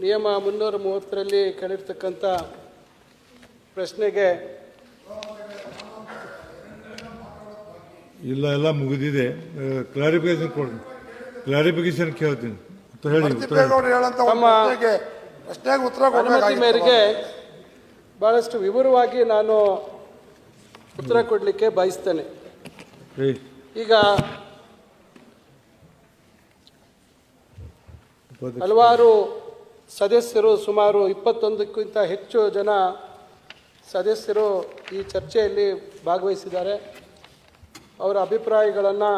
ನಿಯಮ 330ರಲ್ಲಿ ಕೇಳಿರ್ತಕ್ಕಂಥ ಪ್ರಶ್ನೆಗೆ ಎಲ್ಲ ಮುಗಿದಿದೆ. ಕ್ಲಾರಿಫಿಕೇಶನ್ ಕೇಳ್ತೀನಿ ಅಂತ ಹೇಳಿ ಅನುಮತಿ ಮೇರೆಗೆ ಬಹಳಷ್ಟು ವಿವರವಾಗಿ ನಾನು ಉತ್ತರ ಕೊಡಲಿಕ್ಕೆ ಬಯಸ್ತೇನೆ. ಈಗ ಹಲವಾರು ಸದಸ್ಯರು, ಸುಮಾರು 21ಕ್ಕಿಂತ ಹೆಚ್ಚು ಜನ ಸದಸ್ಯರು ಈ ಚರ್ಚೆಯಲ್ಲಿ ಭಾಗವಹಿಸಿದ್ದಾರೆ. ಅವರ ಅಭಿಪ್ರಾಯಗಳನ್ನು,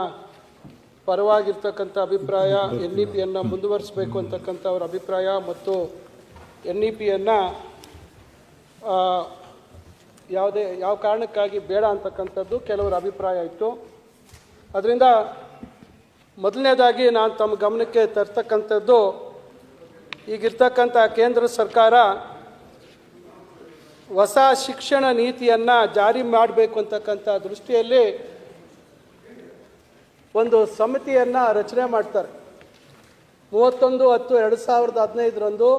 ಪರವಾಗಿರ್ತಕ್ಕಂಥ ಅಭಿಪ್ರಾಯ, NEPಯನ್ನು ಮುಂದುವರಿಸಬೇಕು ಅಂತಕ್ಕಂಥ ಅವರ ಅಭಿಪ್ರಾಯ ಮತ್ತು NEPಯನ್ನು ಯಾವ ಕಾರಣಕ್ಕಾಗಿ ಬೇಡ ಅಂತಕ್ಕಂಥದ್ದು ಕೆಲವರ ಅಭಿಪ್ರಾಯ ಇತ್ತು. ಅದರಿಂದ ಮೊದಲನೇದಾಗಿ ನಾನು ತಮ್ಮ ಗಮನಕ್ಕೆ ತರ್ತಕ್ಕಂಥದ್ದು, ಈಗಿರ್ತಕ್ಕಂಥ ಕೇಂದ್ರ ಸರ್ಕಾರ ಹೊಸ ಶಿಕ್ಷಣ ನೀತಿಯನ್ನು ಜಾರಿ ಮಾಡಬೇಕು ಅಂತಕ್ಕಂಥ ದೃಷ್ಟಿಯಲ್ಲಿ ಒಂದು ಸಮಿತಿಯನ್ನು ರಚನೆ ಮಾಡ್ತಾರೆ. 31/10/2015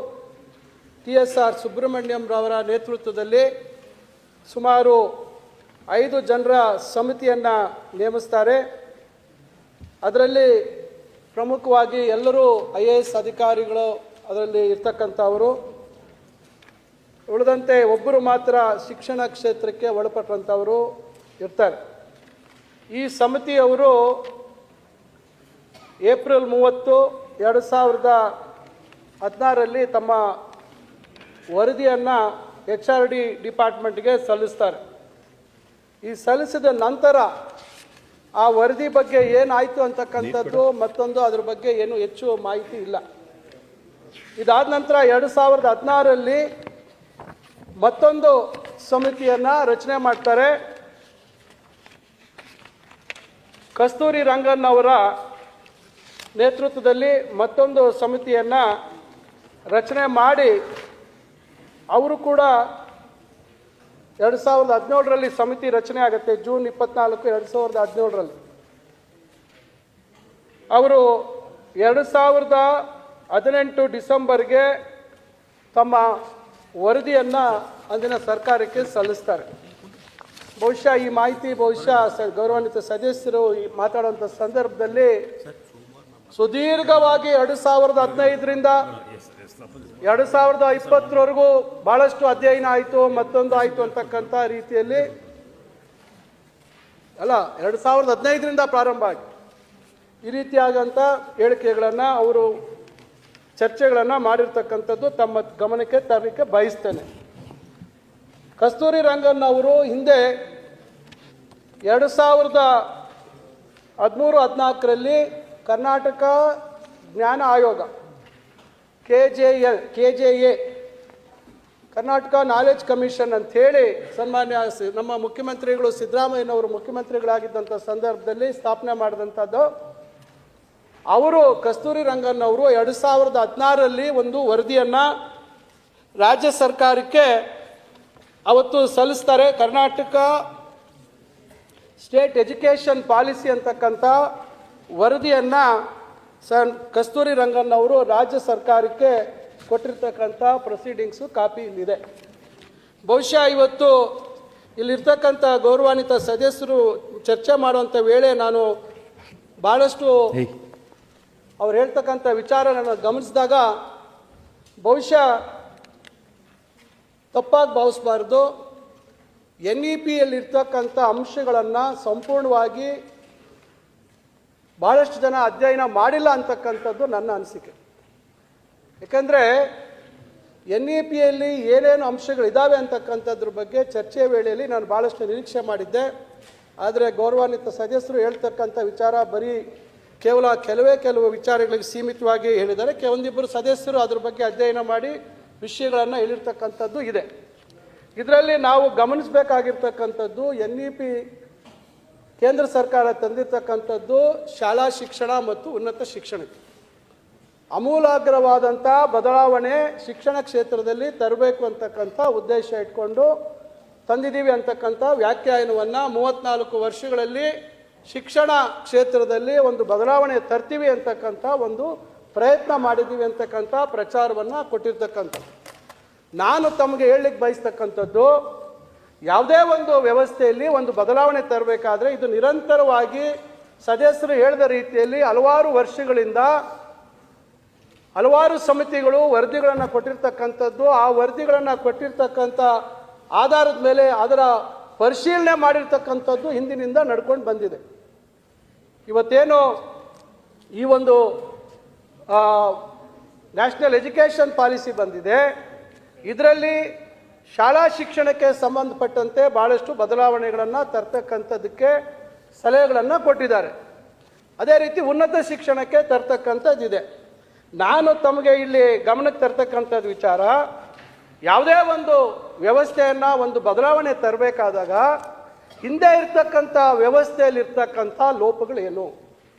TSR ಸುಬ್ರಹ್ಮಣ್ಯಂ ರವರ ನೇತೃತ್ವದಲ್ಲಿ ಸುಮಾರು 5 ಜನರ ಸಮಿತಿಯನ್ನು ನೇಮಿಸ್ತಾರೆ. ಅದರಲ್ಲಿ ಪ್ರಮುಖವಾಗಿ ಎಲ್ಲರೂ IAS ಅಧಿಕಾರಿಗಳು ಅದರಲ್ಲಿ ಇರ್ತಕ್ಕಂಥವರು, ಉಳಿದಂತೆ ಒಬ್ಬರು ಮಾತ್ರ ಶಿಕ್ಷಣ ಕ್ಷೇತ್ರಕ್ಕೆ ಒಳಪಟ್ಟಂಥವರು ಇರ್ತಾರೆ. ಈ ಸಮಿತಿಯವರು ಏಪ್ರಿಲ್ 30, 2016ರಲ್ಲಿ ತಮ್ಮ ವರದಿಯನ್ನು HRD ಡಿಪಾರ್ಟ್ಮೆಂಟ್ಗೆ ಸಲ್ಲಿಸ್ತಾರೆ. ಈ ಸಲ್ಲಿಸಿದ ನಂತರ ಆ ವರದಿ ಬಗ್ಗೆ ಏನಾಯಿತು ಅಂತಕ್ಕಂಥದ್ದು ಮತ್ತೊಂದು ಅದ್ರ ಬಗ್ಗೆ ಏನು ಹೆಚ್ಚು ಮಾಹಿತಿ ಇಲ್ಲ. ಇದಾದ ನಂತರ 2016ರಲ್ಲಿ ಮತ್ತೊಂದು ಸಮಿತಿಯನ್ನು ರಚನೆ ಮಾಡ್ತಾರೆ. ಕಸ್ತೂರಿ ರಂಗನ್ ಅವರ ನೇತೃತ್ವದಲ್ಲಿ ಮತ್ತೊಂದು ಸಮಿತಿಯನ್ನು ರಚನೆ ಮಾಡಿ ಅವರು ಕೂಡ 2017ರಲ್ಲಿ ಸಮಿತಿ ರಚನೆ ಆಗುತ್ತೆ. ಜೂನ್ 24, 2017ರಲ್ಲಿ ಅವರು 2018 ಡಿಸೆಂಬರ್ಗೆ ತಮ್ಮ ವರದಿಯನ್ನು ಅಂದಿನ ಸರ್ಕಾರಕ್ಕೆ ಸಲ್ಲಿಸ್ತಾರೆ. ಬಹುಶಃ ಈ ಮಾಹಿತಿ ಗೌರವಾನ್ವಿತ ಸದಸ್ಯರು ಮಾತಾಡುವಂಥ ಸಂದರ್ಭದಲ್ಲಿ ಸುದೀರ್ಘವಾಗಿ 2015ರಿಂದ 2020ವರೆಗೂ ಬಹಳಷ್ಟು ಅಧ್ಯಯನ ಆಯಿತು, ಮತ್ತೊಂದು ಆಯಿತು ಅಂತಕ್ಕಂಥ ರೀತಿಯಲ್ಲಿ 2015ರಿಂದ ಪ್ರಾರಂಭ ಆಗಿ ಈ ರೀತಿಯಾದಂಥ ಹೇಳಿಕೆಗಳನ್ನು ಅವರು ಚರ್ಚೆಗಳನ್ನು ಮಾಡಿರ್ತಕ್ಕಂಥದ್ದು ತಮ್ಮ ಗಮನಕ್ಕೆ ತರಲಿಕ್ಕೆ ಬಯಸ್ತೇನೆ. ಕಸ್ತೂರಿ ರಂಗನ್ ಅವರು ಹಿಂದೆ 2013-14ರಲ್ಲಿ ಕರ್ನಾಟಕ ಜ್ಞಾನ ಆಯೋಗ KJA ಕರ್ನಾಟಕ ನಾಲೆಜ್ ಕಮಿಷನ್ ಅಂಥೇಳಿ ಸನ್ಮಾನ್ಯ ನಮ್ಮ ಮುಖ್ಯಮಂತ್ರಿಗಳು ಸಿದ್ದರಾಮಯ್ಯನವರು ಮುಖ್ಯಮಂತ್ರಿಗಳಾಗಿದ್ದಂಥ ಸಂದರ್ಭದಲ್ಲಿ ಸ್ಥಾಪನೆ ಮಾಡಿದಂಥದ್ದು. ಅವರು ಕಸ್ತೂರಿ ರಂಗನ್ ಅವರು 2016ರಲ್ಲಿ ಒಂದು ವರದಿಯನ್ನು ರಾಜ್ಯ ಸರ್ಕಾರಕ್ಕೆ ಅವತ್ತು ಸಲ್ಲಿಸ್ತಾರೆ. ಕರ್ನಾಟಕ ಸ್ಟೇಟ್ ಎಜುಕೇಷನ್ ಪಾಲಿಸಿ ಅಂತಕ್ಕಂಥ ವರದಿಯನ್ನು ಕಸ್ತೂರಿ ರಂಗನ್ ಅವರು ರಾಜ್ಯ ಸರ್ಕಾರಕ್ಕೆ ಕೊಟ್ಟಿರ್ತಕ್ಕಂಥ ಪ್ರೊಸೀಡಿಂಗ್ಸು ಕಾಪಿ ಇಲ್ಲಿದೆ. ಬಹುಶಃ ಇವತ್ತು ಇಲ್ಲಿರ್ತಕ್ಕಂಥ ಗೌರವಾನ್ವಿತ ಸದಸ್ಯರು ಚರ್ಚೆ ಮಾಡುವಂಥ ವೇಳೆ ನಾನು ಭಾಳಷ್ಟು ಅವ್ರು ಹೇಳ್ತಕ್ಕಂಥ ವಿಚಾರವನ್ನು ಗಮನಿಸಿದಾಗ ಬಹುಶಃ ತಪ್ಪಾಗಿ ಭಾವಿಸಬಾರ್ದು. NEPಯಲ್ಲಿರ್ತಕ್ಕಂಥ ಅಂಶಗಳನ್ನು ಸಂಪೂರ್ಣವಾಗಿ ಭಾಳಷ್ಟು ಜನ ಅಧ್ಯಯನ ಮಾಡಿಲ್ಲ ಅಂತಕ್ಕಂಥದ್ದು ನನ್ನ ಅನಿಸಿಕೆ. ಯಾಕಂದರೆ NEPಯಲ್ಲಿ ಏನೇನು ಅಂಶಗಳಿದ್ದಾವೆ ಅಂತಕ್ಕಂಥದ್ರ ಬಗ್ಗೆ ಚರ್ಚೆಯ ವೇಳೆಯಲ್ಲಿ ನಾನು ಭಾಳಷ್ಟು ನಿರೀಕ್ಷೆ ಮಾಡಿದ್ದೆ. ಆದರೆ ಗೌರವಾನ್ವಿತ ಸದಸ್ಯರು ಹೇಳ್ತಕ್ಕಂಥ ವಿಚಾರ ಬರೀ ಕೆಲವು ವಿಚಾರಗಳಿಗೆ ಸೀಮಿತವಾಗಿ ಹೇಳಿದ್ದಾರೆ. ಒಂದಿಬ್ಬರು ಸದಸ್ಯರು ಅದ್ರ ಬಗ್ಗೆ ಅಧ್ಯಯನ ಮಾಡಿ ವಿಷಯಗಳನ್ನು ಹೇಳಿರ್ತಕ್ಕಂಥದ್ದು ಇದೆ. ಇದರಲ್ಲಿ ನಾವು ಗಮನಿಸಬೇಕಾಗಿರ್ತಕ್ಕಂಥದ್ದು NEP ಕೇಂದ್ರ ಸರ್ಕಾರ ತಂದಿರ್ತಕ್ಕಂಥದ್ದು ಶಾಲಾ ಶಿಕ್ಷಣ ಮತ್ತು ಉನ್ನತ ಶಿಕ್ಷಣಕ್ಕೆ ಅಮೂಲಾಗ್ರವಾದಂಥ ಬದಲಾವಣೆ ಶಿಕ್ಷಣ ಕ್ಷೇತ್ರದಲ್ಲಿ ತರಬೇಕು ಅಂತಕ್ಕಂಥ ಉದ್ದೇಶ ಇಟ್ಕೊಂಡು ತಂದಿದ್ದೀವಿ ಅಂತಕ್ಕಂಥ ವ್ಯಾಖ್ಯಾನವನ್ನು 34 ವರ್ಷಗಳಲ್ಲಿ ಶಿಕ್ಷಣ ಕ್ಷೇತ್ರದಲ್ಲಿ ಒಂದು ಬದಲಾವಣೆ ತರ್ತೀವಿ ಅಂತಕ್ಕಂಥ ಒಂದು ಪ್ರಯತ್ನ ಮಾಡಿದ್ದೀವಿ ಅಂತಕ್ಕಂಥ ಪ್ರಚಾರವನ್ನು ಕೊಟ್ಟಿರ್ತಕ್ಕಂಥ. ನಾನು ತಮಗೆ ಹೇಳಲಿಕ್ಕೆ ಬಯಸ್ತಕ್ಕಂಥದ್ದು, ಯಾವುದೇ ಒಂದು ವ್ಯವಸ್ಥೆಯಲ್ಲಿ ಒಂದು ಬದಲಾವಣೆ ತರಬೇಕಾದ್ರೆ ಇದು ನಿರಂತರವಾಗಿ ಸದಸ್ಯರು ಹೇಳಿದ ರೀತಿಯಲ್ಲಿ ಹಲವಾರು ವರ್ಷಗಳಿಂದ ಹಲವಾರು ಸಮಿತಿಗಳು ವರದಿಗಳನ್ನು ಕೊಟ್ಟಿರ್ತಕ್ಕಂಥದ್ದು, ಆ ವರದಿಗಳನ್ನು ಕೊಟ್ಟಿರ್ತಕ್ಕಂಥ ಆಧಾರದ ಮೇಲೆ ಅದರ ಪರಿಶೀಲನೆ ಮಾಡಿರ್ತಕ್ಕಂಥದ್ದು ಹಿಂದಿನಿಂದ ನಡ್ಕೊಂಡು ಬಂದಿದೆ. ಇವತ್ತೇನು ಈ ಒಂದು ನ್ಯಾಷನಲ್ ಎಜುಕೇಷನ್ ಪಾಲಿಸಿ ಬಂದಿದೆ, ಇದರಲ್ಲಿ ಶಾಲಾ ಶಿಕ್ಷಣಕ್ಕೆ ಸಂಬಂಧಪಟ್ಟಂತೆ ಭಾಳಷ್ಟು ಬದಲಾವಣೆಗಳನ್ನು ತರ್ತಕ್ಕಂಥದ್ದಕ್ಕೆ ಸಲಹೆಗಳನ್ನು ಕೊಟ್ಟಿದ್ದಾರೆ. ಅದೇ ರೀತಿ ಉನ್ನತ ಶಿಕ್ಷಣಕ್ಕೆ ತರ್ತಕ್ಕಂಥದ್ದಿದೆ. ನಾನು ತಮಗೆ ಇಲ್ಲಿ ಗಮನಕ್ಕೆ ತರ್ತಕ್ಕಂಥದ್ದು ವಿಚಾರ, ಯಾವುದೇ ಒಂದು ವ್ಯವಸ್ಥೆಯನ್ನು ಒಂದು ಬದಲಾವಣೆ ತರಬೇಕಾದಾಗ ಹಿಂದೆ ಇರ್ತಕ್ಕಂಥ ವ್ಯವಸ್ಥೆಯಲ್ಲಿರ್ತಕ್ಕಂಥ ಲೋಪಗಳೇನು,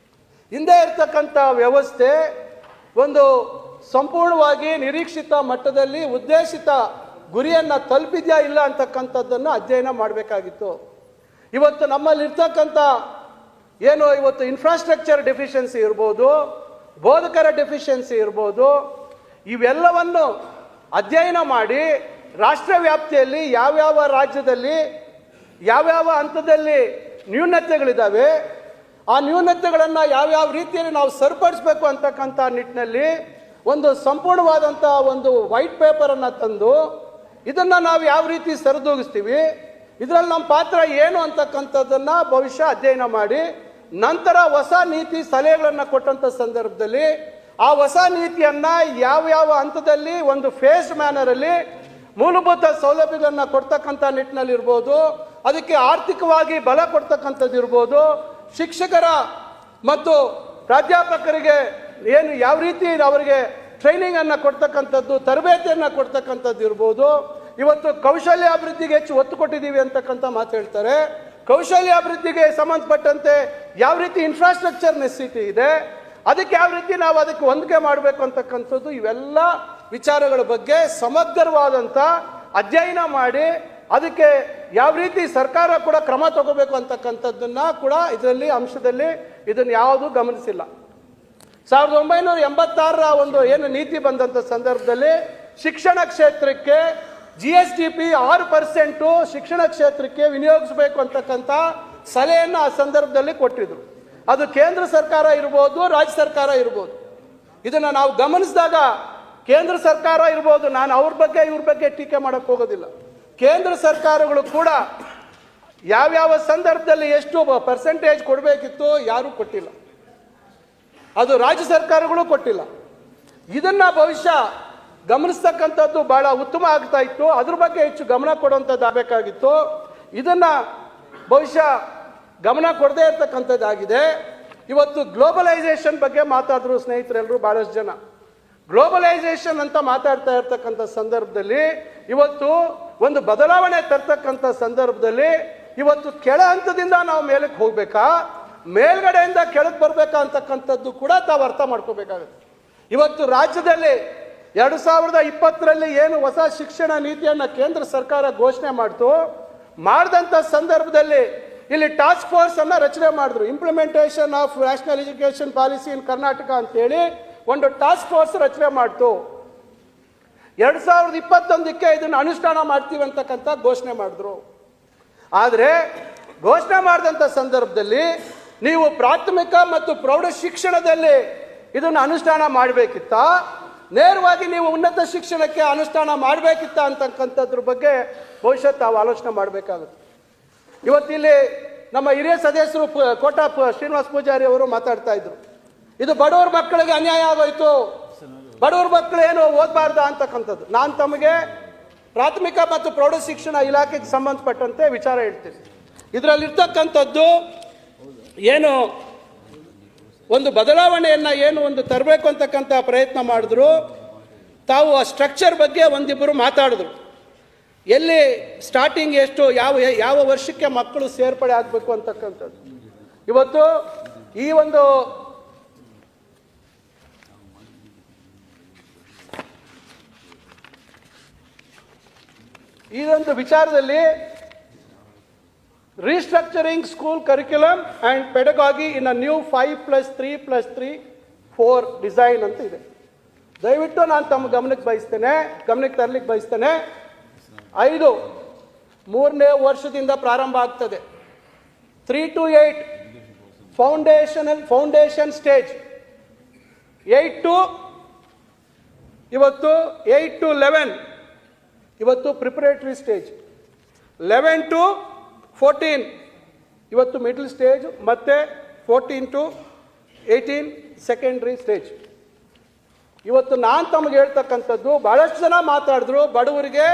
ಹಿಂದೆ ಇರ್ತಕ್ಕಂಥ ವ್ಯವಸ್ಥೆ ಒಂದು ಸಂಪೂರ್ಣವಾಗಿ ನಿರೀಕ್ಷಿತ ಮಟ್ಟದಲ್ಲಿ ಉದ್ದೇಶಿತ ಗುರಿಯನ್ನು ತಲುಪಿದೆಯಾ ಇಲ್ಲ ಅಂತಕ್ಕಂಥದ್ದನ್ನು ಅಧ್ಯಯನ ಮಾಡಬೇಕಾಗಿತ್ತು. ಇವತ್ತು ನಮ್ಮಲ್ಲಿರ್ತಕ್ಕಂಥ ಏನು ಇವತ್ತು ಇನ್ಫ್ರಾಸ್ಟ್ರಕ್ಚರ್ ಡೆಫಿಷಿಯನ್ಸಿ ಇರ್ಬೋದು, ಬೋಧಕರ ಡೆಫಿಷಿಯನ್ಸಿ ಇರ್ಬೋದು, ಇವೆಲ್ಲವನ್ನು ಅಧ್ಯಯನ ಮಾಡಿ ರಾಷ್ಟ್ರ ವ್ಯಾಪ್ತಿಯಲ್ಲಿ ಯಾವ್ಯಾವ ರಾಜ್ಯದಲ್ಲಿ ಯಾವ್ಯಾವ ಹಂತದಲ್ಲಿ ನ್ಯೂನತೆಗಳಿದ್ದಾವೆ, ಆ ನ್ಯೂನತೆಗಳನ್ನು ಯಾವ್ಯಾವ ರೀತಿಯಲ್ಲಿ ನಾವು ಸರಿಪಡಿಸಬೇಕು ಅಂತಕ್ಕಂಥ ನಿಟ್ಟಿನಲ್ಲಿ ಒಂದು ಸಂಪೂರ್ಣವಾದಂಥ ಒಂದು ವೈಟ್ ಪೇಪರನ್ನು ತಂದು ಇದನ್ನು ನಾವು ಯಾವ ರೀತಿ ಸರಿದೂಗಿಸ್ತೀವಿ, ಇದರಲ್ಲಿ ನಮ್ಮ ಪಾತ್ರ ಏನು ಅಂತಕ್ಕಂಥದ್ದನ್ನು ಭವಿಷ್ಯ ಅಧ್ಯಯನ ಮಾಡಿ ನಂತರ ಹೊಸ ನೀತಿ ಸಲಹೆಗಳನ್ನು ಕೊಟ್ಟಂಥ ಸಂದರ್ಭದಲ್ಲಿ ಆ ಹೊಸ ನೀತಿಯನ್ನು ಯಾವ್ಯಾವ ಹಂತದಲ್ಲಿ ಒಂದು ಫೇಸ್ಡ್ ಮ್ಯಾನರಲ್ಲಿ ಮೂಲಭೂತ ಸೌಲಭ್ಯಗಳನ್ನು ಕೊಡ್ತಕ್ಕಂಥ ನಿಟ್ಟಿನಲ್ಲಿ ಇರ್ಬೋದು, ಅದಕ್ಕೆ ಆರ್ಥಿಕವಾಗಿ ಬಲ ಕೊಡ್ತಕ್ಕಂಥದ್ದು ಇರ್ಬೋದು, ಶಿಕ್ಷಕರ ಮತ್ತು ಪ್ರಾಧ್ಯಾಪಕರಿಗೆ ಏನು ಯಾವ ರೀತಿ ಅವರಿಗೆ ಟ್ರೈನಿಂಗನ್ನು ಕೊಡ್ತಕ್ಕಂಥದ್ದು, ತರಬೇತಿಯನ್ನು ಕೊಡ್ತಕ್ಕಂಥದ್ದು ಇರ್ಬೋದು. ಇವತ್ತು ಕೌಶಲ್ಯಾಭಿವೃದ್ಧಿಗೆ ಹೆಚ್ಚು ಒತ್ತು ಕೊಟ್ಟಿದ್ದೀವಿ ಅಂತಕ್ಕಂಥ ಮಾತು ಹೇಳ್ತಾರೆ. ಕೌಶಲ್ಯಾಭಿವೃದ್ಧಿಗೆ ಸಂಬಂಧಪಟ್ಟಂತೆ ಯಾವ ರೀತಿ ಇನ್ಫ್ರಾಸ್ಟ್ರಕ್ಚರ್ ನೆಸಿಟಿ ಇದೆ, ಅದಕ್ಕೆ ಯಾವ ರೀತಿ ನಾವು ಅದಕ್ಕೆ ಹೊಂದಿಕೆ ಮಾಡಬೇಕು ಅಂತಕ್ಕಂಥದ್ದು, ಇವೆಲ್ಲ ವಿಚಾರಗಳ ಬಗ್ಗೆ ಸಮಗ್ರವಾದಂಥ ಅಧ್ಯಯನ ಮಾಡಿ ಅದಕ್ಕೆ ಯಾವ ರೀತಿ ಸರ್ಕಾರ ಕೂಡ ಕ್ರಮ ತಗೋಬೇಕು ಅಂತಕ್ಕಂಥದ್ದನ್ನು ಕೂಡ ಇದರಲ್ಲಿ ಅಂಶದಲ್ಲಿ ಇದನ್ನು ಯಾವುದೂ ಗಮನಿಸಿಲ್ಲ. 1986ರ ಒಂದು ಏನು ನೀತಿ ಬಂದಂಥ ಸಂದರ್ಭದಲ್ಲಿ ಶಿಕ್ಷಣ ಕ್ಷೇತ್ರಕ್ಕೆ GSDP 6% ಶಿಕ್ಷಣ ಕ್ಷೇತ್ರಕ್ಕೆ ವಿನಿಯೋಗಿಸಬೇಕು ಅಂತಕ್ಕಂಥ ಸಲಹೆಯನ್ನು ಆ ಸಂದರ್ಭದಲ್ಲಿ ಕೊಟ್ಟಿದ್ರು. ಅದು ಕೇಂದ್ರ ಸರ್ಕಾರ ಇರ್ಬೋದು, ರಾಜ್ಯ ಸರ್ಕಾರ ಇರ್ಬೋದು. ಇದನ್ನು ನಾವು ಗಮನಿಸಿದಾಗ ಕೇಂದ್ರ ಸರ್ಕಾರ ಇರ್ಬೋದು, ನಾನು ಅವ್ರ ಬಗ್ಗೆ ಇವ್ರ ಬಗ್ಗೆ ಟೀಕೆ ಮಾಡೋಕ್ಕೆ ಹೋಗೋದಿಲ್ಲ. ಕೇಂದ್ರ ಸರ್ಕಾರಗಳು ಕೂಡ ಯಾವ್ಯಾವ ಸಂದರ್ಭದಲ್ಲಿ ಎಷ್ಟು ಪರ್ಸೆಂಟೇಜ್ ಕೊಡಬೇಕಿತ್ತು ಯಾರೂ ಕೊಟ್ಟಿಲ್ಲ, ಅದು ರಾಜ್ಯ ಸರ್ಕಾರಗಳು ಕೊಟ್ಟಿಲ್ಲ. ಇದನ್ನ ಭವಿಷ್ಯ ಗಮನಿಸ್ತಕ್ಕಂಥದ್ದು ಬಹಳ ಉತ್ತಮ ಆಗ್ತಾ ಇತ್ತು, ಅದ್ರ ಬಗ್ಗೆ ಹೆಚ್ಚು ಗಮನ ಕೊಡುವಂಥದ್ದು ಆಗಬೇಕಾಗಿತ್ತು. ಇದನ್ನ ಭವಿಷ್ಯ ಗಮನ ಕೊಡದೇ ಇರ್ತಕ್ಕಂಥದ್ದಾಗಿದೆ. ಇವತ್ತು ಗ್ಲೋಬಲೈಸೇಷನ್ ಬಗ್ಗೆ ಮಾತಾಡಿದ್ರು ಸ್ನೇಹಿತರೆಲ್ಲರೂ, ಬಹಳಷ್ಟು ಜನ ಗ್ಲೋಬಲೈಸೇಷನ್ ಅಂತ ಮಾತಾಡ್ತಾ ಇರ್ತಕ್ಕಂಥ ಸಂದರ್ಭದಲ್ಲಿ ಇವತ್ತು ಒಂದು ಬದಲಾವಣೆ ತರ್ತಕ್ಕಂಥ ಸಂದರ್ಭದಲ್ಲಿ ಇವತ್ತು ಕೆಳ ಹಂತದಿಂದ ನಾವು ಮೇಲಕ್ಕೆ ಹೋಗ್ಬೇಕಾ, ಮೇಲ್ಗಡೆಯಿಂದ ಕೆಳಗೆ ಬರ್ಬೇಕಾ ಅಂತಕ್ಕಂಥದ್ದು ಕೂಡ ತಾವು ಅರ್ಥ ಮಾಡ್ಕೋಬೇಕಾಗುತ್ತೆ. ಇವತ್ತು ರಾಜ್ಯದಲ್ಲಿ 2020ರಲ್ಲಿ ಏನು ಹೊಸ ಶಿಕ್ಷಣ ನೀತಿಯನ್ನು ಕೇಂದ್ರ ಸರ್ಕಾರ ಘೋಷಣೆ ಮಾಡಿದಂಥ ಸಂದರ್ಭದಲ್ಲಿ ಇಲ್ಲಿ ಟಾಸ್ಕ್ ಫೋರ್ಸ್ ಅನ್ನ ರಚನೆ ಮಾಡಿದ್ರು. Implementation of national education policy ಇನ್ ಕರ್ನಾಟಕ ಅಂತೇಳಿ ಒಂದು ಟಾಸ್ಕ್ ಫೋರ್ಸ್ ರಚನೆ ಮಾಡ್ತು. 2021ಕ್ಕೆ ಇದನ್ನು ಅನುಷ್ಠಾನ ಮಾಡ್ತೀವಿ ಅಂತಕ್ಕಂಥ ಘೋಷಣೆ ಮಾಡಿದ್ರು. ಆದರೆ ಘೋಷಣೆ ಮಾಡಿದಂಥ ಸಂದರ್ಭದಲ್ಲಿ ನೀವು ಪ್ರಾಥಮಿಕ ಮತ್ತು ಪ್ರೌಢ ಶಿಕ್ಷಣದಲ್ಲಿ ಇದನ್ನು ಅನುಷ್ಠಾನ ಮಾಡಬೇಕಿತ್ತ, ನೇರವಾಗಿ ನೀವು ಉನ್ನತ ಶಿಕ್ಷಣಕ್ಕೆ ಅನುಷ್ಠಾನ ಮಾಡಬೇಕಿತ್ತ ಅಂತಕ್ಕಂಥದ್ರ ಬಗ್ಗೆ ಬಹುಶಃ ತಾವು ಆಲೋಚನೆ ಮಾಡಬೇಕಾಗುತ್ತೆ. ಇವತ್ತಿಲ್ಲಿ ನಮ್ಮ ಹಿರಿಯ ಸದಸ್ಯರು ಕೋಟ ಶ್ರೀನಿವಾಸ ಪೂಜಾರಿ ಅವರು ಮಾತಾಡ್ತಾ ಇದ್ರು, ಇದು ಬಡವರ ಮಕ್ಕಳಿಗೆ ಅನ್ಯಾಯ ಆಗೋಯ್ತು, ಬಡವರ ಮಕ್ಕಳು ಏನು ಓದಬಾರ್ದ ಅಂತಕ್ಕಂಥದ್ದು. ನಾನು ತಮಗೆ ಪ್ರಾಥಮಿಕ ಮತ್ತು ಪ್ರೌಢ ಶಿಕ್ಷಣ ಇಲಾಖೆಗೆ ಸಂಬಂಧಪಟ್ಟಂತೆ ವಿಚಾರ ಹೇಳ್ತೀನಿ. ಇದರಲ್ಲಿರ್ತಕ್ಕಂಥದ್ದು ಏನು ಒಂದು ಬದಲಾವಣೆಯನ್ನು ಏನು ಒಂದು ತರಬೇಕು ಅಂತಕ್ಕಂಥ ಪ್ರಯತ್ನ ಮಾಡಿದ್ರು. ತಾವು ಆ ಸ್ಟ್ರಕ್ಚರ್ ಬಗ್ಗೆ ಒಂದಿಬ್ಬರು ಮಾತಾಡಿದ್ರು. ಎಲ್ಲಿ ಸ್ಟಾರ್ಟಿಂಗ್ ಎಷ್ಟು ಯಾವ ವರ್ಷಕ್ಕೆ ಮಕ್ಕಳು ಸೇರ್ಪಡೆ ಆಗಬೇಕು ಅಂತಕ್ಕಂಥದ್ದು. ಇವತ್ತು ಈ ಒಂದು ವಿಚಾರದಲ್ಲಿ restructuring school curriculum and pedagogy in a new 5+3+3 4 design ಅಂತ ಇದೆ. ದಯವಿಟ್ಟು ನಾನು ತಮ್ಮ ಗಮನಕ್ಕೆ ತರಲಿಕ್ಕೆ ಬಯಸ್ತೇನೆ. 5 3ನೇ ವರ್ಷದಿಂದ ಪ್ರಾರಂಭ ಆಗ್ತದೆ. 3 to 8 ಫೌಂಡೇಶನ್ ಸ್ಟೇಜ್, 8 to 11 ಇವತ್ತು ಪ್ರಿಪರೇಟರಿ ಸ್ಟೇಜ್, 11 to 14 ಇವತ್ತು ಮಿಡಲ್ ಸ್ಟೇಜ್, ಮತ್ತೆ 14 to 18 ಸೆಕೆಂಡ್ರಿ ಸ್ಟೇಜ್. ಇವತ್ತು ನಾನು ತಮಗೆ ಹೇಳ್ತಕ್ಕಂಥದ್ದು, ಬಹಳಷ್ಟು ಜನ ಮಾತಾಡಿದ್ರು ಬಡವರಿಗೆ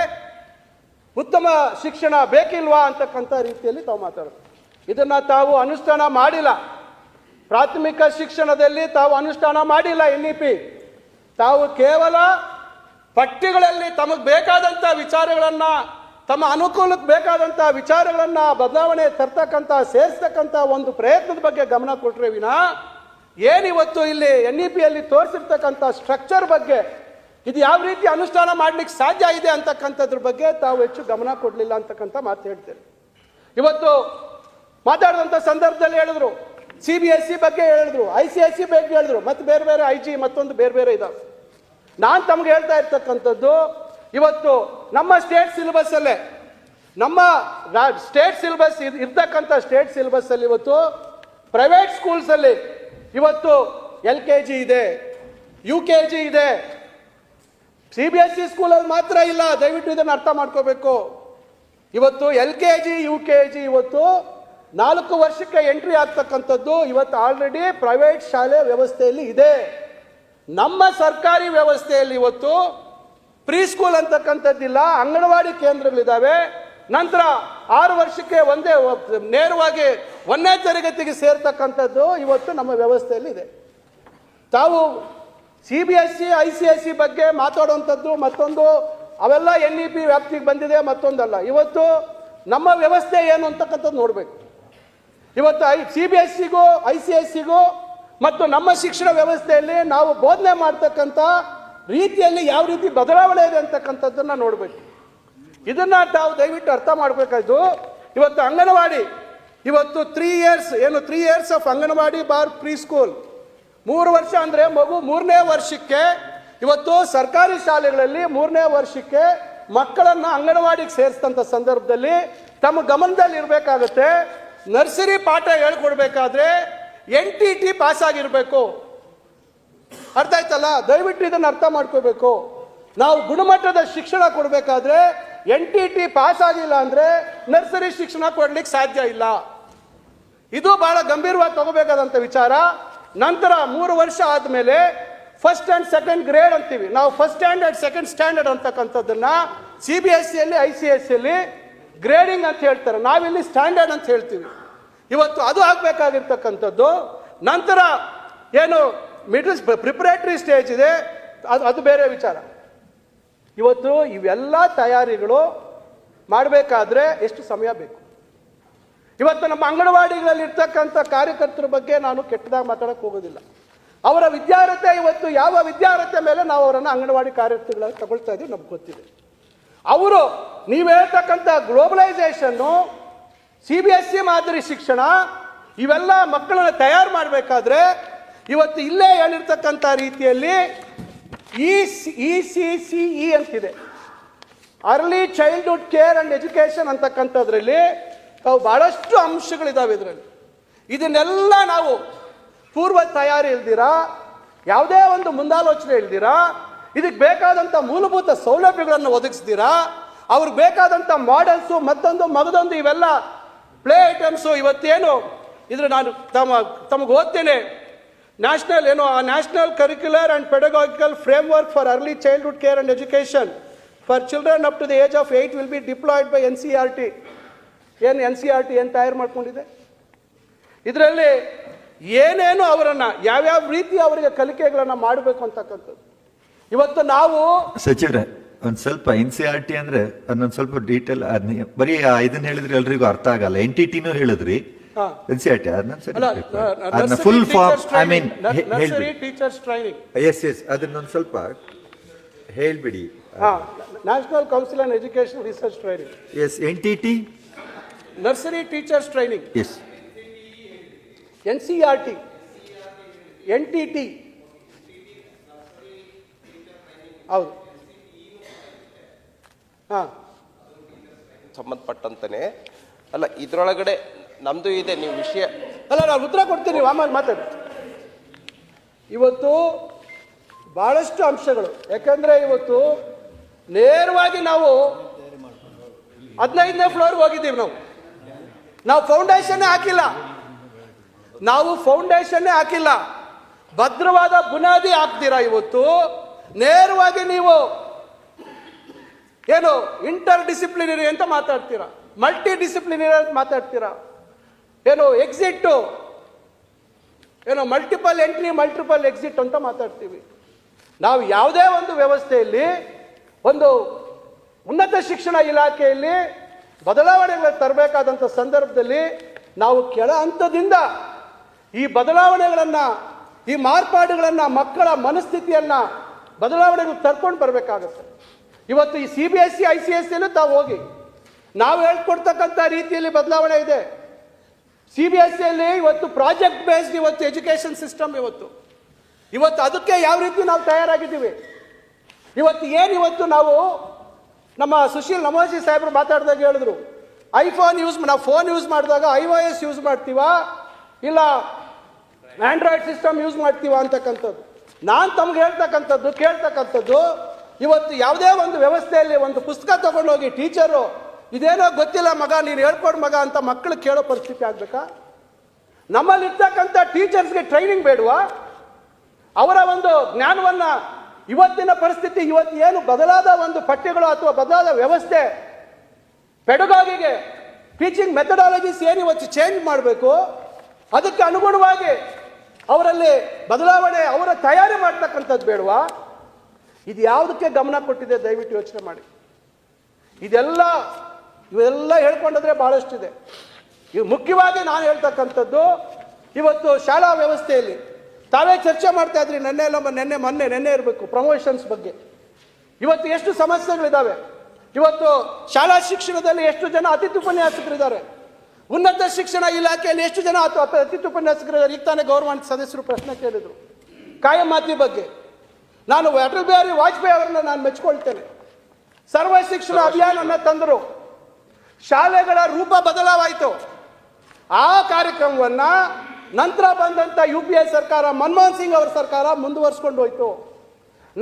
ಉತ್ತಮ ಶಿಕ್ಷಣ ಬೇಕಿಲ್ವಾ ಅಂತಕ್ಕಂಥ ರೀತಿಯಲ್ಲಿ ತಾವು ಮಾತಾಡೋದು. ಇದನ್ನು ತಾವು ಅನುಷ್ಠಾನ ಮಾಡಿಲ್ಲ. ಪ್ರಾಥಮಿಕ ಶಿಕ್ಷಣದಲ್ಲಿ ತಾವು ಅನುಷ್ಠಾನ ಮಾಡಿಲ್ಲ. NEP ತಾವು ಕೇವಲ ಪಠ್ಯಗಳಲ್ಲಿ ತಮಗೆ ಬೇಕಾದಂಥ ವಿಚಾರಗಳನ್ನು, ತಮ್ಮ ಅನುಕೂಲಕ್ಕೆ ಬೇಕಾದಂಥ ವಿಚಾರಗಳನ್ನು ಬದಲಾವಣೆ ತರ್ತಕ್ಕಂಥ, ಸೇರಿಸ್ತಕ್ಕಂಥ ಒಂದು ಪ್ರಯತ್ನದ ಬಗ್ಗೆ ಗಮನ ಕೊಟ್ಟರೆ ವಿನಾ ಏನಿವತ್ತು ಇಲ್ಲಿ NEPಯಲ್ಲಿ ತೋರಿಸಿರ್ತಕ್ಕಂಥ ಸ್ಟ್ರಕ್ಚರ್ ಬಗ್ಗೆ, ಇದು ಯಾವ ರೀತಿ ಅನುಷ್ಠಾನ ಮಾಡಲಿಕ್ಕೆ ಸಾಧ್ಯ ಇದೆ ಅಂತಕ್ಕಂಥದ್ರ ಬಗ್ಗೆ ತಾವು ಹೆಚ್ಚು ಗಮನ ಕೊಡಲಿಲ್ಲ ಅಂತಕ್ಕಂಥ ಮಾತು ಹೇಳ್ತೇನೆ. ಇವತ್ತು ಮಾತಾಡಿದಂಥ ಸಂದರ್ಭದಲ್ಲಿ ಹೇಳಿದ್ರು, CBSE ಬಗ್ಗೆ ಹೇಳಿದ್ರು, ICSE ಬಗ್ಗೆ ಹೇಳಿದ್ರು, ಮತ್ತು ಬೇರೆ ಬೇರೆ IG ಮತ್ತೊಂದು ಬೇರೆ ಬೇರೆ ಇದಾವೆ. ನಾನು ತಮಗೆ ಹೇಳ್ತಾ ಇರ್ತಕ್ಕಂಥದ್ದು, ಇವತ್ತು ನಮ್ಮ ಸ್ಟೇಟ್ ಸಿಲೆಬಸ್ಸಲ್ಲೇ, ನಮ್ಮ ಸ್ಟೇಟ್ ಸಿಲೆಬಸ್ ಇರ್ತಕ್ಕಂಥ ಸ್ಟೇಟ್ ಸಿಲೆಬಸ್ಸಲ್ಲಿ ಇವತ್ತು ಪ್ರೈವೇಟ್ ಸ್ಕೂಲ್ಸಲ್ಲಿ ಇವತ್ತು LKG ಇದೆ, UKG ಇದೆ. CBSE ಸ್ಕೂಲಲ್ಲಿ ಮಾತ್ರ ಇಲ್ಲ, ದಯವಿಟ್ಟು ಇದನ್ನು ಅರ್ಥ ಮಾಡ್ಕೋಬೇಕು. ಇವತ್ತು LKG UKG ಇವತ್ತು 4 ವರ್ಷಕ್ಕೆ ಎಂಟ್ರಿ ಆಗ್ತಕ್ಕಂಥದ್ದು ಇವತ್ತು ಆಲ್ರೆಡಿ ಪ್ರೈವೇಟ್ ಶಾಲೆ ವ್ಯವಸ್ಥೆಯಲ್ಲಿ ಇದೆ. ನಮ್ಮ ಸರ್ಕಾರಿ ವ್ಯವಸ್ಥೆಯಲ್ಲಿ ಇವತ್ತು ಪ್ರೀ ಸ್ಕೂಲ್ ಅಂತಕ್ಕಂಥದ್ದಿಲ್ಲ, ಅಂಗನವಾಡಿ ಕೇಂದ್ರಗಳಿದ್ದಾವೆ. ನಂತರ 6 ವರ್ಷಕ್ಕೆ ನೇರವಾಗಿ 1ನೇ ತರಗತಿಗೆ ಸೇರ್ತಕ್ಕಂಥದ್ದು ಇವತ್ತು ನಮ್ಮ ವ್ಯವಸ್ಥೆಯಲ್ಲಿ ಇದೆ. ತಾವು CBSE ICSE ಬಗ್ಗೆ ಮಾತಾಡುವಂಥದ್ದು ಮತ್ತೊಂದು, ಅವೆಲ್ಲ NEP ವ್ಯಾಪ್ತಿಗೆ ಬಂದಿದೆ, ಮತ್ತೊಂದಲ್ಲ. ಇವತ್ತು ನಮ್ಮ ವ್ಯವಸ್ಥೆ ಏನು ಅಂತಕ್ಕಂಥದ್ದು ನೋಡಬೇಕು. ಇವತ್ತು CBSEಗೂ ICSEಗೂ ಮತ್ತು ನಮ್ಮ ಶಿಕ್ಷಣ ವ್ಯವಸ್ಥೆಯಲ್ಲಿ ನಾವು ಬೋಧನೆ ಮಾಡ್ತಕ್ಕಂಥ ರೀತಿಯಲ್ಲಿ ಯಾವ ರೀತಿ ಬದಲಾವಣೆ ಇದೆ ಅಂತಕ್ಕಂಥದ್ದನ್ನು ನೋಡಬೇಕು. ಇದನ್ನು ತಾವು ದಯವಿಟ್ಟು ಅರ್ಥ ಮಾಡಬೇಕಾಯ್ತು. ಇವತ್ತು ಅಂಗನವಾಡಿ ಇವತ್ತು 3 ಇಯರ್ಸ್ ಆಫ್ ಅಂಗನವಾಡಿ ಬಾರ್ ಪ್ರೀ ಸ್ಕೂಲ್, 3 ವರ್ಷ ಅಂದರೆ ಮಗು 3ನೇ ವರ್ಷಕ್ಕೆ ಇವತ್ತು ಸರ್ಕಾರಿ ಶಾಲೆಗಳಲ್ಲಿ 3ನೇ ವರ್ಷಕ್ಕೆ ಮಕ್ಕಳನ್ನು ಅಂಗನವಾಡಿಗೆ ಸೇರಿಸಿದಂಥ ಸಂದರ್ಭದಲ್ಲಿ ತಮ್ಮ ಗಮನದಲ್ಲಿ ಇರಬೇಕಾಗುತ್ತೆ. ನರ್ಸರಿ ಪಾಠ ಹೇಳ್ಕೊಡ್ಬೇಕಾದ್ರೆ NTT ಪಾಸ್ ಆಗಿರಬೇಕು. ಅರ್ಥ ಆಯ್ತಲ್ಲ? ದಯವಿಟ್ಟು ಇದನ್ನು ಅರ್ಥ ಮಾಡ್ಕೋಬೇಕು. ನಾವು ಗುಣಮಟ್ಟದ ಶಿಕ್ಷಣ ಕೊಡಬೇಕಾದ್ರೆ NTT ಪಾಸ್ ಆಗಿಲ್ಲ ಅಂದರೆ ನರ್ಸರಿ ಶಿಕ್ಷಣ ಕೊಡ್ಲಿಕ್ಕೆ ಸಾಧ್ಯ ಇಲ್ಲ. ಇದು ಬಹಳ ಗಂಭೀರವಾಗಿ ತಗೋಬೇಕಾದಂಥ ವಿಚಾರ. ನಂತರ 3 ವರ್ಷ ಆದಮೇಲೆ ಫಸ್ಟ್ ಆ್ಯಂಡ್ ಸೆಕೆಂಡ್ ಗ್ರೇಡ್ ಅಂತೀವಿ ನಾವು. ಫಸ್ಟ್ ಸ್ಟ್ಯಾಂಡರ್ಡ್ ಸೆಕೆಂಡ್ ಸ್ಟ್ಯಾಂಡರ್ಡ್ ಅಂತಕ್ಕಂಥದ್ದನ್ನ CBSEಯಲ್ಲಿ ICSEಯಲ್ಲಿ ಗ್ರೇಡಿಂಗ್ ಅಂತ ಹೇಳ್ತಾರೆ, ನಾವಿಲ್ಲಿ ಸ್ಟ್ಯಾಂಡರ್ಡ್ ಅಂತ ಹೇಳ್ತೀವಿ. ಇವತ್ತು ಅದು ಆಗಬೇಕಾಗಿರ್ತಕ್ಕಂಥದ್ದು. ನಂತರ ಏನು ಮಿಡಲ್ ಪ್ರಿಪರೇಟರಿ ಸ್ಟೇಜ್ ಇದೆ, ಅದು ಬೇರೆ ವಿಚಾರ. ಇವತ್ತು ಇವೆಲ್ಲ ತಯಾರಿಗಳು ಮಾಡಬೇಕಾದ್ರೆ ಎಷ್ಟು ಸಮಯ ಬೇಕು? ಇವತ್ತು ನಮ್ಮ ಅಂಗನವಾಡಿಗಳಲ್ಲಿ ಇರ್ತಕ್ಕಂಥ ಕಾರ್ಯಕರ್ತರ ಬಗ್ಗೆ ನಾನು ಕೆಟ್ಟದಾಗಿ ಮಾತಾಡಕ್ಕೆ ಹೋಗೋದಿಲ್ಲ. ಅವರ ವಿದ್ಯಾರ್ಹತೆ, ಇವತ್ತು ಯಾವ ವಿದ್ಯಾರ್ಹತೆ ಮೇಲೆ ನಾವು ಅವರನ್ನು ಅಂಗನವಾಡಿ ಕಾರ್ಯಕರ್ತರುಗಳನ್ನು ತಗೊಳ್ತಾ ಇದ್ದೀವಿ ನಮ್ಗೆ ಗೊತ್ತಿದೆ. ಅವರು ನೀವು ಹೇಳ್ತಕ್ಕಂಥ ಗ್ಲೋಬಲೈಸೇಷನ್ನು, CBSE ಮಾದರಿ ಶಿಕ್ಷಣ, ಇವೆಲ್ಲ ಮಕ್ಕಳನ್ನು ತಯಾರು ಮಾಡಬೇಕಾದ್ರೆ ಇವತ್ತು ಇಲ್ಲೇ ಹೇಳಿರ್ತಕ್ಕಂಥ ರೀತಿಯಲ್ಲಿ ECCE ಅಂತಿದೆ, early childhood care and education ಅಂತಕ್ಕಂಥದ್ರಲ್ಲಿ ನಾವು ಬಹಳಷ್ಟು ಅಂಶಗಳಿದ್ದಾವೆ. ಇದರಲ್ಲಿ ಇದನ್ನೆಲ್ಲ ನಾವು ಪೂರ್ವ ತಯಾರಿ ಇಲ್ದಿರಾ, ಯಾವುದೇ ಒಂದು ಮುಂದಾಲೋಚನೆ ಇಲ್ದಿರಾ, ಇದಕ್ಕೆ ಬೇಕಾದಂಥ ಮೂಲಭೂತ ಸೌಲಭ್ಯಗಳನ್ನು ಒದಗಿಸ್ದಿರಾ, ಅವ್ರಿಗೆ ಬೇಕಾದಂಥ ಮಾಡೆಲ್ಸು ಮಗದೊಂದು ಇವೆಲ್ಲ ಪ್ಲೇ ಐಟಮ್ಸು ಇವತ್ತೇನು ಇದ್ರೆ ನಾನು ತಮಗೆ ಓದ್ತೇನೆ. National curricular and pedagogical framework for early childhood care and education for children up to the age of 8 will be deployed by NCERT. ಏನು NCERT ಏನು ತಯಾರು ಮಾಡ್ಕೊಂಡಿದೆ? ಇದರಲ್ಲಿ ಏನೇನು ಅವರನ್ನು ಯಾವ್ಯಾವ ರೀತಿ ಅವರಿಗೆ ಕಲಿಕೆಗಳನ್ನು ಮಾಡಬೇಕು ಅಂತಕ್ಕಂಥದ್ದು. ಇವತ್ತು ನಾವು ಸಚಿವರೇ ಒಂದ್ ಸ್ವಲ್ಪ NCERT ಅಂದ್ರೆ ಅದನ್ನೊಂದು ಸ್ವಲ್ಪ ಡೀಟೇಲ್ ಬರೀ ಇದನ್ನ ಹೇಳಿದ್ರೆ ಎಲ್ರಿಗೂ ಅರ್ಥ ಆಗಲ್ಲ. NTTನೂ ಹೇಳಿದ್ರಿ, NCERT ಅದನ್ನ full form I mean teachers training. Yes ಅದನ್ನೊಂದು ಸ್ವಲ್ಪ ಹೇಳ್ಬಿಡಿ. National council on education research training. Yes NTT nursery teachers training. Yes NCERT, NTT ಹೌದು. ಹಾಂ, ಸಂಬಂಧಪಟ್ಟಂತಾನೆ ಅಲ್ಲ, ಇದ್ರೊಳಗಡೆ ನಮ್ದು ಇದೆ. ನೀವು ವಿಷಯ ಅಲ್ಲ, ನಾನು ಉತ್ತರ ಕೊಡ್ತೀನಿ, ಆಮೇಲೆ ಮಾತಾಡಿ. ಇವತ್ತು ಭಾಳಷ್ಟು ಅಂಶಗಳು, ಯಾಕಂದರೆ ಇವತ್ತು ನೇರವಾಗಿ ನಾವು 15ನೇ ಫ್ಲೋರ್ಗೆ ಹೋಗಿದ್ದೀವಿ. ನಾವು ಫೌಂಡೇಶನ್ನೇ ಹಾಕಿಲ್ಲ, ಭದ್ರವಾದ ಬುನಾದಿ ಹಾಕ್ತೀರಾ. ಇವತ್ತು ನೇರವಾಗಿ ನೀವು ಏನು ಇಂಟರ್ ಡಿಸಿಪ್ಲಿನರಿ ಅಂತ ಮಾತಾಡ್ತೀರಾ, ಮಲ್ಟಿ ಡಿಸಿಪ್ಲಿನರಿ ಅಂತ ಮಾತಾಡ್ತೀರಾ, ಏನು ಎಕ್ಸಿಟ್ಟು, ಏನು ಮಲ್ಟಿಪಲ್ ಎಂಟ್ರಿ ಮಲ್ಟಿಪಲ್ ಎಕ್ಸಿಟ್ ಅಂತ ಮಾತಾಡ್ತೀವಿ. ನಾವು ಯಾವುದೇ ಒಂದು ವ್ಯವಸ್ಥೆಯಲ್ಲಿ, ಒಂದು ಉನ್ನತ ಶಿಕ್ಷಣ ಇಲಾಖೆಯಲ್ಲಿ ಬದಲಾವಣೆಗಳನ್ನು ತರಬೇಕಾದಂಥ ಸಂದರ್ಭದಲ್ಲಿ ನಾವು ಕೆಳ ಹಂತದಿಂದ ಈ ಬದಲಾವಣೆಗಳನ್ನು, ಈ ಮಾರ್ಪಾಡುಗಳನ್ನು, ಮಕ್ಕಳ ಮನಸ್ಥಿತಿಯನ್ನು ಬದಲಾವಣೆಗಳು ತರ್ಕೊಂಡು ಬರಬೇಕಾಗತ್ತೆ. ಇವತ್ತು ಈ CBSE ICSEಲ್ಲೂ ತಾವು ಹೋಗಿ, ನಾವು ಹೇಳ್ಕೊಡ್ತಕ್ಕಂಥ ರೀತಿಯಲ್ಲಿ ಬದಲಾವಣೆ ಇದೆ. CBSEಯಲ್ಲಿ ಇವತ್ತು ಪ್ರಾಜೆಕ್ಟ್ ಬೇಸ್ಡ್ ಇವತ್ತು ಎಜುಕೇಷನ್ ಸಿಸ್ಟಮ್. ಇವತ್ತು ಅದಕ್ಕೆ ಯಾವ ರೀತಿ ನಾವು ತಯಾರಾಗಿದ್ದೀವಿ. ಇವತ್ತು ನಾವು ನಮ್ಮ ಸುಶೀಲ್ ನಮೋಜಿ ಸಾಹೇಬರು ಮಾತಾಡಿದಾಗ ಹೇಳಿದ್ರು, ನಾವು ಫೋನ್ ಯೂಸ್ ಮಾಡಿದಾಗ iOS ಯೂಸ್ ಮಾಡ್ತೀವಾ ಇಲ್ಲ ಆಂಡ್ರಾಯ್ಡ್ ಸಿಸ್ಟಮ್ ಯೂಸ್ ಮಾಡ್ತೀವಾ ಅಂತಕ್ಕಂಥದ್ದು. ನಾನು ತಮ್ಗೆ ಕೇಳ್ತಕ್ಕಂಥದ್ದು ಇವತ್ತು ಯಾವುದೇ ಒಂದು ವ್ಯವಸ್ಥೆಯಲ್ಲಿ ಒಂದು ಪುಸ್ತಕ ತಗೊಂಡೋಗಿ ಟೀಚರು ಇದೇನೋ ಗೊತ್ತಿಲ್ಲ ಮಗ, ನೀನು ಹೇಳ್ಕೊಡು ಮಗ ಅಂತ ಮಕ್ಕಳು ಕೇಳೋ ಪರಿಸ್ಥಿತಿ ಆಗಬೇಕಾ? ನಮ್ಮಲ್ಲಿ ಇರ್ತಕ್ಕಂಥ ಟೀಚರ್ಸ್ಗೆ ಟ್ರೈನಿಂಗ್ ಬೇಡವಾ? ಅವರ ಒಂದು ಜ್ಞಾನವನ್ನು ಇವತ್ತಿನ ಪರಿಸ್ಥಿತಿ, ಇವತ್ತು ಏನು ಬದಲಾದ ಒಂದು ಪಠ್ಯಗಳು ಅಥವಾ ಬದಲಾದ ವ್ಯವಸ್ಥೆ, ಪೆಡಗಾಗಿಗೆ ಟೀಚಿಂಗ್ ಮೆಥಡಾಲಜೀಸ್ ಏನು ಇವತ್ತು ಚೇಂಜ್ ಮಾಡಬೇಕು, ಅದಕ್ಕೆ ಅನುಗುಣವಾಗಿ ಅವರಲ್ಲಿ ಬದಲಾವಣೆ, ಅವರ ತಯಾರಿ ಮಾಡ್ತಕ್ಕಂಥದ್ದು ಬೇಡವಾ? ಇದು ಯಾವುದಕ್ಕೆ ಗಮನ ಕೊಟ್ಟಿದೆ ದಯವಿಟ್ಟು ಯೋಚನೆ ಮಾಡಿ. ಇವೆಲ್ಲ ಹೇಳ್ಕೊಂಡ್ರೆ ಭಾಳಷ್ಟಿದೆ. ಇವು ಮುಖ್ಯವಾಗಿ ನಾನು ಹೇಳ್ತಕ್ಕಂಥದ್ದು, ಇವತ್ತು ಶಾಲಾ ವ್ಯವಸ್ಥೆಯಲ್ಲಿ ತಾವೇ ಚರ್ಚೆ ಮಾಡ್ತಾ ಇದ್ರಿ, ಮೊನ್ನೆ ಇರಬೇಕು ಪ್ರಮೋಷನ್ಸ್ ಬಗ್ಗೆ. ಇವತ್ತು ಎಷ್ಟು ಸಮಸ್ಯೆಗಳಿದ್ದಾವೆ. ಇವತ್ತು ಶಾಲಾ ಶಿಕ್ಷಣದಲ್ಲಿ ಎಷ್ಟು ಜನ ಅತಿಥಿ ಉಪನ್ಯಾಸಕರಿದ್ದಾರೆ, ಉನ್ನತ ಶಿಕ್ಷಣ ಇಲಾಖೆಯಲ್ಲಿ ಎಷ್ಟು ಜನ ಅತಿಥಿ ಉಪನ್ಯಾಸಕರಿದ್ದಾರೆ. ಈಗ ತಾನೇ ಗೌರವಾನ್ವಿತ ಸದಸ್ಯರು ಪ್ರಶ್ನೆ ಕೇಳಿದರು ಕಾಯಮಾತಿ ಬಗ್ಗೆ. ನಾನು ಅಟಲ್ ಬಿಹಾರಿ ವಾಜಪೇಯಿ ಅವರನ್ನ ನಾನು ಮೆಚ್ಕೊಳ್ತೇನೆ. ಸರ್ವ ಶಿಕ್ಷಣ ಅಭಿಯಾನವನ್ನು ತಂದರು, ಶಾಲೆಗಳ ರೂಪ ಬದಲಾವಾಯಿತು. ಆ ಕಾರ್ಯಕ್ರಮವನ್ನು ನಂತರ ಬಂದಂಥ UPA ಸರ್ಕಾರ, ಮನಮೋಹನ್ ಸಿಂಗ್ ಅವರ ಸರ್ಕಾರ ಮುಂದುವರಿಸ್ಕೊಂಡು ಹೋಯಿತು.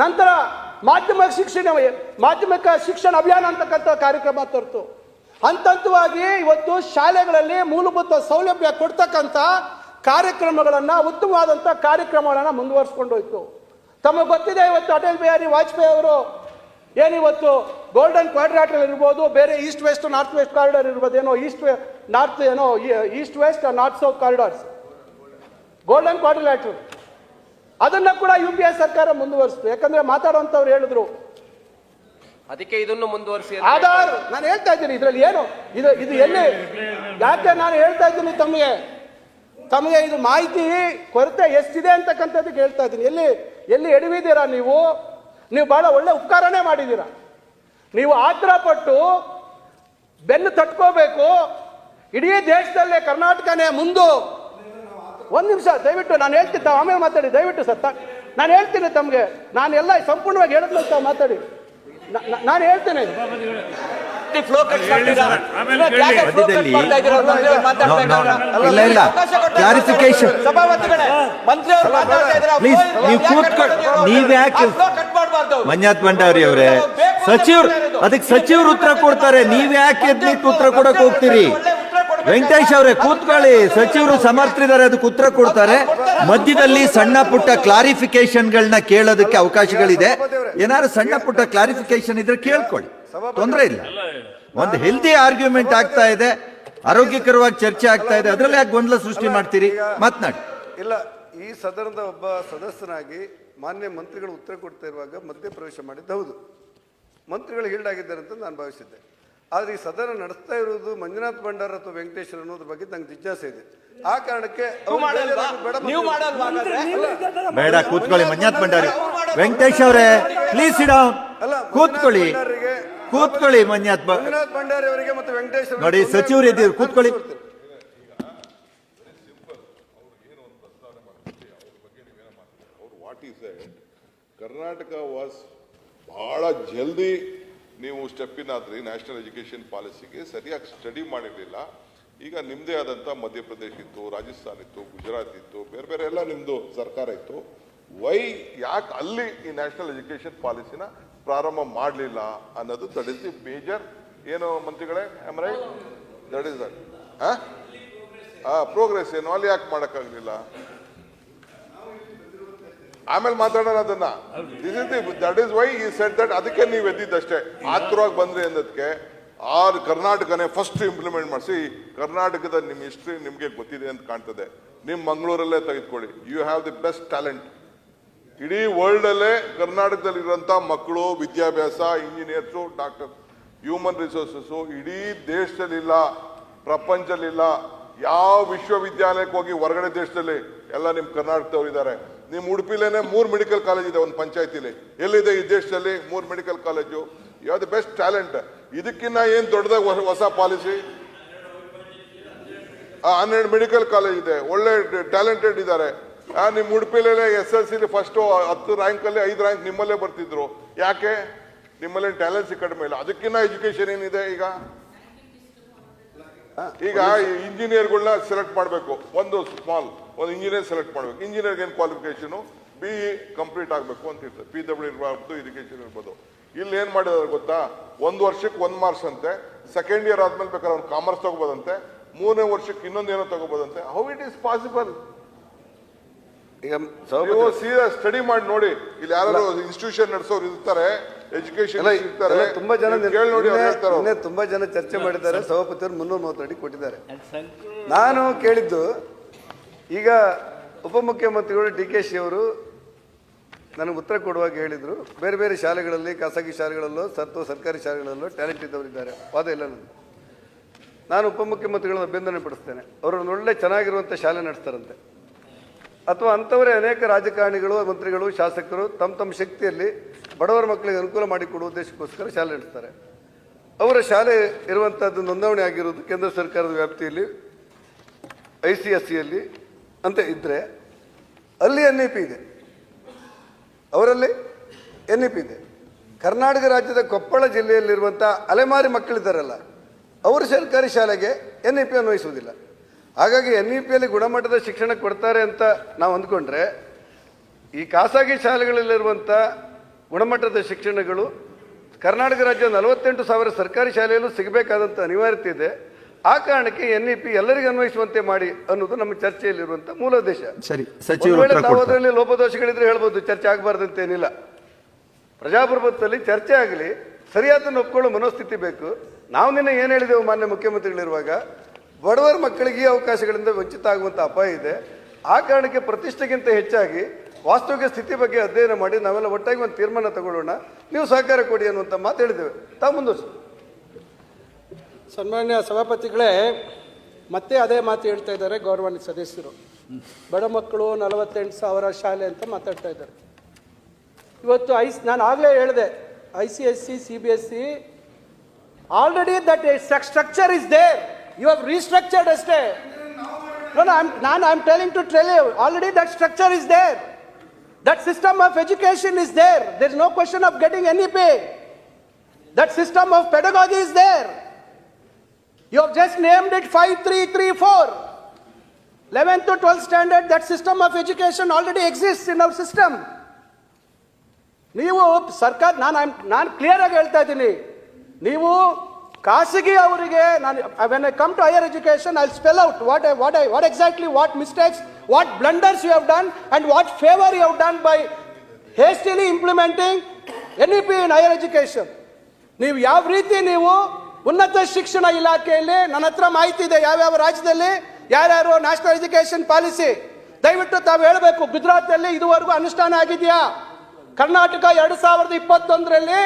ನಂತರ ಮಾಧ್ಯಮಿಕ ಶಿಕ್ಷಣ ಅಭಿಯಾನ ಅಂತಕ್ಕಂಥ ಕಾರ್ಯಕ್ರಮ ತರ್ತು. ಹಂತವಾಗಿ ಇವತ್ತು ಶಾಲೆಗಳಲ್ಲಿ ಮೂಲಭೂತ ಸೌಲಭ್ಯ ಕೊಡ್ತಕ್ಕಂಥ ಕಾರ್ಯಕ್ರಮಗಳನ್ನು, ಉತ್ತಮವಾದಂಥ ಕಾರ್ಯಕ್ರಮಗಳನ್ನು ಮುಂದುವರಿಸ್ಕೊಂಡು ಹೋಯಿತು. ತಮಗೆ ಗೊತ್ತಿದೆ, ಇವತ್ತು ಅಟಲ್ ಬಿಹಾರಿ ವಾಜಪೇಯಿ ಅವರು ಏನಿವತ್ತು ಗೋಲ್ಡನ್ ಕ್ವಾಡ್ರಾಟರ್ ಇರ್ಬೋದು, ಬೇರೆ east west north west corridor ಇರ್ಬೋದು, east west north south corridors, golden quadrilateral, ಅದನ್ನ ಕೂಡ UPA ಸರ್ಕಾರ ಮುಂದುವರಿಸಿತು. ಯಾಕಂದ್ರೆ ಮಾತಾಡುವಂತವ್ರು ಹೇಳಿದ್ರು ಅದಕ್ಕೆ ಇದನ್ನು ಮುಂದುವರಿಸಿ ಆಧಾರ್. ನಾನು ಹೇಳ್ತಾ ಇದ್ದೀನಿ ಇದರಲ್ಲಿ ಏನು ಇದು ಎಲ್ಲಿ, ಯಾಕೆ ನಾನು ಹೇಳ್ತಾ ಇದ್ದೀನಿ ತಮಗೆ ಇದು ಮಾಹಿತಿ ಕೊರತೆ ಎಷ್ಟಿದೆ ಅಂತಕ್ಕಂಥದ್ದಕ್ಕೆ ಹೇಳ್ತಾ ಇದ್ದೀನಿ. ಎಲ್ಲಿ ಎಡವಿದ್ದೀರಾ ನೀವು ಬಹಳ ಒಳ್ಳೆ ಉಪಕಾರನೇ ಮಾಡಿದ್ದೀರಾ. ನೀವು ಆತರ ಪಟ್ಟು ಬೆನ್ನು ತಟ್ಕೋಬೇಕು. ಇಡೀ ದೇಶದಲ್ಲೇ ಕರ್ನಾಟಕನೇ ಒಂದು ನಿಮಿಷ ದಯವಿಟ್ಟು ನಾನು ಹೇಳ್ತೀನಿ, ತಾವು ಆಮೇಲೆ ಮಾತಾಡಿ ದಯವಿಟ್ಟು ಸರ್. ನಾನು ಹೇಳ್ತೀನಿ ತಮಗೆ, ನಾನು ಎಲ್ಲ ಸಂಪೂರ್ಣವಾಗಿ ಹೇಳಿದ್ಮೇಲೆ ತಾವು ಮಾತಾಡಿ. ನಾನು ಹೇಳ್ತೇನೆ. ಕ್ಲಾರಿಫಿಕೇಶನ್ ಮಂಜಾತ್ ಭಂಡಾರಿ ಅವರೇ, ಸಚಿವರು ಉತ್ತರ ಕೊಡ್ತಾರೆ, ನೀವ್ ಯಾಕೆ ಉತ್ತರ ಕೊಡಕ್ ಹೋಗ್ತೀರಿ? ವೆಂಕಟೇಶ್ ಅವರೇ ಕೂತ್ಕೊಳ್ಳಿ, ಸಚಿವರು ಸಮರ್ಥರಿದ್ದಾರೆ, ಅದಕ್ಕೆ ಉತ್ತರ ಕೊಡ್ತಾರೆ. ಮಧ್ಯದಲ್ಲಿ ಸಣ್ಣ ಪುಟ್ಟ ಕ್ಲಾರಿಫಿಕೇಶನ್ಗಳನ್ನ ಕೇಳೋದಕ್ಕೆ ಅವಕಾಶಗಳಿದೆ. ಏನಾದ್ರು ಸಣ್ಣ ಪುಟ್ಟ ಕ್ಲಾರಿಫಿಕೇಶನ್ ಇದ್ರೆ ಕೇಳ್ಕೊಳ್ಳಿ, ತೊಂದರೆ ಇಲ್ಲ. ಒಂದು ಹೆಲ್ದಿ ಆರ್ಗ್ಯುಮೆಂಟ್ ಆಗ್ತಾ ಇದೆ, ಆರೋಗ್ಯಕರವಾಗಿ ಚರ್ಚೆ ಆಗ್ತಾ ಇದೆ, ಅದ್ರಲ್ಲಿ ಯಾಕೆ ಗೊಂದಲ ಸೃಷ್ಟಿ ಮಾಡ್ತೀರಿ? ಮಾತನಾಡಿ. ಇಲ್ಲ, ಈ ಸದನದ ಒಬ್ಬ ಸದಸ್ಯನಾಗಿ ಮಾನ್ಯ ಮಂತ್ರಿಗಳು ಉತ್ತರ ಕೊಡ್ತಾ ಇರುವಾಗ ಮಧ್ಯಪ್ರವೇಶ ಮಾಡಿದ್ದು ಹೌದು, ಮಂತ್ರಿಗಳು ಈಲ್ಡಾಗಿದ್ದಾರೆ ಅಂತ ನಾನು ಭಾವಿಸಿದ್ದೆ. ಆದರೆ ಈ ಸದನ ನಡೆಸ್ತಾ ಇರುವುದು ಮಂಜುನಾಥ್ ಭಂಡಾರ ಅಥವಾ ವೆಂಕಟೇಶ್ವರ ಅನ್ನೋದ್ರ ಬಗ್ಗೆ ನಂಗೆ ಜಿಜ್ಞಾಸೆ ಇದೆ. ಆ ಕಾರಣಕ್ಕೆ ಬೇಡ, ಕೂತ್ಕೊಳ್ಳಿ. ಮಂಜುನಾಥ್ ಭಂಡಾರಿ, ವೆಂಕಟೇಶ್ ಅವರೇ ಪ್ಲೀಸ್ ಇಡ, ಕೂತ್ಕೊಳ್ಳಿ. ಮಂಜುನಾಥ್ ಭಂಡಾರಿ ಅವರಿಗೆ ಮತ್ತು ವೆಂಕಟೇಶ್ ನೋಡಿ, ಸಚಿವರು ಇದ್ದೀರಿ, ಕೂತ್ಕೊಳ್ಳಿ. Karnataka was ಬಹಳ ಜಲ್ದಿ ನೀವು ಸ್ಟೆಪ್ ಇನ್ ಆದ್ರಿ ನ್ಯಾಷನಲ್ ಎಜುಕೇಷನ್ ಪಾಲಿಸಿಗೆ ಸರಿಯಾಗಿ ಸ್ಟಡಿ ಮಾಡಿರಲಿಲ್ಲ. ಈಗ ನಿಮ್ಮದೇ ಆದಂಥ ಮಧ್ಯಪ್ರದೇಶ ಇತ್ತು, ರಾಜಸ್ಥಾನ್ ಇತ್ತು, ಗುಜರಾತ್ ಇತ್ತು, ಬೇರೆ ಬೇರೆ ಎಲ್ಲ ನಿಮ್ಮದು ಸರ್ಕಾರ ಇತ್ತು. ಯಾಕೆ ಅಲ್ಲಿ ಈ ನ್ಯಾಷನಲ್ ಎಜುಕೇಷನ್ ಪಾಲಿಸಿನ ಪ್ರಾರಂಭ ಮಾಡಲಿಲ್ಲ ಅನ್ನೋದು ದಟ್ ಇಸ್ ದಿ ಮೇಜರ್. ಏನು ಮಂತ್ರಿಗಳೇ, am right? That is that. Progress ಏನು ಅಲ್ಲಿ ಯಾಕೆ ಮಾಡೋಕ್ಕಾಗಲಿಲ್ಲ? ಆಮೇಲೆ ಮಾತಾಡೋಣ ಅದನ್ನ. That is why I said that. ಅದಕ್ಕೆ ನೀವು ಎದ್ದಿದ್ದಷ್ಟೇ, ಆತುರವಾಗಿ ಬಂದ್ರಿ ಅನ್ನೋದಕ್ಕೆ. ಕರ್ನಾಟಕನೇ ಫಸ್ಟ್ ಇಂಪ್ಲಿಮೆಂಟ್ ಮಾಡಿಸಿ. ಕರ್ನಾಟಕದ ನಿಮ್ಮ ಹಿಸ್ಟ್ರಿ ನಿಮಗೆ ಗೊತ್ತಿದೆ ಅಂತ ಕಾಣ್ತದೆ. ನಿಮ್ಮ ಮಂಗಳೂರಲ್ಲೇ ತೆಗೆದುಕೊಳ್ಳಿ, you have the best talent. ಇಡೀ ವರ್ಲ್ಡ್ ಅಲ್ಲೇ ಕರ್ನಾಟಕದಲ್ಲಿರುವಂತ ಮಕ್ಕಳು, ವಿದ್ಯಾಭ್ಯಾಸ, ಇಂಜಿನಿಯರ್ಸು, ಡಾಕ್ಟರ್, ಹ್ಯೂಮನ್ ರಿಸೋರ್ಸಸ್ ಇಡೀ ದೇಶದಲ್ಲಿಲ್ಲ, ಪ್ರಪಂಚದಲ್ಲಿಲ್ಲ. ಯಾವ ವಿಶ್ವವಿದ್ಯಾಲಯಕ್ಕೆ ಹೋಗಿ ಹೊರಗಡೆ ದೇಶದಲ್ಲಿ ಎಲ್ಲ ನಿಮ್ಮ ಕರ್ನಾಟಕದವ್ರು ಇದ್ದಾರೆ. ನಿಮ್ಮ ಉಡುಪಿಲೇನೆ 3 ಮೆಡಿಕಲ್ ಕಾಲೇಜ್ ಇದೆ ಒಂದು ಪಂಚಾಯತಿಲಿ. ಎಲ್ಲಿದೆ ಈ ದೇಶದಲ್ಲಿ 3 medical college? You have the best talent. ಇದಕ್ಕಿನ್ನ ಏನ್ ದೊಡ್ಡದಾಗ ಹೊಸ ಪಾಲಿಸಿ? 12 ಮೆಡಿಕಲ್ ಕಾಲೇಜ್ ಇದೆ, ಒಳ್ಳೆ ಟ್ಯಾಲೆಂಟೆಡ್ ಇದ್ದಾರೆ. ನಿಮ್ಮ ಉಡುಪಿಲೇ SSLC ಫಸ್ಟ್ 10 ರ್ಯಾಂಕ್ ಅಲ್ಲಿ 5 ರ್ಯಾಂಕ್ ನಿಮ್ಮಲ್ಲೇ ಬರ್ತಿದ್ರು. ಯಾಕೆ? ನಿಮ್ಮಲ್ಲಿ ಟ್ಯಾಲೆಂಟ್ಸ್ ಕಡಿಮೆ ಇಲ್ಲ. ಅದಕ್ಕಿನ್ನ ಎಜುಕೇಶನ್ ಏನಿದೆ ಈಗ? ಇಂಜಿನಿಯರ್ಗಳನ್ನ ಸೆಲೆಕ್ಟ್ ಮಾಡಬೇಕು. ಒಂದು ಇಂಜಿನಿಯರ್ ಸೆಲೆಕ್ಟ್ ಮಾಡಬೇಕು. ಇಂಜಿನಿಯರ್ಗೆ ಏನು ಕ್ವಾಲಿಫಿಕೇಶನ್? BE ಕಂಪ್ಲೀಟ್ ಆಗಬೇಕು ಅಂತ ಇರ್ತದೆ. PW ಇರ್ಬೋದು, ಎಜುಕೇಶನ್ ಇರ್ಬೋದು. ಇಲ್ಲಿ ಏನ್ ಮಾಡಿದಾರೆ ಗೊತ್ತಾ? 1 ವರ್ಷಕ್ಕೆ 1 ಮಾರ್ಕ್ಸ್ ಅಂತೆ. ಸೆಕೆಂಡ್ ಇಯರ್ ಆದ್ಮೇಲೆ ಬೇಕಾದ್ರೆ ಅವ್ನು ಕಾಮರ್ಸ್ ತಗೋಬೋದಂತೆ. 3ನೇ ವರ್ಷಕ್ಕೆ ಇನ್ನೊಂದೇನೋ ತಗೋಬೋದಂತೆ. How it is possible? ಈಗ ನೀವು ಸೀದಾ ಸ್ಟಡಿ ಮಾಡಿ ನೋಡಿ. ಇಲ್ಲಿ ಯಾರು ಇನ್ಸ್ಟಿಟ್ಯೂಷನ್ ನಡೆಸೋರು ಇರ್ತಾರೆ, ಎಜುಕೇಶನ್ ಇರ್ತಾರೆ, ತುಂಬಾ ಜನ ಹೇಳ್ತಾರೆ. ತುಂಬಾ ಜನ ಚರ್ಚೆ ಮಾಡಿದ್ದಾರೆ. ಸಭಾಪತಿಯವರು 330 ಅಡಿ ಕೊಟ್ಟಿದ್ದಾರೆ. ನಾನು ಕೇಳಿದ್ದು, ಈಗ ಉಪಮುಖ್ಯಮಂತ್ರಿಗಳು DK ಅವರು ನನಗೆ ಉತ್ತರ ಕೊಡುವಾಗ ಹೇಳಿದರು, ಬೇರೆ ಬೇರೆ ಶಾಲೆಗಳಲ್ಲಿ, ಖಾಸಗಿ ಶಾಲೆಗಳಲ್ಲೋ ಅಥವಾ ಸರ್ಕಾರಿ ಶಾಲೆಗಳಲ್ಲೋ ಟ್ಯಾಲೆಂಟ್ ಇದ್ದವರಿದ್ದಾರೆ. ವಾದ ಇಲ್ಲ ನಾನು ಉಪಮುಖ್ಯಮಂತ್ರಿಗಳನ್ನು ಅಭಿನಂದನೆ ಪಡಿಸ್ತೇನೆ. ಅವರು ಒಳ್ಳೆ ಚೆನ್ನಾಗಿರುವಂಥ ಶಾಲೆ ನಡೆಸ್ತಾರಂತೆ. ಅಥವಾ ಅಂಥವರೇ ಅನೇಕ ರಾಜಕಾರಣಿಗಳು, ಮಂತ್ರಿಗಳು, ಶಾಸಕರು ತಮ್ಮ ಶಕ್ತಿಯಲ್ಲಿ ಬಡವರ ಮಕ್ಕಳಿಗೆ ಅನುಕೂಲ ಮಾಡಿಕೊಡುವ ಉದ್ದೇಶಕ್ಕೋಸ್ಕರ ಶಾಲೆ ನಡೆಸ್ತಾರೆ. ಅವರ ಶಾಲೆ ಇರುವಂಥದ್ದು ನೋಂದಣಿ ಆಗಿರುವುದು ಕೇಂದ್ರ ಸರ್ಕಾರದ ವ್ಯಾಪ್ತಿಯಲ್ಲಿ ICSEಯಲ್ಲಿ ಅಂತ ಇದ್ದರೆ ಅಲ್ಲಿ NEP ಇದೆ, ಅವರಲ್ಲಿ NEP ಇದೆ. ಕರ್ನಾಟಕ ರಾಜ್ಯದ ಕೊಪ್ಪಳ ಜಿಲ್ಲೆಯಲ್ಲಿರುವಂಥ ಅಲೆಮಾರಿ ಮಕ್ಕಳಿದ್ದಾರಲ್ಲ, ಅವರು ಸರ್ಕಾರಿ ಶಾಲೆಗೆ NEP ಅನ್ವಯಿಸುವುದಿಲ್ಲ. ಹಾಗಾಗಿ NEPಯಲ್ಲಿ ಗುಣಮಟ್ಟದ ಶಿಕ್ಷಣ ಕೊಡ್ತಾರೆ ಅಂತ ನಾವು ಅಂದ್ಕೊಂಡ್ರೆ, ಈ ಖಾಸಗಿ ಶಾಲೆಗಳಲ್ಲಿರುವಂಥ ಗುಣಮಟ್ಟದ ಶಿಕ್ಷಣಗಳು ಕರ್ನಾಟಕ ರಾಜ್ಯ 48,000 ಸರ್ಕಾರಿ ಶಾಲೆಯಲ್ಲೂ ಸಿಗಬೇಕಾದಂಥ ಅನಿವಾರ್ಯತೆ ಇದೆ. ಆ ಕಾರಣಕ್ಕೆ NEP ಎಲ್ಲರಿಗೂ ಅನ್ವಯಿಸುವಂತೆ ಮಾಡಿ ಅನ್ನೋದು ನಮ್ಮ ಚರ್ಚೆಯಲ್ಲಿರುವಂಥ ಮೂಲ ಉದ್ದೇಶ. ಸರಿ, ನಾವು ಅದರಲ್ಲಿ ಲೋಪದೋಷಗಳಿದ್ರೆ ಹೇಳ್ಬೋದು, ಚರ್ಚೆ ಆಗಬಾರ್ದಂತೇನಿಲ್ಲ. ಪ್ರಜಾಪ್ರಭುತ್ವದಲ್ಲಿ ಚರ್ಚೆ ಆಗಲಿ, ಸರಿಯಾದನ್ನು ಒಪ್ಕೊಳ್ಳೋ ಮನೋಸ್ಥಿತಿ ಬೇಕು. ನಾವು ನಿನ್ನೆ ಏನು ಹೇಳಿದೆವು ಮಾನ್ಯ ಮುಖ್ಯಮಂತ್ರಿಗಳಿರುವಾಗ, ಬಡವರ ಮಕ್ಕಳಿಗೆ ಈ ಅವಕಾಶಗಳಿಂದ ವಂಚಿತ ಆಗುವಂಥ ಅಪಾಯ ಇದೆ. ಆ ಕಾರಣಕ್ಕೆ ಪ್ರತಿಷ್ಠೆಗಿಂತ ಹೆಚ್ಚಾಗಿ ವಾಸ್ತವಿಕ ಸ್ಥಿತಿ ಬಗ್ಗೆ ಅಧ್ಯಯನ ಮಾಡಿ ನಾವೆಲ್ಲ ಒಟ್ಟಾಗಿ ಒಂದು ತೀರ್ಮಾನ ತಗೊಳ್ಳೋಣ, ನೀವು ಸಹಕಾರ ಕೊಡಿ ಅನ್ನುವಂಥ ಮಾತು ಹೇಳಿದ್ದೇವೆ. ತಾವು ಮುಂದುವರಿಸಿ. ಸನ್ಮಾನ್ಯ ಸಭಾಪತಿಗಳೇ, ಮತ್ತೆ ಅದೇ ಮಾತು ಹೇಳ್ತಾ ಇದ್ದಾರೆ ಗೌರವಾನ್ವಿತ ಸದಸ್ಯರು. ಬಡ ಮಕ್ಕಳು 48,000 ಶಾಲೆ ಅಂತ ಮಾತಾಡ್ತಾ ಇದ್ದಾರೆ. ಇವತ್ತು ನಾನು ಆಗಲೇ ಹೇಳಿದೆ, ICSE, CBSE already that structure is there. You have restructured ಅಷ್ಟೇ. No, I'm telling you, already that structure is there. That system of education is there. There is no question of getting NEP. That system of pedagogy is there. You have just named it 5-3-3-4. 11th to 12th standard, that system of education already exists in our system. ನೀವು ಸರ್ಕಾರ, ನಾನು clear ಆಗಿ ಹೇಳ್ತಾ ಇದ್ದೀನಿ, ನೀವು ಖಾಸಗಿ ಅವರಿಗೆ when I come to higher education, I'll spell out what exactly, what mistakes, what blunders you have done and what favor you have done by hastily implementing NEP in higher education. ನೀವು ಯಾವ ರೀತಿ ನೀವು ಉನ್ನತ ಶಿಕ್ಷಣ ಇಲಾಖೆಯಲ್ಲಿ, ನನ್ನ ಹತ್ರ ಮಾಹಿತಿ ಇದೆ ಯಾವ್ಯಾವ ರಾಜ್ಯದಲ್ಲಿ ಯಾರ್ಯಾರು ನ್ಯಾಷನಲ್ ಎಜುಕೇಶನ್ ಪಾಲಿಸಿ, ದಯವಿಟ್ಟು ತಾವು ಹೇಳಬೇಕು. ಗುಜರಾತಲ್ಲಿ ಇದುವರೆಗೂ ಅನುಷ್ಠಾನ ಆಗಿದೆಯಾ? ಕರ್ನಾಟಕ 2021ರಲ್ಲಿ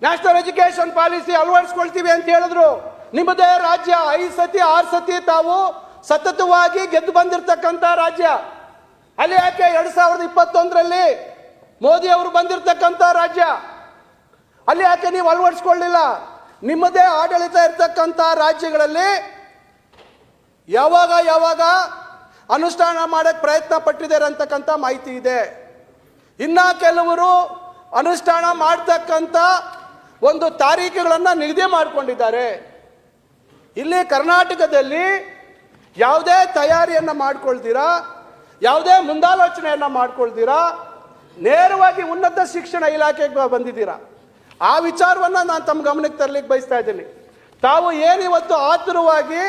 ನ್ಯಾಷನಲ್ ಎಜುಕೇಶನ್ ಪಾಲಿಸಿ ಅಳವಡಿಸ್ಕೊಳ್ತೀವಿ ಅಂತ ಹೇಳಿದ್ರು. ನಿಮ್ಮದೇ ರಾಜ್ಯ 5 ಸತಿ 6 ಸತಿ ತಾವು ಸತತವಾಗಿ ಗೆದ್ದು ಬಂದಿರತಕ್ಕಂಥ ರಾಜ್ಯ. ಅಲ್ಲಿ ಯಾಕೆ 2021ರಲ್ಲಿ ಮೋದಿ ಅವರು ಬಂದಿರತಕ್ಕಂಥ ರಾಜ್ಯ, ಅಲ್ಲಿ ಯಾಕೆ ನೀವು ಅಳವಡಿಸ್ಕೊಳ್ಳಿಲ್ಲ? ನಿಮ್ಮದೇ ಆಡಳಿತ ಇರತಕ್ಕಂಥ ರಾಜ್ಯಗಳಲ್ಲಿ ಯಾವಾಗ ಅನುಷ್ಠಾನ ಮಾಡಕ್ಕೆ ಪ್ರಯತ್ನ ಪಟ್ಟಿದ್ದಾರೆ ಅಂತಕ್ಕಂಥ ಮಾಹಿತಿ ಇದೆ. ಇನ್ನ ಕೆಲವರು ಅನುಷ್ಠಾನ ಮಾಡ್ತಕ್ಕಂಥ ಒಂದು ತಾರೀಖುಗಳನ್ನು ನಿಗದಿ ಮಾಡಿಕೊಂಡಿದ್ದಾರೆ. ಇಲ್ಲಿ ಕರ್ನಾಟಕದಲ್ಲಿ ಯಾವುದೇ ತಯಾರಿಯನ್ನು ಮಾಡ್ಕೊಳ್ತೀರಾ, ಯಾವುದೇ ಮುಂದಾಲೋಚನೆಯನ್ನು ಮಾಡ್ಕೊಳ್ತೀರಾ, ನೇರವಾಗಿ ಉನ್ನತ ಶಿಕ್ಷಣ ಇಲಾಖೆಗೆ ಬಂದಿದ್ದೀರಾ. ಆ ವಿಚಾರವನ್ನು ನಾನು ತಮ್ಮ ಗಮನಕ್ಕೆ ತರಲಿಕ್ಕೆ ಬಯಸ್ತಾ ಇದ್ದೀನಿ. ತಾವು ಏನಿವತ್ತು ಆತುರವಾಗಿ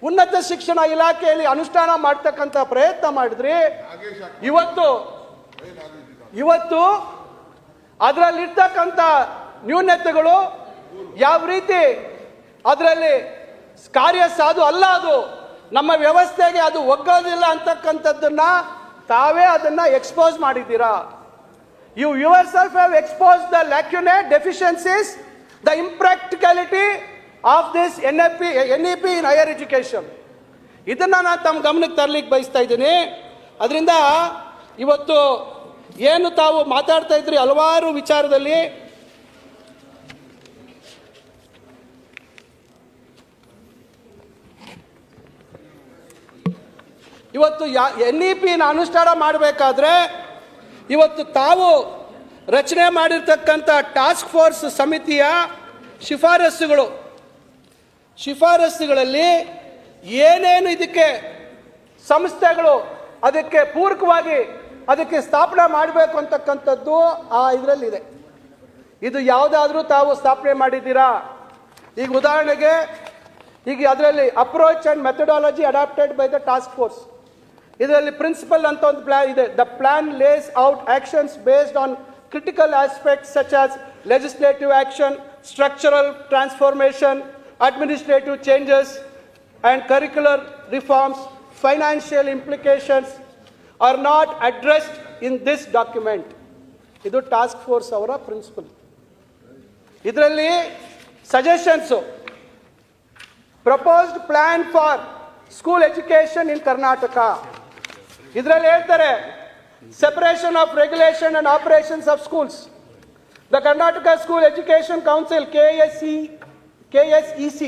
ಉನ್ನತ ಶಿಕ್ಷಣ ಇಲಾಖೆಯಲ್ಲಿ ಅನುಷ್ಠಾನ ಮಾಡ್ತಕ್ಕಂಥ ಪ್ರಯತ್ನ ಮಾಡಿದ್ರಿ, ಇವತ್ತು ಅದರಲ್ಲಿರ್ತಕ್ಕಂಥ ನ್ಯೂನತೆಗಳು ಯಾವ ರೀತಿ ಅದರಲ್ಲಿ ಕಾರ್ಯ ಸಾಧು ಅಲ್ಲ, ಅದು ನಮ್ಮ ವ್ಯವಸ್ಥೆಗೆ ಅದು ಒಗ್ಗೋದಿಲ್ಲ ಅಂತಕ್ಕಂಥದ್ದನ್ನ ತಾವೇ ಅದನ್ನ ಎಕ್ಸ್ಪೋಸ್ ಮಾಡಿದ್ದೀರಾ. You yourself have exposed the lacunae, deficiencies, the impracticality of this NEP in higher education. ಇದನ್ನ ನಾನು ತಮ್ಮ ಗಮನಕ್ಕೆ ತರಲಿಕ್ಕೆ ಬಯಸ್ತಾ ಇದ್ದೀನಿ. ಅದರಿಂದ ಇವತ್ತು ಏನು ತಾವು ಮಾತಾಡ್ತಾ ಇದ್ರಿ ಹಲವಾರು ವಿಚಾರದಲ್ಲಿ, ಇವತ್ತು NEP ಅನುಷ್ಠಾನ ಮಾಡಬೇಕಾದ್ರೆ ಇವತ್ತು ತಾವು ರಚನೆ ಮಾಡಿರ್ತಕ್ಕಂಥ ಟಾಸ್ಕ್ ಫೋರ್ಸ್ ಸಮಿತಿಯ ಶಿಫಾರಸುಗಳಲ್ಲಿ ಏನೇನು ಇದಕ್ಕೆ ಸಂಸ್ಥೆಗಳು ಅದಕ್ಕೆ ಪೂರಕವಾಗಿ ಅದಕ್ಕೆ ಸ್ಥಾಪನೆ ಮಾಡಬೇಕು ಅಂತಕ್ಕಂಥದ್ದು ಆ ಇದರಲ್ಲಿದೆ. ಇದು ಯಾವುದಾದ್ರೂ ತಾವು ಸ್ಥಾಪನೆ ಮಾಡಿದ್ದೀರಾ? ಈಗ ಉದಾಹರಣೆಗೆ ಈಗ ಅದರಲ್ಲಿ approach and methodology adopted by the task force, ಇದರಲ್ಲಿ ಪ್ರಿನ್ಸಿಪಲ್ ಅಂತ ಒಂದು ಪ್ಲಾನ್ ಇದೆ. The plan lays out actions based on critical aspects such as legislative action, structural transformation, administrative changes and curricular reforms. Financial implications are not addressed in this document. ಇದು task force ಅವರ principal. ಇದರಲ್ಲಿ suggestions, proposed plan for school education in Karnataka, ಇದರಲ್ಲಿ ಹೇಳ್ತಾರೆ separation of regulation and operations of schools. The Karnataka school education council KSEC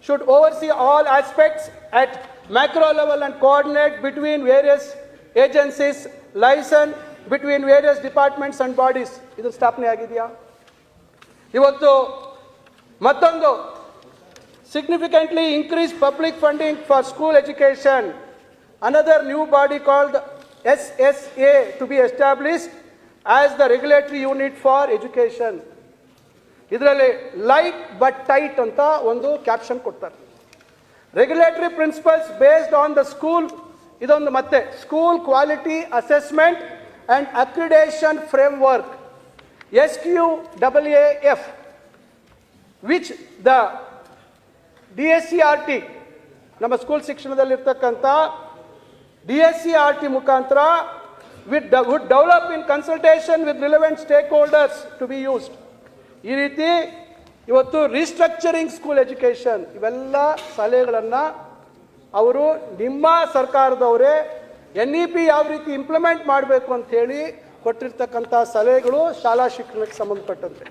should oversee all aspects at macro level and coordinate between various agencies, liaison between various departments and bodies. ಇದು ಸ್ಥಾಪನೆ ಆಗಿದೆಯಾ? ಇವತ್ತು ಮತ್ತೊಂದು, significantly increase public funding for school education. Another new body called SSA to be established as the regulatory unit for education. ಇದರಲ್ಲಿ light but tight ಅಂತ ಒಂದು caption ಕೊಡ್ತಾರೆ. Regulatory principles based on the school, ಇದೊಂದು ಮತ್ತೆ school quality assessment and accreditation framework SQAAF, which the DSCRT, ನಮ್ಮ school ಶಿಕ್ಷಣದಲ್ಲಿರ್ತಕ್ಕಂಥ DSCRT ಮುಖಾಂತರ would develop in consultation with relevant stakeholders to be used. ಈ ರೀತಿ ಇವತ್ತು ರೀಸ್ಟ್ರಕ್ಚರಿಂಗ್ ಸ್ಕೂಲ್ ಎಜುಕೇಷನ್, ಇವೆಲ್ಲ ಸಲಹೆಗಳನ್ನು ಅವರು ನಿಮ್ಮ ಸರ್ಕಾರದವರೇ NEP ಯಾವ ರೀತಿ ಇಂಪ್ಲಿಮೆಂಟ್ ಮಾಡಬೇಕು ಅಂತ ಹೇಳಿ ಕೊಟ್ಟಿರ್ತಕ್ಕಂಥ ಸಲಹೆಗಳು ಶಾಲಾ ಶಿಕ್ಷಣಕ್ಕೆ ಸಂಬಂಧಪಟ್ಟಂತೆ,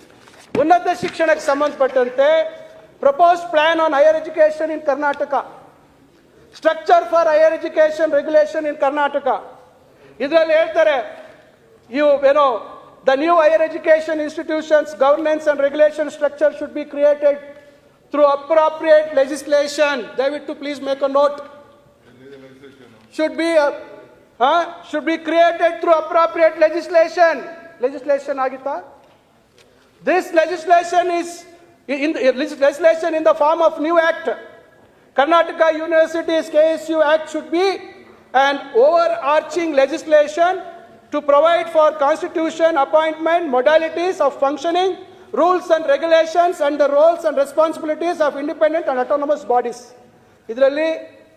ಉನ್ನತ ಶಿಕ್ಷಣಕ್ಕೆ ಸಂಬಂಧಪಟ್ಟಂತೆ proposed plan on higher education in Karnataka, structure for higher education regulation in Karnataka. ಇದರಲ್ಲಿ ಹೇಳ್ತಾರೆ the new higher education institutions governance and regulation structure should be created through appropriate legislation. David, to please make a note. Should be created through appropriate legislation. Legislation agita. This legislation is legislation in the form of new act. Karnataka University's KSU Act should be an overarching legislation to provide for constitution, appointment, modalities of functioning, rules and regulations, and the roles and responsibilities of independent and autonomous bodies. ಇದರಲ್ಲಿ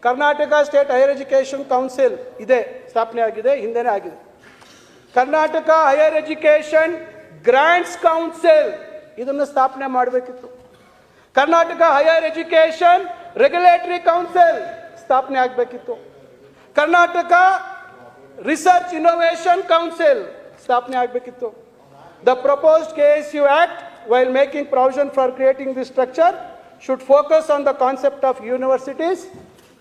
Karnataka state higher education council ಇದೆ, ಸ್ಥಾಪನೆ ಆಗಿದೆ, ಹಿಂದೆನೇ ಆಗಿದೆ. Karnataka higher education grants council, ಇದನ್ನು ಸ್ಥಾಪನೆ ಮಾಡಬೇಕಿತ್ತು. Karnataka higher education regulatory council ಸ್ಥಾಪನೆ ಆಗಬೇಕಿತ್ತು. ಕರ್ನಾಟಕ ರಿಸರ್ಚ್ ಇನ್ನೋವೇಷನ್ ಕೌನ್ಸಿಲ್ ಸ್ಥಾಪನೆ ಆಗಬೇಕಿತ್ತು. The proposed KSU Act, while making provision for creating this structure, should focus on the concept of universities,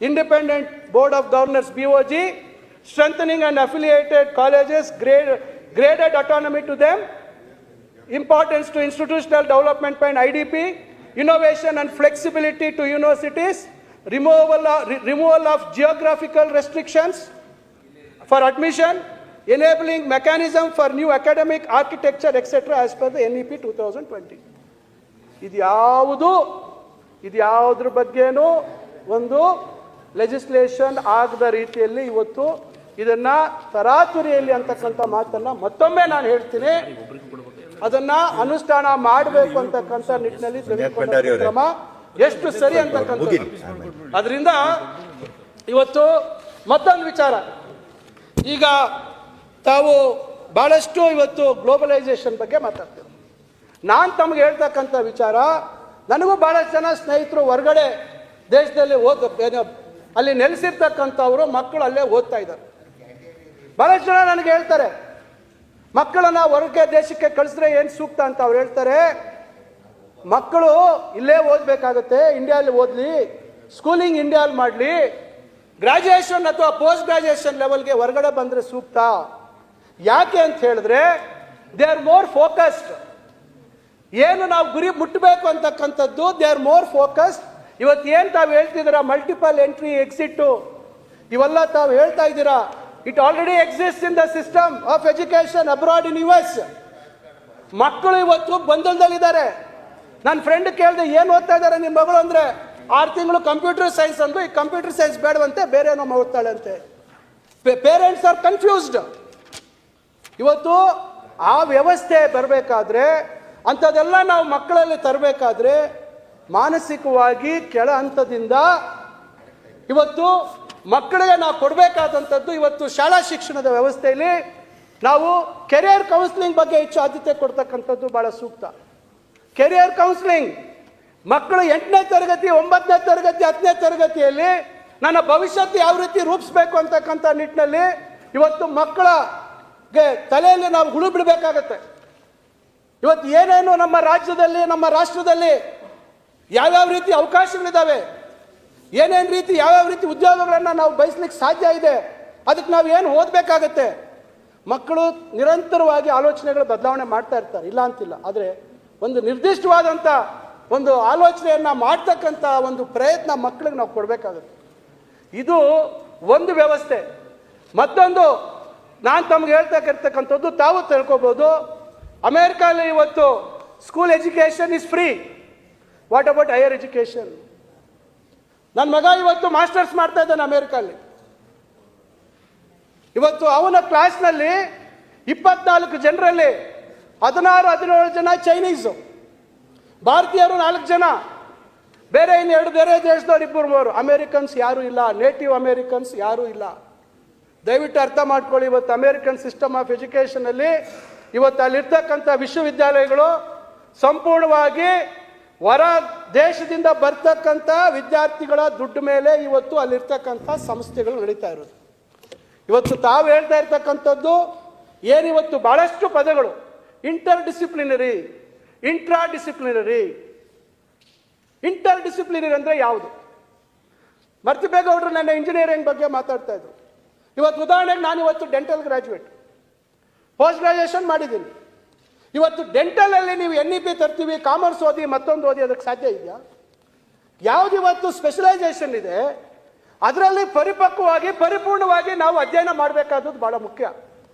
independent board of governors BOG, strengthening and affiliated colleges, graded autonomy to them, importance to institutional development and IDP, innovation and flexibility to universities, removal of geographical restrictions for admission, enabling mechanism for new academic architecture, etc. as per the NEP 2020. ಇದ್ಯಾವುದ್ರ ಬಗ್ಗೆನೂ ಒಂದು legislation ಆಗದ ರೀತಿಯಲ್ಲಿ ಇವತ್ತು ಇದನ್ನ ತರಾತುರಿಯಲ್ಲಿ ಅಂತಕ್ಕಂಥ ಮಾತನ್ನ ಮತ್ತೊಮ್ಮೆ ನಾನು ಹೇಳ್ತೀನಿ, ಅದನ್ನ ಅನುಷ್ಠಾನ ಮಾಡಬೇಕು ಅಂತಕ್ಕಂಥ ನಿಟ್ಟಿನಲ್ಲಿ ತೆಗೆದುಕೊಂಡ ಕ್ರಮ ಎಷ್ಟು ಸರಿ ಅಂತಕ್ಕಂಥದ್ದು. ಅದರಿಂದ ಇವತ್ತು ಮತ್ತೊಂದು ವಿಚಾರ, ಈಗ ತಾವು ಬಹಳಷ್ಟು ಇವತ್ತು ಗ್ಲೋಬಲೈಸೇಷನ್ ಬಗ್ಗೆ ಮಾತಾಡ್ತೀವಿ. ನಾನು ತಮಗೆ ಹೇಳ್ತಕ್ಕಂಥ ವಿಚಾರ, ನನಗೂ ಬಹಳಷ್ಟು ಜನ ಸ್ನೇಹಿತರು ಹೊರಗಡೆ ದೇಶದಲ್ಲಿ ಅಲ್ಲಿ ನೆಲೆಸಿರ್ತಕ್ಕಂಥವ್ರು ಮಕ್ಕಳು ಅಲ್ಲೇ ಓದ್ತಾ ಇದ್ದಾರೆ. ಬಹಳಷ್ಟು ಜನ ನನಗೆ ಹೇಳ್ತಾರೆ, ಮಕ್ಕಳನ್ನ ಹೊರಗೆ ದೇಶಕ್ಕೆ ಕಳಿಸಿದ್ರೆ ಏನು ಸೂಕ್ತ ಅಂತ ಅವ್ರು ಹೇಳ್ತಾರೆ. ಮಕ್ಕಳು ಇಲ್ಲೇ ಓದಬೇಕಾಗತ್ತೆ, ಇಂಡಿಯಾದಲ್ಲಿ ಓದಲಿ, ಸ್ಕೂಲಿಂಗ್ ಇಂಡಿಯಾದಲ್ಲಿ ಮಾಡಲಿ, ಗ್ರಾಜುಯೇಷನ್ ಅಥವಾ ಪೋಸ್ಟ್ ಗ್ರಾಜುಯೇಷನ್ ಲೆವೆಲ್ಗೆ ಹೊರಗಡೆ ಬಂದರೆ ಸೂಕ್ತ. ಯಾಕೆ ಅಂತ ಹೇಳಿದ್ರೆ ದೇ ಆರ್ ಮೋರ್ ಫೋಕಸ್ಡ್. ಏನು ನಾವು ಗುರಿ ಮುಟ್ಟಬೇಕು ಅಂತಕ್ಕಂಥದ್ದು, ದೇ ಆರ್ ಮೋರ್ ಫೋಕಸ್ಡ್. ಇವತ್ತು ಏನು ತಾವು ಹೇಳ್ತಿದ್ದೀರಾ, ಮಲ್ಟಿಪಲ್ ಎಂಟ್ರಿ ಎಕ್ಸಿಟ್, ಇವೆಲ್ಲ ತಾವು ಹೇಳ್ತಾ ಇದ್ದೀರಾ, it already exist in the system of education abroad in US. ಮಕ್ಕಳು ಇವತ್ತು ಗೊಂದಲದಲ್ಲಿದ್ದಾರೆ. ನನ್ನ ಫ್ರೆಂಡ್ ಕೇಳಿದೆ, ಏನು ಓದ್ತಾ ಇದ್ದಾರೆ ನಿಮ್ಮ ಮಗಳು ಅಂದರೆ, 6 ತಿಂಗಳು ಕಂಪ್ಯೂಟರ್ ಸೈನ್ಸ್ ಅಂದ್ರು, ಈ ಕಂಪ್ಯೂಟರ್ ಸೈನ್ಸ್ ಬೇಡವಂತೆ, ಬೇರೆ ಏನೋ ಓದ್ತಾಳೆ ಅಂತೆ. Parents are confused. ಇವತ್ತು ಆ ವ್ಯವಸ್ಥೆ ಬರಬೇಕಾದ್ರೆ, ಅಂಥದ್ದೆಲ್ಲ ನಾವು ಮಕ್ಕಳಲ್ಲಿ ತರಬೇಕಾದ್ರೆ ಮಾನಸಿಕವಾಗಿ ಕೆಳ ಹಂತದಿಂದ ಇವತ್ತು ಮಕ್ಕಳಿಗೆ ನಾವು ಕೊಡಬೇಕಾದಂಥದ್ದು, ಇವತ್ತು ಶಾಲಾ ಶಿಕ್ಷಣದ ವ್ಯವಸ್ಥೆಯಲ್ಲಿ ನಾವು ಕೆರಿಯರ್ ಕೌನ್ಸಿಲಿಂಗ್ ಬಗ್ಗೆ ಹೆಚ್ಚು ಆದ್ಯತೆ ಕೊಡ್ತಕ್ಕಂಥದ್ದು ಬಹಳ ಸೂಕ್ತ. ಕೆರಿಯರ್ ಕೌನ್ಸಿಲಿಂಗ್, ಮಕ್ಕಳು 8ನೇ ತರಗತಿ, 9ನೇ ತರಗತಿ, 10ನೇ ತರಗತಿಯಲ್ಲಿ ನನ್ನ ಭವಿಷ್ಯத்தை ಯಾವ ರೀತಿ ರೂಪಿಸಬೇಕು ಅಂತಕ್ಕಂಥ ನಿಟ್ಟಿನಲ್ಲಿ ಇವತ್ತು ಮಕ್ಕಳಿಗೆ ತಲೆಯಲ್ಲಿ ನಾವು ಹುಳು ಬಿಡಬೇಕಾಗತ್ತೆ. ಇವತ್ತು ಏನೇನು ನಮ್ಮ ರಾಜ್ಯದಲ್ಲಿ, ನಮ್ಮ ರಾಷ್ಟ್ರದಲ್ಲಿ ಯಾವ್ಯಾವ ರೀತಿ ಅವಕಾಶಗಳಿದ್ದಾವೆ, ಏನೇನು ರೀತಿ ಯಾವ್ಯಾವ ರೀತಿ ಉದ್ಯೋಗಗಳನ್ನು ನಾವು ಬಯಸ್ಲಿಕ್ಕೆ ಸಾಧ್ಯ ಇದೆ, ಅದಕ್ಕೆ ನಾವು ಏನು ಓದಬೇಕಾಗತ್ತೆ. ಮಕ್ಕಳು ನಿರಂತರವಾಗಿ ಆಲೋಚನೆಗಳು ಬದಲಾವಣೆ ಮಾಡ್ತಾ ಇರ್ತಾರೆ, ಇಲ್ಲ ಅಂತಿಲ್ಲ. ಆದರೆ ಒಂದು ನಿರ್ದಿಷ್ಟವಾದಂಥ ಒಂದು ಆಲೋಚನೆಯನ್ನು ಮಾಡ್ತಕ್ಕಂಥ ಒಂದು ಪ್ರಯತ್ನ ಮಕ್ಕಳಿಗೆ ನಾವು ಕೊಡಬೇಕಾಗುತ್ತೆ. ಇದು ಒಂದು ವ್ಯವಸ್ಥೆ. ಮತ್ತೊಂದು ನಾನು ತಮಗೆ ಹೇಳ್ತಕ್ಕಂಥದ್ದು, ತಾವು ತಿಳ್ಕೊಬೋದು, ಅಮೇರಿಕಾದಲ್ಲಿ ಇವತ್ತು school education is free. What about higher education? ನನ್ನ ಮಗ ಇವತ್ತು ಮಾಸ್ಟರ್ಸ್ ಮಾಡ್ತಾ ಇದ್ದಾನೆ ಅಮೇರಿಕಲ್ಲಿ. ಇವತ್ತು ಅವನ ಕ್ಲಾಸ್ನಲ್ಲಿ 24 ಜನರಲ್ಲಿ 16-17 ಜನ ಚೈನೀಸು, ಭಾರತೀಯರು 4 ಜನ, ಬೇರೆ ಇನ್ನೆರಡು ಬೇರೆ ದೇಶದವ್ರು 2-3 ಅಮೇರಿಕನ್ಸ್ ಯಾರೂ ಇಲ್ಲ, ನೇಟಿವ್ ಅಮೇರಿಕನ್ಸ್ ಯಾರೂ ಇಲ್ಲ. ದಯವಿಟ್ಟು ಅರ್ಥ ಮಾಡ್ಕೊಳ್ಳಿ, ಇವತ್ತು ಅಮೇರಿಕನ್ ಸಿಸ್ಟಮ್ ಆಫ್ ಎಜುಕೇಷನಲ್ಲಿ ಇವತ್ತು ಅಲ್ಲಿರ್ತಕ್ಕಂಥ ವಿಶ್ವವಿದ್ಯಾಲಯಗಳು ಸಂಪೂರ್ಣವಾಗಿ ಹೊರ ದೇಶದಿಂದ ಬರ್ತಕ್ಕಂಥ ವಿದ್ಯಾರ್ಥಿಗಳ ದುಡ್ಡು ಮೇಲೆ ಇವತ್ತು ಅಲ್ಲಿರ್ತಕ್ಕಂಥ ಸಂಸ್ಥೆಗಳು ನಡೀತಾ ಇರೋದು. ಇವತ್ತು ತಾವು ಹೇಳ್ತಾ ಇರ್ತಕ್ಕಂಥದ್ದು ಏನಿವತ್ತು ಬಹಳಷ್ಟು ಪದಗಳು, ಇಂಟರ್ ಡಿಸಿಪ್ಲಿನರಿ, ಇಂಟರ್ ಡಿಸಿಪ್ಲಿನರಿ ಅಂದರೆ ಯಾವುದು? ಮರ್ತಿಬೇಗೌಡರು ನನ್ನ ಇಂಜಿನಿಯರಿಂಗ್ ಬಗ್ಗೆ ಮಾತಾಡ್ತಾ ಇದ್ರು. ಇವತ್ತು ಉದಾಹರಣೆಗೆ ನಾನು ಇವತ್ತು ಡೆಂಟಲ್ ಗ್ರಾಜ್ಯುಯೇಟ್, ಪೋಸ್ಟ್ ಗ್ರಾಜುಯೇಷನ್ ಮಾಡಿದ್ದೀನಿ. ಇವತ್ತು ಡೆಂಟಲಲ್ಲಿ ನೀವು NEP ತರ್ತೀವಿ, ಕಾಮರ್ಸ್ ಓದಿ, ಮತ್ತೊಂದು ಓದಿ, ಅದಕ್ಕೆ ಸಾಧ್ಯ ಇದೆಯಾ? ಯಾವುದು ಇವತ್ತು ಸ್ಪೆಷಲೈಸೇಷನ್ ಇದೆ ಅದರಲ್ಲಿ ಪರಿಪಕ್ವವಾಗಿ ಪರಿಪೂರ್ಣವಾಗಿ ನಾವು ಅಧ್ಯಯನ ಮಾಡಬೇಕಾದದ್ದು ಬಹಳ ಮುಖ್ಯ.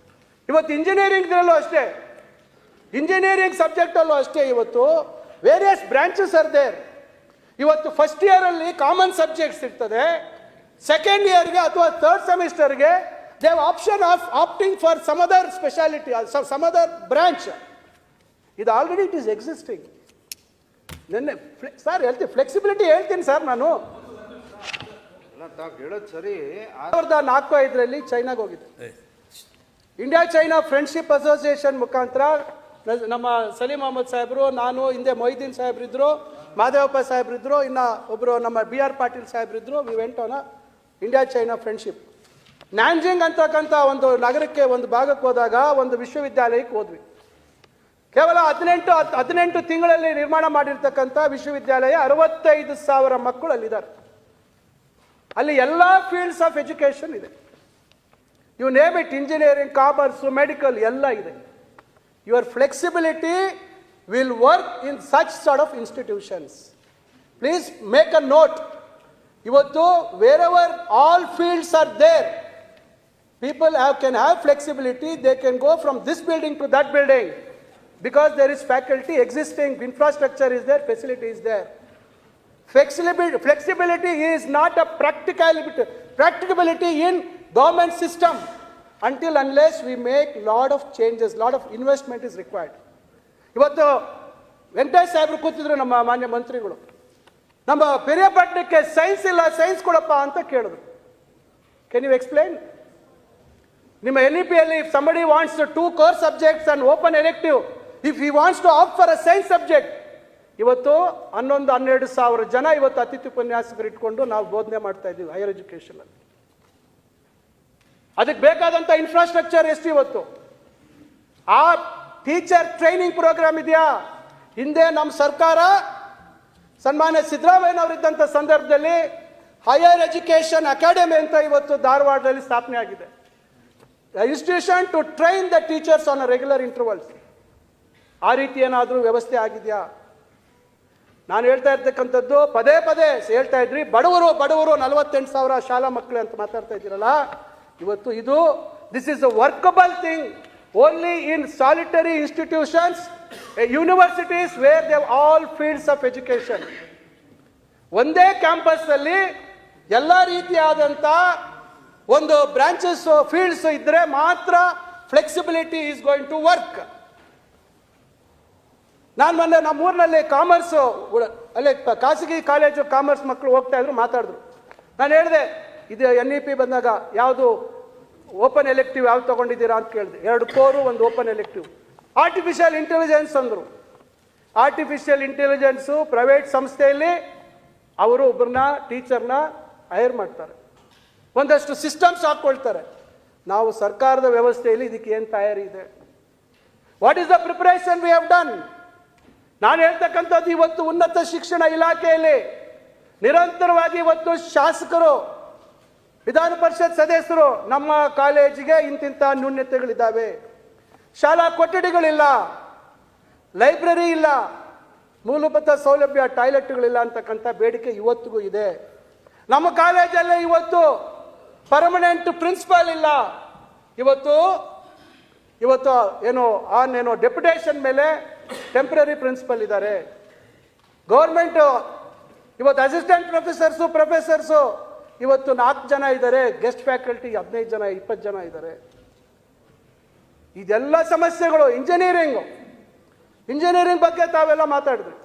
ಇವತ್ತು ಇಂಜಿನಿಯರಿಂಗ್ನಲ್ಲೂ ಅಷ್ಟೇ, ಇಂಜಿನಿಯರಿಂಗ್ ಸಬ್ಜೆಕ್ಟಲ್ಲೂ ಅಷ್ಟೇ, ಇವತ್ತು ವೇರಿಯಸ್ ಬ್ರಾಂಚಸ್ ಆರ್ ದೇರ್. ಇವತ್ತು ಫಸ್ಟ್ ಇಯರಲ್ಲಿ ಕಾಮನ್ ಸಬ್ಜೆಕ್ಟ್ಸ್ ಇರ್ತದೆ, ಸೆಕೆಂಡ್ ಇಯರ್ಗೆ ಅಥವಾ ಥರ್ಡ್ ಸೆಮಿಸ್ಟರ್ಗೆ they have option of opting for some other speciality, some other branch. ಇದು ಆಲ್ರೆಡಿ ಇಟ್ ಈಸ್ ಎಕ್ಸಿಸ್ಟಿಂಗ್. ನಿನ್ನೆ ಸರ್ ಹೇಳ್ತೀನಿ, ಫ್ಲೆಕ್ಸಿಬಿಲಿಟಿ ಹೇಳ್ತೀನಿ ಸರ್ ನಾನು. ಹೇಳೋದು ಸರಿ. 2004-05 ಚೈನಾಗೆ ಹೋಗಿದ್ದೆ. ಇಂಡಿಯಾ ಚೈನಾ ಫ್ರೆಂಡ್ಶಿಪ್ ಅಸೋಸಿಯೇಷನ್ ಮುಖಾಂತರ ನಮ್ಮ ಸಲೀಂ ಅಹಮದ್ ಸಾಹೇಬರು, ನಾನು, ಹಿಂದೆ ಮೊಯ್ದೀನ್ ಸಾಹೇಬ್ರಿದ್ರು, ಮಾದೇವಪ್ಪ ಸಾಹೇಬ್ರಿದ್ರು, ಇನ್ನು ಒಬ್ಬರು ನಮ್ಮ BR ಪಾಟೀಲ್ ಸಾಹೇಬ್ರಿದ್ರು. We went on India China friendship. Nanjing ಅಂತಕ್ಕಂಥ ಒಂದು ನಗರಕ್ಕೆ, ಒಂದು ಭಾಗಕ್ಕೆ ಹೋದಾಗ ಒಂದು ವಿಶ್ವವಿದ್ಯಾಲಯಕ್ಕೆ ಹೋದ್ವಿ. ಕೇವಲ 18 ತಿಂಗಳಲ್ಲಿ ನಿರ್ಮಾಣ ಮಾಡಿರ್ತಕ್ಕಂಥ ವಿಶ್ವವಿದ್ಯಾಲಯ, 65,000 ಮಕ್ಕಳು ಅಲ್ಲಿದ್ದಾರೆ. ಅಲ್ಲಿ ಎಲ್ಲ ಫೀಲ್ಡ್ಸ್ ಆಫ್ ಎಜುಕೇಷನ್ ಇದೆ. You name it, engineering, commerce, medical ಎಲ್ಲ ಇದೆ. Your flexibility will work in such sort of institutions. Please make a note. Ivattu, wherever all fields are there, people can have flexibility. They can go from this building to that building because there is faculty existing, infrastructure is there, facility is there. Flexibility is not a practicability in government system until unless we make lot of changes, lot of investment is required. ಇವತ್ತು ವೆಂಕಟೇಶ್ ಸಾಹೇಬರು ಕೂತಿದ್ರು, ನಮ್ಮ ಮಾನ್ಯ ಮಂತ್ರಿಗಳು, ನಮ್ಮ ಪೆರಿಯಪಟ್ಟಣಕ್ಕೆ science ಇಲ್ಲ, science ಕೊಡಪ್ಪ ಅಂತ ಕೇಳಿದ್ರು. Can you explain? ನಿಮ್ಮ NEP ಅಲ್ಲಿ if somebody wants 2 core subjects and open elective, if he wants to opt for a science subject, ಇವತ್ತು 11-12,000 ಜನ ಇವತ್ತು ಅತಿಥಿ ಉಪನ್ಯಾಸಕರು ಇಟ್ಕೊಂಡು ನಾವು ಬೋಧನೆ ಮಾಡ್ತಾ ಇದ್ದೀವಿ ಹೈಯರ್ ಎಜುಕೇಶನ್ ಅಲ್ಲಿ. ಅದಕ್ಕೆ ಬೇಕಾದಂತ ಇನ್ಫ್ರಾಸ್ಟ್ರಕ್ಚರ್ ಎಷ್ಟು ಇವತ್ತು? ಆ ಟೀಚರ್ ಟ್ರೈನಿಂಗ್ ಪ್ರೋಗ್ರಾಮ್ ಇದೆಯಾ? ಹಿಂದೆ ನಮ್ಮ ಸರ್ಕಾರ ಸನ್ಮಾನ್ಯ ಸಿದ್ದರಾಮಯ್ಯನವರಿದ್ದಂಥ ಸಂದರ್ಭದಲ್ಲಿ ಹೈಯರ್ ಎಜುಕೇಶನ್ ಅಕಾಡೆಮಿ ಅಂತ ಇವತ್ತು ಧಾರವಾಡದಲ್ಲಿ ಸ್ಥಾಪನೆ ಆಗಿದೆ. Institution to train the teachers on a regular intervals. ಆ ರೀತಿ ಏನಾದರೂ ವ್ಯವಸ್ಥೆ ಆಗಿದೆಯಾ? ನಾನು ಹೇಳ್ತಾ ಇರ್ತಕ್ಕಂಥದ್ದು, ಪದೇ ಪದೇ ಹೇಳ್ತಾ ಇದ್ರಿ, ಬಡವರು 48,000 ಶಾಲಾ ಮಕ್ಕಳು ಅಂತ ಮಾತಾಡ್ತಾ ಇದ್ದೀರಲ್ಲ, ಇವತ್ತು ಇದು this is a workable thing only in solitary institutions, universities where they all fields of education. ಒಂದೇ ಕ್ಯಾಂಪಸ್ ಅಲ್ಲಿ ಎಲ್ಲ ರೀತಿಯಾದಂಥ ಒಂದು ಬ್ರಾಂಚಸ್ ಫೀಲ್ಡ್ಸ್ ಇದ್ರೆ ಮಾತ್ರ flexibility is going to work. ನಾನು ಮೊನ್ನೆ ನಮ್ಮೂರಿನಲ್ಲಿ ಕಾಮರ್ಸ್ ಅಲ್ಲೇ ಖಾಸಗಿ ಕಾಲೇಜು ಕಾಮರ್ಸ್ ಮಕ್ಕಳು ಹೋಗ್ತಾ ಇದ್ರು, ಮಾತಾಡಿದ್ರು. ನಾನು ಹೇಳಿದೆ, ಇದು NEP ಬಂದಾಗ ಯಾವುದು ಓಪನ್ ಎಲೆಕ್ಟಿವ್ ಯಾವ್ದು ತಗೊಂಡಿದ್ದೀರಾ ಅಂತ ಕೇಳಿದೆ. 2 ಕೋರು 1 ಓಪನ್ ಎಲೆಕ್ಟಿವ್. ಆರ್ಟಿಫಿಷಿಯಲ್ ಇಂಟೆಲಿಜೆನ್ಸ್ ಅಂದರು. ಆರ್ಟಿಫಿಷಿಯಲ್ ಇಂಟೆಲಿಜೆನ್ಸು ಪ್ರೈವೇಟ್ ಸಂಸ್ಥೆಯಲ್ಲಿ ಅವರು ಒಬ್ಬರನ್ನ ಟೀಚರ್ನ ಹೈರ್ ಮಾಡ್ತಾರೆ, ಒಂದಷ್ಟು ಸಿಸ್ಟಮ್ಸ್ ಹಾಕ್ಕೊಳ್ತಾರೆ. ನಾವು ಸರ್ಕಾರದ ವ್ಯವಸ್ಥೆಯಲ್ಲಿ ಇದಕ್ಕೆ ಏನು ತಯಾರಿ ಇದೆ? What is the preparation we have done? ನಾನು ಹೇಳ್ತಕ್ಕಂಥದ್ದು, ಇವತ್ತು ಉನ್ನತ ಶಿಕ್ಷಣ ಇಲಾಖೆಯಲ್ಲಿ ನಿರಂತರವಾಗಿ ಇವತ್ತು ಶಾಸಕರು, ವಿಧಾನ ಪರಿಷತ್ ಸದಸ್ಯರು ನಮ್ಮ ಕಾಲೇಜಿಗೆ ಇಂತಿಂಥ ನ್ಯೂನ್ಯತೆಗಳಿದ್ದಾವೆ, ಶಾಲಾ ಕೊಠಡಿಗಳಿಲ್ಲ, ಲೈಬ್ರರಿ ಇಲ್ಲ, ಮೂಲಭೂತ ಸೌಲಭ್ಯ ಟಾಯ್ಲೆಟ್ಗಳಿಲ್ಲ ಅಂತಕ್ಕಂಥ ಬೇಡಿಕೆ ಇವತ್ತಿಗೂ ಇದೆ. ನಮ್ಮ ಕಾಲೇಜಲ್ಲೇ ಇವತ್ತು ಪರ್ಮನೆಂಟ್ ಪ್ರಿನ್ಸಿಪಾಲ್ ಇಲ್ಲ. ಇವತ್ತು ಏನೋ ಡೆಪ್ಯುಟೇಷನ್ ಮೇಲೆ ಟೆಂಪ್ರರಿ ಪ್ರಿನ್ಸಿಪಲ್ ಇದ್ದಾರೆ. ಗೌರ್ಮೆಂಟ್ ಇವತ್ತು ಅಸಿಸ್ಟೆಂಟ್ ಪ್ರೊಫೆಸರ್ಸು ಇವತ್ತು 4 ಜನ ಇದ್ದಾರೆ, ಗೆಸ್ಟ್ ಫ್ಯಾಕಲ್ಟಿ 15 ಜನ 20 ಜನ ಇದ್ದಾರೆ. ಇದೆಲ್ಲ ಸಮಸ್ಯೆಗಳು. ಇಂಜಿನಿಯರಿಂಗ್ ಬಗ್ಗೆ ತಾವೆಲ್ಲ ಮಾತಾಡಿದ್ರಿ.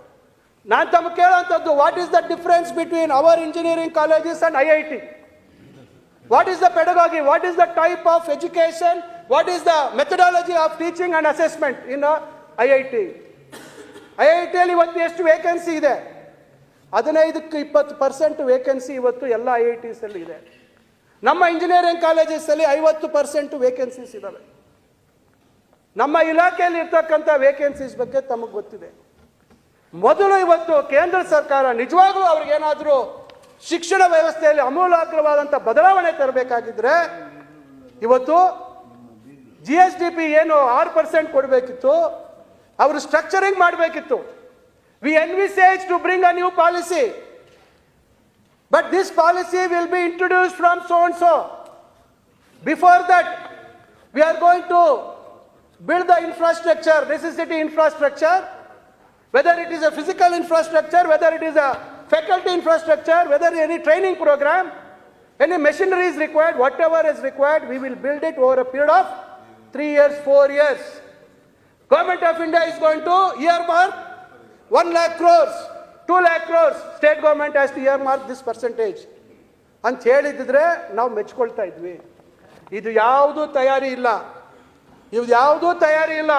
ನಾನು ತಮಗೆ ಕೇಳುವಂಥದ್ದು, what is the difference between our engineering colleges and IIT? What is the pedagogy? What is the type of education? What is the methodology of teaching and assessment in IIT? IIT-ಯಲ್ಲಿ ಇವತ್ತು ಎಷ್ಟು vacancy ಇದೆ? 15-20% vacancy ಇವತ್ತು ಎಲ್ಲ IITs ಅಲ್ಲಿ ಇದೆ. ನಮ್ಮ engineering colleges ಅಲ್ಲಿ 50% ವೇಕೆನ್ಸೀಸ್ ಇದ್ದಾವೆ. ನಮ್ಮ ಇಲಾಖೆಯಲ್ಲಿ ಇರ್ತಕ್ಕಂಥ ವೇಕೆನ್ಸೀಸ್ ಬಗ್ಗೆ ತಮಗೆ ಗೊತ್ತಿದೆ. ಮೊದಲು ಇವತ್ತು ಕೇಂದ್ರ ಸರ್ಕಾರ ನಿಜವಾಗ್ಲೂ ಅವ್ರಿಗೇನಾದರೂ ಶಿಕ್ಷಣ ವ್ಯವಸ್ಥೆಯಲ್ಲಿ ಅಮೂಲಾಗ್ರವಾದಂಥ ಬದಲಾವಣೆ ತರಬೇಕಾಗಿದ್ರೆ ಇವತ್ತು GSDP ಏನು 6% ಕೊಡಬೇಕಿತ್ತು, ಅವರು ಸ್ಟ್ರಕ್ಚರಿಂಗ್ ಮಾಡಬೇಕಿತ್ತು. We envisage to bring a new policy, but this policy will be introduced from so and so. Before that, we are going to build the infrastructure, necessity infrastructure, whether it is a physical infrastructure, whether it is a faculty infrastructure, whether any training program, any machinery is required, whatever is required, we will build it over a period of 3 years, 4 years. Government of India is going to earmark 1 lakh crores, 2 lakh crores. State government has to earmark this percentage. ಅಂತ ಹೇಳಿದ್ರೆ ನಾವು ಮೆಚ್ಕೊಳ್ತಾ ಇದ್ವಿ. ಇದು ಯಾವುದೂ ತಯಾರಿ ಇಲ್ಲ.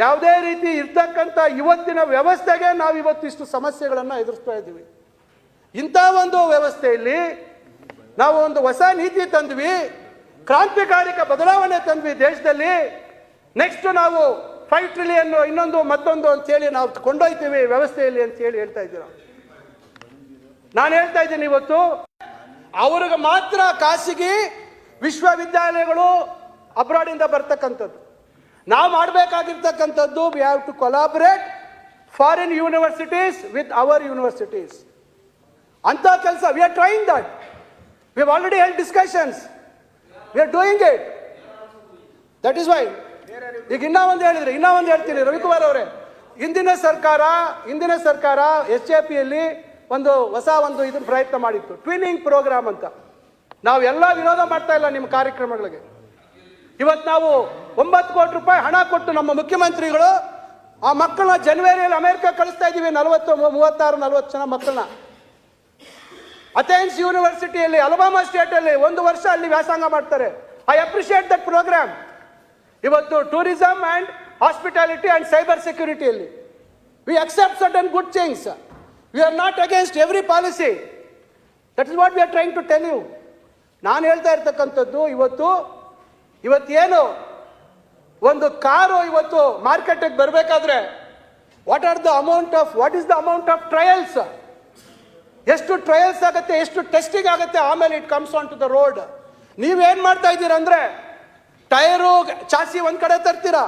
ಯಾವುದೇ ರೀತಿ ಇರ್ತಕ್ಕಂಥ ಇವತ್ತಿನ ವ್ಯವಸ್ಥೆಗೆ ನಾವು ಇವತ್ತು ಇಷ್ಟು ಸಮಸ್ಯೆಗಳನ್ನು ಎದುರಿಸ್ತಾ ಇದ್ದೀವಿ. ಇಂಥ ಒಂದು ವ್ಯವಸ್ಥೆಯಲ್ಲಿ ನಾವು ಒಂದು ಹೊಸ ನೀತಿ ತಂದ್ವಿ, ಕ್ರಾಂತಿಕಾರಿಕ ಬದಲಾವಣೆ ತಂದ್ವಿ ದೇಶದಲ್ಲಿ. ನೆಕ್ಸ್ಟ್ ನಾವು 5 ಟ್ರಿಲಿಯನ್ ಮತ್ತೊಂದು ಅಂತೇಳಿ ನಾವು ಕೊಂಡೊಯ್ತೀವಿ ವ್ಯವಸ್ಥೆಯಲ್ಲಿ ಅಂತ ಹೇಳ್ತಾ ಇದ್ದೀರ. ನಾನು ಹೇಳ್ತಾ ಇದ್ದೀನಿ, ಇವತ್ತು ಅವ್ರಿಗೆ ಮಾತ್ರ ಖಾಸಗಿ ವಿಶ್ವವಿದ್ಯಾಲಯಗಳು ಅಬ್ರಾಡಿಂದ ಬರ್ತಕ್ಕಂಥದ್ದು. ನಾವು ಮಾಡಬೇಕಾಗಿರ್ತಕ್ಕಂಥದ್ದು, we have to collaborate foreign universities with our universities ಅಂತ ಕೆಲಸ. We are trying that. We have already held discussions. We are doing it. That is why. ಈಗ ಇನ್ನೂ ಒಂದು ಹೇಳಿದ್ರೆ ಇನ್ನೂ ಒಂದು ಹೇಳ್ತೀನಿ ರವಿಕುಮಾರ್ ಅವರೇ. ಹಿಂದಿನ ಸರ್ಕಾರ SJPಯಲ್ಲಿ ಒಂದು ಹೊಸ ಇದನ್ನ ಪ್ರಯತ್ನ ಮಾಡಿತ್ತು, ಟ್ವಿನಿಂಗ್ ಪ್ರೋಗ್ರಾಮ್ ಅಂತ. ನಾವೆಲ್ಲ ವಿರೋಧ ಮಾಡ್ತಾ ಇಲ್ಲ ನಿಮ್ಮ ಕಾರ್ಯಕ್ರಮಗಳಿಗೆ. ಇವತ್ತು ನಾವು 9 ಕೋಟಿ ರೂಪಾಯಿ ಹಣ ಕೊಟ್ಟು ನಮ್ಮ ಮುಖ್ಯಮಂತ್ರಿಗಳು ಆ ಮಕ್ಕಳನ್ನ ಜನವರಿಯಲ್ಲಿ ಅಮೆರಿಕ ಕಳಿಸ್ತಾ ಇದ್ದೀವಿ. 36-40 ಜನ ಮಕ್ಕಳನ್ನ ಅಥೆನ್ಸ್ ಯೂನಿವರ್ಸಿಟಿಯಲ್ಲಿ ಅಲಬಾಮಾ ಸ್ಟೇಟಲ್ಲಿ 1 ವರ್ಷ ಅಲ್ಲಿ ವ್ಯಾಸಂಗ ಮಾಡ್ತಾರೆ. I appreciate that programme. ಇವತ್ತು tourism and hospitality and cyber ಸೆಕ್ಯೂರಿಟಿಯಲ್ಲಿ we accept certain good things. We are not against every policy. That is what we are trying to tell you. ನಾನು ಹೇಳ್ತಾ ಇರ್ತಕ್ಕಂಥದ್ದು ಇವತ್ತೇನು ಒಂದು ಕಾರು ಇವತ್ತು ಮಾರ್ಕೆಟಿಗೆ ಬರಬೇಕಾದ್ರೆ what is the amount of trials, ಎಷ್ಟು ಟ್ರಯಲ್ಸ್ ಆಗುತ್ತೆ, ಎಷ್ಟು ಟೆಸ್ಟಿಂಗ್ ಆಗುತ್ತೆ, ಆಮೇಲೆ it comes on to the road. ನೀವೇನ್ ಮಾಡ್ತಾ ಇದ್ದೀರಾ ಅಂದ್ರೆ ಟೈರು ಚಾಸಿ ಒಂದ್ ಕಡೆ ತರ್ತೀರಾ,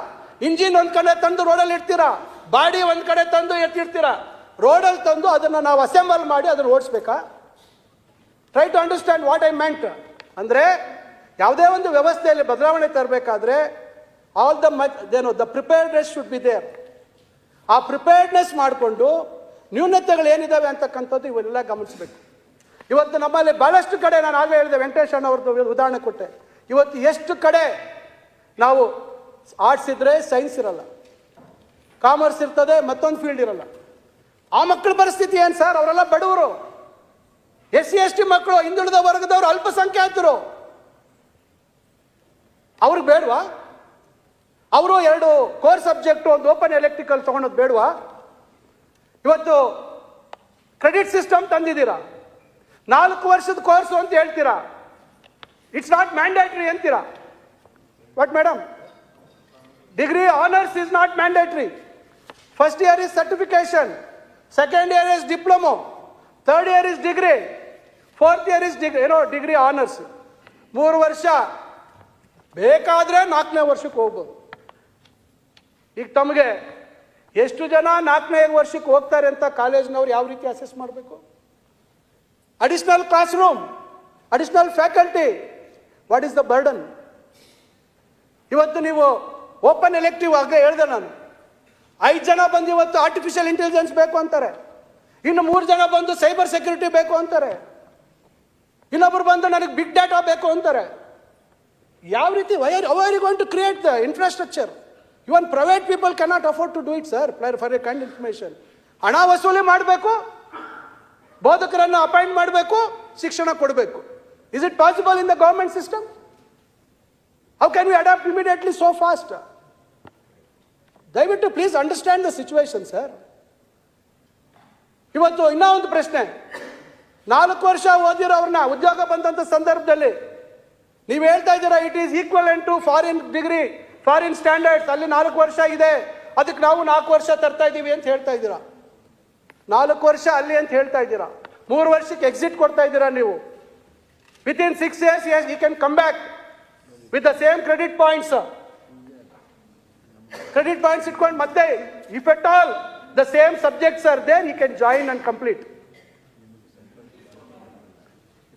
ಇಂಜಿನ್ ಒಂದ್ ಕಡೆ ತಂದು ರೋಡಲ್ಲಿ ಇಡ್ತೀರಾ, ಬಾಡಿ ಒಂದ್ ಕಡೆ ತಂದು ಎತ್ತಿರ್ತೀರಾ, ರೋಡಲ್ಲಿ ತಂದು ಅದನ್ನ ನಾವು ಅಸೆಂಬಲ್ ಮಾಡಿ ಅದನ್ನ ಓಡಿಸ್ಬೇಕಾ? Try to understand what I meant. ಅಂದ್ರೆ ಯಾವುದೇ ಒಂದು ವ್ಯವಸ್ಥೆಯಲ್ಲಿ ಬದಲಾವಣೆ ತರಬೇಕಾದ್ರೆ all the preparedness should be there. ಆ ಪ್ರಿಪೇರ್ಡ್ನೆಸ್ ಮಾಡಿಕೊಂಡು ನ್ಯೂನತೆಗಳು ಏನಿದಾವೆ ಅಂತಕ್ಕಂಥದ್ದು ಇವೆಲ್ಲ ಗಮನಿಸಬೇಕು. ಇವತ್ತು ನಮ್ಮಲ್ಲಿ ಬಹಳಷ್ಟು ಕಡೆ, ನಾನು ಆಗಲೇ ಹೇಳಿದೆ, ವೆಂಕಟೇಶ್ ಅವ್ರದ್ದು ಉದಾಹರಣೆ ಕೊಟ್ಟೆ. ಇವತ್ತು ಎಷ್ಟು ಕಡೆ ನಾವು ಆರ್ಟ್ಸ್ ಇದ್ರೆ ಸೈನ್ಸ್ ಇರಲ್ಲ, ಕಾಮರ್ಸ್ ಇರ್ತದೆ, ಮತ್ತೊಂದು ಫೀಲ್ಡ್ ಇರಲ್ಲ. ಆ ಮಕ್ಕಳ ಪರಿಸ್ಥಿತಿ ಏನು ಸರ್? ಅವರೆಲ್ಲ ಬಡವರು, SC ST ಮಕ್ಕಳು, ಹಿಂದುಳಿದ ವರ್ಗದವರು, ಅಲ್ಪಸಂಖ್ಯಾತರು. ಅವ್ರಿಗೆ ಬೇಡವಾ? ಅವರು 2 ಕೋರ್ ಸಬ್ಜೆಕ್ಟ್, ಒಂದು ಓಪನ್ ಎಲೆಕ್ಟ್ರಿಕಲ್ ತಗೊಳೋದು ಬೇಡವಾ? ಇವತ್ತು ಕ್ರೆಡಿಟ್ ಸಿಸ್ಟಮ್ ತಂದಿದ್ದೀರಾ, 4 ವರ್ಷದ ಕೋರ್ಸ್ ಅಂತ ಹೇಳ್ತೀರಾ, ಇಟ್ಸ್ ನಾಟ್ ಮ್ಯಾಂಡೇಟರಿ ಅಂತೀರಾ. But madam, degree honours is not mandatory. First year is certification, second year is diploma, third year is degree, fourth year is degree honours. 3 ವರ್ಷ, ಬೇಕಾದ್ರೆ 4ನೇ ವರ್ಷಕ್ಕೆ ಹೋಗ್ಬೋದು. ಈಗ ತಮಗೆ ಎಷ್ಟು ಜನ 4ನೇ ವರ್ಷಕ್ಕೆ ಹೋಗ್ತಾರೆ ಅಂತ ಕಾಲೇಜ್ನವ್ರು ಯಾವ ರೀತಿ ಅಸೆಸ್ ಮಾಡಬೇಕು? Additional class room, additional faculty, what is the burden? ಇವತ್ತು ನೀವು ಓಪನ್ ಎಲೆಕ್ಟಿವ್ ಆಗಲೇ ಹೇಳಿದೆ ನಾನು, 5 ಜನ ಬಂದು ಇವತ್ತು ಆರ್ಟಿಫಿಷಿಯಲ್ ಇಂಟೆಲಿಜೆನ್ಸ್ ಬೇಕು ಅಂತಾರೆ, ಇನ್ನು 3 ಜನ ಬಂದು ಸೈಬರ್ ಸೆಕ್ಯೂರಿಟಿ ಬೇಕು ಅಂತಾರೆ, ಇನ್ನೊಬ್ರು ಬಂದು ನನಗೆ ಬಿಗ್ ಡಾಟಾ ಬೇಕು ಅಂತಾರೆ. ಯಾವ ರೀತಿ are going to create the infrastructure? Even private people cannot afford to do it sir. For a kind information, ಹಣ ವಸೂಲಿ ಮಾಡಬೇಕು, ಬೋಧಕರನ್ನು ಅಪಾಯಿಂಟ್ ಮಾಡಬೇಕು, ಶಿಕ್ಷಣ ಕೊಡಬೇಕು. Is it possible in the government system? How can we adapt immediately so fast? ದಯವಿಟ್ಟು please understand the situation sir. ಇವತ್ತು ಇನ್ನೂ ಒಂದು ಪ್ರಶ್ನೆ, 4 ವರ್ಷ ಓದಿರೋವ್ರನ್ನ ಉದ್ಯೋಗ ಬಂದಂತ ಸಂದರ್ಭದಲ್ಲಿ ನೀವು ಹೇಳ್ತಾ ಇದ್ದೀರಾ it is equivalent to foreign degree, foreign standards, ಅಲ್ಲಿ 4 ವರ್ಷ ಇದೆ, ಅದಕ್ಕೆ ನಾವು 4 ವರ್ಷ ತರ್ತಾ ಇದ್ದೀವಿ ಅಂತ ಹೇಳ್ತಾ ಇದ್ದೀರಾ. 4 ವರ್ಷ ಅಲ್ಲಿ ಅಂತ ಹೇಳ್ತಾ ಇದ್ದೀರಾ, 3 ವರ್ಷಕ್ಕೆ ಎಕ್ಸಿಟ್ ಕೊಡ್ತಾ ಇದ್ದೀರಾ ನೀವು. Within 6 years yes he can come back with the same credit points ಇಟ್ಕೊಂಡು ಮತ್ತೆ if at all the same subjects are there he can join and complete.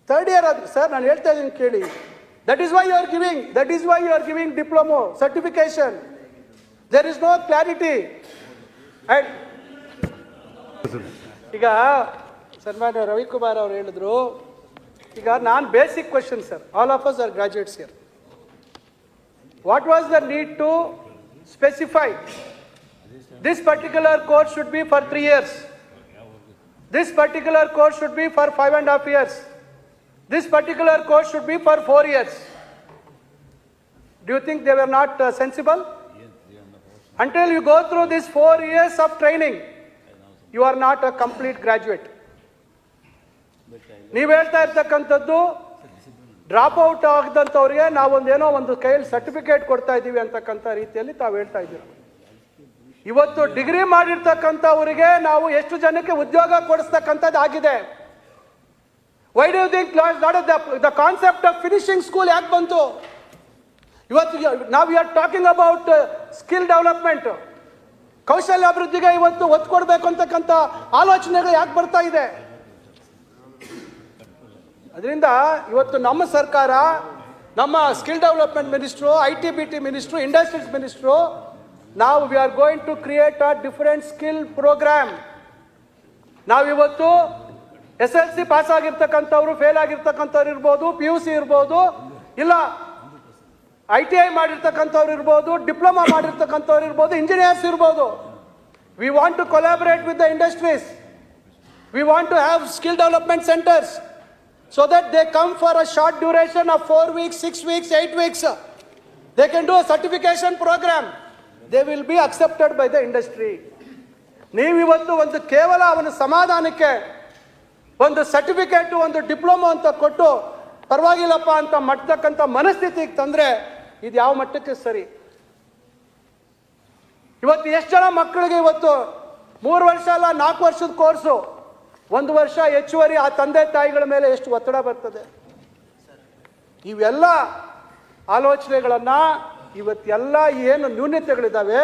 3rd year sir ನಾನು ಹೇಳ್ತಾ ಇದ್ದೀನಿ ಕೇಳಿ. That is why you are giving diploma certification. There is no clarity. And ಈಗ ಸನ್ಮಾನ್ಯ ರವಿಕುಮಾರ್ ಅವರು ಹೇಳಿದ್ರು, ಈಗ ನಾನು basic question sir, all of us are graduates here. What was the need to specify this particular course should be for 3 years, this particular course should be for 5.5 years, this particular course should be for 4 years? Do you think they were not sensible? Until you go through this 4 years of training, you are not a complete graduate. ನೀವು ಹೇಳ್ತಾ ಇರ್ತಕ್ಕಂಥದ್ದು drop out ಆಗದಂಥವ್ರಿಗೆ ನಾವೊಂದೇನೋ ಒಂದು ಕೈಯಲ್ಲಿ certificate ಕೊಡ್ತಾ ಇದ್ದೀವಿ ಅಂತಕ್ಕಂಥ ರೀತಿಯಲ್ಲಿ ತಾವು ಹೇಳ್ತಾ ಇದ್ದೀರ. ಇವತ್ತು ಡಿಗ್ರಿ ಮಾಡಿರ್ತಕ್ಕಂಥವರಿಗೆ ನಾವು ಎಷ್ಟು ಜನಕ್ಕೆ ಉದ್ಯೋಗ ಕೊಡಿಸ್ತಕ್ಕಂಥದ್ದು ಆಗಿದೆ. Why do you think the concept of finishing school ಯಾಕೆ ಬಂತು? ಇವತ್ತು ನಾವು we are talking about skill development. ಕೌಶಲ್ಯಾಭಿವೃದ್ಧಿಗೆ ಇವತ್ತು ಒತ್ತು ಕೊಡಬೇಕು ಅಂತಕ್ಕಂಥ ಆಲೋಚನೆಗಳು ಯಾಕೆ ಬರ್ತಾ ಇದೆ? ಅದರಿಂದ ಇವತ್ತು ನಮ್ಮ ಸರ್ಕಾರ, ನಮ್ಮ skill development minister, ITBT minister, industries minister, ನಾವು we are going to create a different skill programme. ನಾವಿವತ್ತು SLC ಪಾಸ್ ಆಗಿರ್ತಕ್ಕಂಥವ್ರು, ಫೇಲ್ ಆಗಿರ್ತಕ್ಕಂಥವ್ರು ಇರ್ಬೋದು, PUC ಇರ್ಬೋದು, ಇಲ್ಲ ITI ಮಾಡಿರ್ತಕ್ಕಂಥವ್ರು ಇರ್ಬೋದು, ಡಿಪ್ಲೊಮಾ ಮಾಡಿರ್ತಕ್ಕಂಥವ್ರು ಇರ್ಬೋದು, ಇಂಜಿನಿಯರ್ಸ್ ಇರ್ಬೋದು. We want to collaborate with the industries. We want to have skill development centres so that they come for a short duration of 4 weeks, 6 weeks, 8 weeks. They can do a certification program. They will be accepted by the industry. ನೀವು ಇವತ್ತು ಒಂದು ಕೇವಲ ಅವನ ಸಮಾಧಾನಕ್ಕೆ ಒಂದು certificate, ಒಂದು diploma ಅಂತ ಕೊಟ್ಟು ಪರವಾಗಿಲ್ಲಪ್ಪ ಅಂತ ಮಾಡ್ತಕ್ಕಂಥ ಮನಸ್ಥಿತಿಗೆ ತಂದರೆ ಇದು ಯಾವ ಮಟ್ಟಕ್ಕೆ ಸರಿ? ಇವತ್ತು ಎಷ್ಟು ಜನ ಮಕ್ಕಳಿಗೆ ಇವತ್ತು 3 ವರ್ಷ ಅಲ್ಲ 4 ವರ್ಷದ ಕೋರ್ಸು, 1 ವರ್ಷ ಹೆಚ್ಚುವರಿ ಆ ತಂದೆ ತಾಯಿಗಳ ಮೇಲೆ ಎಷ್ಟು ಒತ್ತಡ ಬರ್ತದೆ? ಇವೆಲ್ಲ ಆಲೋಚನೆಗಳನ್ನು, ಇವತ್ತೆಲ್ಲ ಏನು ನ್ಯೂನತೆಗಳಿದ್ದಾವೆ,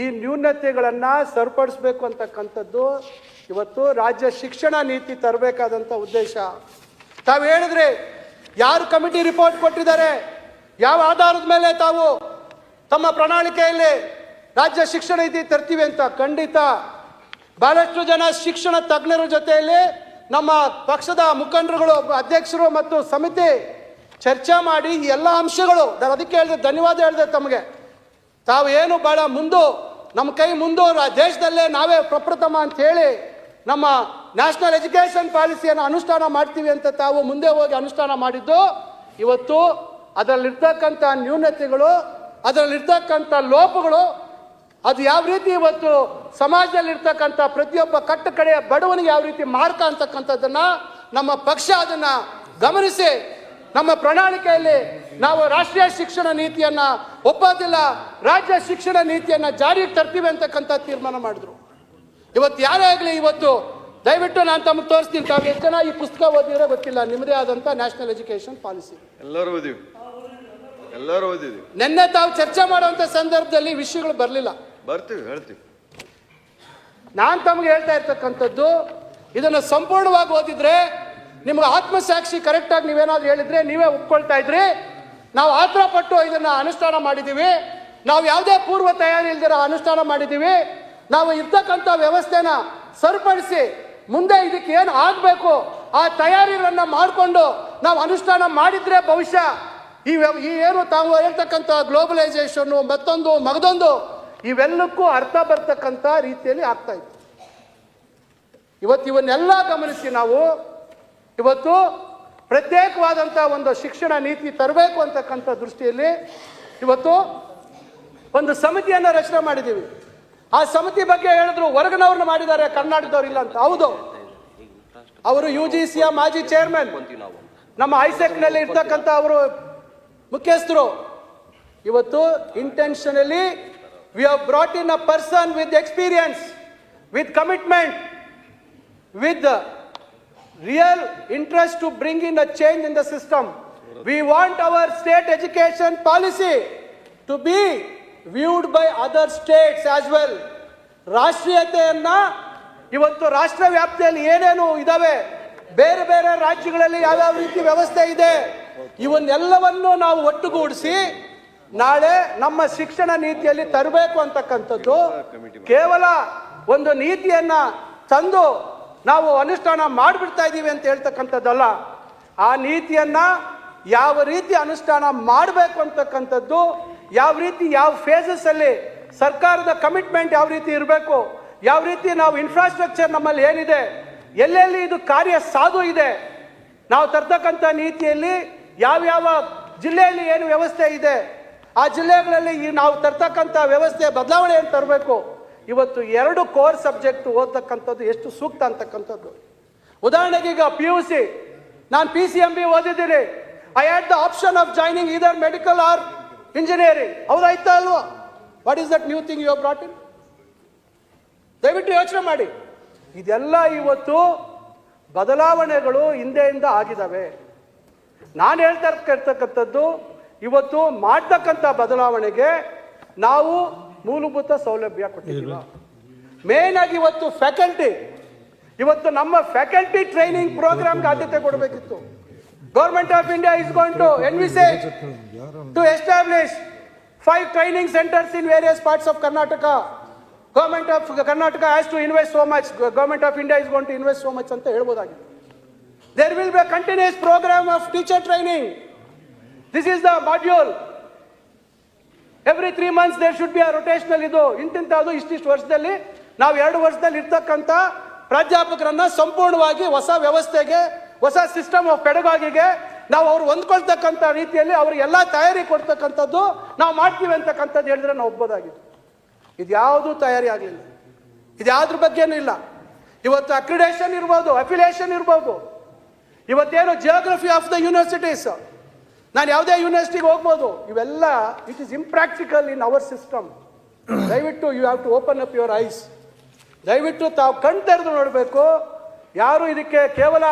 ಈ ನ್ಯೂನತೆಗಳನ್ನು ಸರಿಪಡಿಸ್ಬೇಕು ಅಂತಕ್ಕಂಥದ್ದು ಇವತ್ತು ರಾಜ್ಯ ಶಿಕ್ಷಣ ನೀತಿ ತರಬೇಕಾದಂಥ ಉದ್ದೇಶ. ತಾವು ಹೇಳಿದ್ರಿ ಯಾರು ಕಮಿಟಿ ರಿಪೋರ್ಟ್ ಕೊಟ್ಟಿದ್ದಾರೆ, ಯಾವ ಆಧಾರದ ಮೇಲೆ ತಾವು ತಮ್ಮ ಪ್ರಣಾಳಿಕೆಯಲ್ಲಿ ರಾಜ್ಯ ಶಿಕ್ಷಣ ನೀತಿ ತರ್ತೀವಿ ಅಂತ. ಖಂಡಿತ ಬಹಳಷ್ಟು ಜನ ಶಿಕ್ಷಣ ತಜ್ಞರ ಜೊತೆಯಲ್ಲಿ ನಮ್ಮ ಪಕ್ಷದ ಮುಖಂಡರುಗಳು, ಅಧ್ಯಕ್ಷರು ಮತ್ತು ಸಮಿತಿ ಚರ್ಚೆ ಮಾಡಿ ಈ ಎಲ್ಲ ಅಂಶಗಳು, ನಾನು ಅದಕ್ಕೆ ಹೇಳಿದೆ, ಧನ್ಯವಾದ ಹೇಳಿದೆ ತಮಗೆ. ತಾವು ಏನು ಭಾಳ ನಮ್ಮ ಕೈ ಮುಂದು ದೇಶದಲ್ಲೇ ನಾವೇ ಪ್ರಪ್ರಥಮ ಅಂತ ಹೇಳಿ ನಮ್ಮ ನ್ಯಾಷನಲ್ ಎಜುಕೇಷನ್ ಪಾಲಿಸಿಯನ್ನು ಅನುಷ್ಠಾನ ಮಾಡ್ತೀವಿ ಅಂತ ತಾವು ಮುಂದೆ ಹೋಗಿ ಅನುಷ್ಠಾನ ಮಾಡಿದ್ದು, ಇವತ್ತು ಅದರಲ್ಲಿರ್ತಕ್ಕಂಥ ನ್ಯೂನತೆಗಳು, ಅದರಲ್ಲಿರ್ತಕ್ಕಂಥ ಲೋಪಗಳು, ಅದು ಯಾವ ರೀತಿ ಇವತ್ತು ಸಮಾಜದಲ್ಲಿರ್ತಕ್ಕಂಥ ಪ್ರತಿಯೊಬ್ಬ ಕಟ್ಟ ಕಡೆಯ ಬಡವನಿಗೆ ಯಾವ ರೀತಿ ಮಾರ್ಕ ಅಂತಕ್ಕಂಥದ್ದನ್ನ ನಮ್ಮ ಪಕ್ಷ ಅದನ್ನ ಗಮನಿಸಿ ನಮ್ಮ ಪ್ರಣಾಳಿಕೆಯಲ್ಲಿ ನಾವು ರಾಷ್ಟ್ರೀಯ ಶಿಕ್ಷಣ ನೀತಿಯನ್ನ ಒಪ್ಪೋದಿಲ್ಲ, ರಾಜ್ಯ ಶಿಕ್ಷಣ ನೀತಿಯನ್ನ ಜಾರಿಗೆ ತರ್ತೀವಿ ಅಂತಕ್ಕಂಥ ತೀರ್ಮಾನ ಮಾಡಿದ್ರು. ಇವತ್ತು ಯಾರೇ ಆಗಲಿ, ಇವತ್ತು ದಯವಿಟ್ಟು ನಾನು ತಮಗೆ ತೋರಿಸ್ತೀನಿ. ತಾವು ಎಷ್ಟು ಜನ ಈ ಪುಸ್ತಕ ಓದಿದ್ರೆ ಗೊತ್ತಿಲ್ಲ, ನಿಮ್ಮದೇ ಆದಂಥ ನ್ಯಾಷನಲ್ ಎಜುಕೇಷನ್ ಪಾಲಿಸಿ ಎಲ್ಲರೂ ಓದಿದ್ವಿ. ನಿನ್ನೆ ತಾವು ಚರ್ಚೆ ಮಾಡುವಂಥ ಸಂದರ್ಭದಲ್ಲಿ ವಿಷಯಗಳು ಬರಲಿಲ್ಲ. ಹೇಳ್ತೀವಿ. ನಾನು ತಮಗೆ ಹೇಳ್ತಾ ಇರ್ತಕ್ಕಂಥದ್ದು, ಇದನ್ನು ಸಂಪೂರ್ಣವಾಗಿ ಓದಿದ್ರೆ ನಿಮ್ಗೆ ಆತ್ಮಸಾಕ್ಷಿ ಕರೆಕ್ಟಾಗಿ ನೀವೇನಾದ್ರೂ ಹೇಳಿದ್ರೆ ನೀವೇ ಒಪ್ಕೊಳ್ತಾ ಇದ್ರಿ. ನಾವು ಆತರ ಪಟ್ಟು ಇದನ್ನು ಅನುಷ್ಠಾನ ಮಾಡಿದ್ದೀವಿ. ನಾವು ಯಾವುದೇ ಪೂರ್ವ ತಯಾರಿ ಇಲ್ದಿರ ಅನುಷ್ಠಾನ ಮಾಡಿದ್ದೀವಿ. ನಾವು ಇರ್ತಕ್ಕಂಥ ವ್ಯವಸ್ಥೆನ ಸರಿಪಡಿಸಿ ಮುಂದೆ ಇದಕ್ಕೆ ಏನು ಆಗಬೇಕು ಆ ತಯಾರಿಗಳನ್ನು ಮಾಡಿಕೊಂಡು ನಾವು ಅನುಷ್ಠಾನ ಮಾಡಿದ್ರೆ ಬಹುಶಃ ಈ ಏನು ತಾವು ಹೇಳ್ತಕ್ಕಂಥ ಗ್ಲೋಬಲೈಸೇಷನ್ನು ಮತ್ತೊಂದು ಮಗದೊಂದು ಇವೆಲ್ಲಕ್ಕೂ ಅರ್ಥ ಬರ್ತಕ್ಕಂಥ ರೀತಿಯಲ್ಲಿ ಆಗ್ತಾ ಇತ್ತು. ಇವತ್ತು ಇವನ್ನೆಲ್ಲ ಗಮನಿಸಿ ನಾವು ಇವತ್ತು ಪ್ರತ್ಯೇಕವಾದಂಥ ಒಂದು ಶಿಕ್ಷಣ ನೀತಿ ತರಬೇಕು ಅಂತಕ್ಕಂಥ ದೃಷ್ಟಿಯಲ್ಲಿ ಇವತ್ತು ಒಂದು ಸಮಿತಿಯನ್ನು ರಚನೆ ಮಾಡಿದ್ದೀವಿ. ಆ ಸಮಿತಿ ಬಗ್ಗೆ ಹೇಳಿದ್ರು, ಹೊರಗಿನವ್ರನ್ನ ಮಾಡಿದ್ದಾರೆ, ಕರ್ನಾಟಕದವ್ರು ಇಲ್ಲ ಅಂತ. ಹೌದು, ಅವರು UGCಯ ಮಾಜಿ ಚೇರ್ಮನ್, ನಮ್ಮ ಐಸೆಕ್ನಲ್ಲಿ ಇರ್ತಕ್ಕಂಥ ಅವರು ಮುಖ್ಯಸ್ಥರು. ಇವತ್ತು intentionally we have brought in a person with experience, with commitment, with real interest to bring in a change in the system. We want our state education policy to be viewed by other states as well. ರಾಷ್ಟ್ರೀಯತೆಯನ್ನ ಇವತ್ತು ರಾಷ್ಟ್ರ ವ್ಯಾಪ್ತಿಯಲ್ಲಿ ಏನೇನು ಇದಾವೆ, ಬೇರೆ ಬೇರೆ ರಾಜ್ಯಗಳಲ್ಲಿ ಯಾವ್ಯಾವ ರೀತಿ ವ್ಯವಸ್ಥೆ ಇದೆ, ಇವನ್ನೆಲ್ಲವನ್ನು ನಾವು ಒಟ್ಟುಗೂಡಿಸಿ ನಾಳೆ ನಮ್ಮ ಶಿಕ್ಷಣ ನೀತಿಯಲ್ಲಿ ತರಬೇಕು ಅಂತಕ್ಕಂಥದ್ದು. ಕೇವಲ ಒಂದು ನೀತಿಯನ್ನ ತಂದು ನಾವು ಅನುಷ್ಠಾನ ಮಾಡಿಬಿಡ್ತಾ ಇದ್ದೀವಿ ಅಂತ ಹೇಳ್ತಕ್ಕಂಥದ್ದಲ್ಲ. ಆ ನೀತಿಯನ್ನ ಯಾವ ರೀತಿ ಅನುಷ್ಠಾನ ಮಾಡಬೇಕು ಅಂತಕ್ಕಂಥದ್ದು, ಯಾವ ರೀತಿ ಯಾವ ಫೇಸಸ್ ಅಲ್ಲಿ ಸರ್ಕಾರದ ಕಮಿಟ್ಮೆಂಟ್ ಯಾವ ರೀತಿ ಇರಬೇಕು, ಯಾವ ರೀತಿ ನಾವು ಇನ್ಫ್ರಾಸ್ಟ್ರಕ್ಚರ್ ನಮ್ಮಲ್ಲಿ ಏನಿದೆ, ಎಲ್ಲೆಲ್ಲಿ ಇದು ಕಾರ್ಯ ಸಾಧು ಇದೆ, ನಾವು ತರ್ತಕ್ಕಂಥ ನೀತಿಯಲ್ಲಿ ಯಾವ್ಯಾವ ಜಿಲ್ಲೆಯಲ್ಲಿ ಏನು ವ್ಯವಸ್ಥೆ ಇದೆ, ಆ ಜಿಲ್ಲೆಗಳಲ್ಲಿ ನಾವು ತರ್ತಕ್ಕಂಥ ವ್ಯವಸ್ಥೆ ಬದಲಾವಣೆಯನ್ನು ತರಬೇಕು. ಇವತ್ತು 2 ಕೋರ್ ಸಬ್ಜೆಕ್ಟ್ ಓದತಕ್ಕಂಥದ್ದು ಎಷ್ಟು ಸೂಕ್ತ ಅಂತಕ್ಕಂಥದ್ದು. ಉದಾಹರಣೆಗೆ ಈಗ PUC, ನಾನು PCMB ಓದಿದ್ದೀನಿ. I had the option of joining either medical or engineering. ಹೌದಾಯ್ತಾ ಅಲ್ವಾ? What is that new thing you have brought in? ದಯವಿಟ್ಟು ಯೋಚನೆ ಮಾಡಿ. ಇದೆಲ್ಲ ಇವತ್ತು ಬದಲಾವಣೆಗಳು ಹಿಂದೆಯಿಂದ ಆಗಿದ್ದಾವೆ. ನಾನು ಹೇಳ್ತಾ ಇರ್ತಕ್ಕಂಥದ್ದು ಇವತ್ತು ಮಾಡ್ತಕ್ಕಂಥ ಬದಲಾವಣೆಗೆ ನಾವು ಮೂಲಭೂತ ಸೌಲಭ್ಯ ಕೊಟ್ಟಿದ್ದೀವ. ಮೇನ್ ಆಗಿ ಇವತ್ತು ಫ್ಯಾಕಲ್ಟಿ, ಇವತ್ತು ನಮ್ಮ ಫ್ಯಾಕಲ್ಟಿ ಟ್ರೈನಿಂಗ್ ಪ್ರೋಗ್ರಾಮ್ಗೆ ಆದ್ಯತೆ ಕೊಡಬೇಕಿತ್ತು. Government of India is going to envisage to establish 5 training centers in various parts of Karnataka. Government of Karnataka has to invest so much. Government of India is going to invest so much ಅಂತ ಹೇಳ್ಬೋದಾಗಿದೆ. There will be a continuous program of teacher training. This is the module. Every 3 months there should be a rotational ಇದು ಇಂತಿಂತದ್ದು ಇಷ್ಟಿಷ್ಟು ವರ್ಷದಲ್ಲಿ ನಾವು 2 ವರ್ಷದಲ್ಲಿ ಇರ್ತಕ್ಕಂಥ ಪ್ರಾಧ್ಯಾಪಕರನ್ನ ಸಂಪೂರ್ಣವಾಗಿ ಹೊಸ ವ್ಯವಸ್ಥೆಗೆ, ಹೊಸ ಸಿಸ್ಟಮ್ ಆಫ್ ಪೆಡಗಾಗಿಗೆ ನಾವು ಅವ್ರು ಹೊಂದ್ಕೊಳ್ತಕ್ಕಂಥ ರೀತಿಯಲ್ಲಿ ಅವ್ರಿಗೆಲ್ಲ ತಯಾರಿ ಕೊಡ್ತಕ್ಕಂಥದ್ದು ನಾವು ಮಾಡ್ತೀವಿ ಅಂತಕ್ಕಂಥದ್ದು ಹೇಳಿದ್ರೆ ನಾವು ಒಪ್ಪೋದಾಗಿತ್ತು. ಇದು ಯಾವುದೂ ತಯಾರಿ ಆಗಲಿಲ್ಲ. ಇದು ಯಾವುದ್ರ ಬಗ್ಗೆನೂ ಇಲ್ಲ. ಇವತ್ತು ಅಕ್ರಿಡೇಷನ್ ಇರ್ಬೋದು, ಅಫಿಲಿಯೇಷನ್ ಇರ್ಬೋದು, ಇವತ್ತೇನು ಜಿಯೋಗ್ರಫಿ ಆಫ್ ದ ಯೂನಿವರ್ಸಿಟೀಸ್, ನಾನು ಯಾವುದೇ ಯೂನಿವರ್ಸಿಟಿಗೆ ಹೋಗ್ಬೋದು, ಇವೆಲ್ಲ it is impractical in our system. ದಯವಿಟ್ಟು you have to open up your eyes. ದಯವಿಟ್ಟು ತಾವು ಕಣ್ ತೆರೆದು ನೋಡಬೇಕು. ಯಾರು ಇದಕ್ಕೆ ಕೇವಲ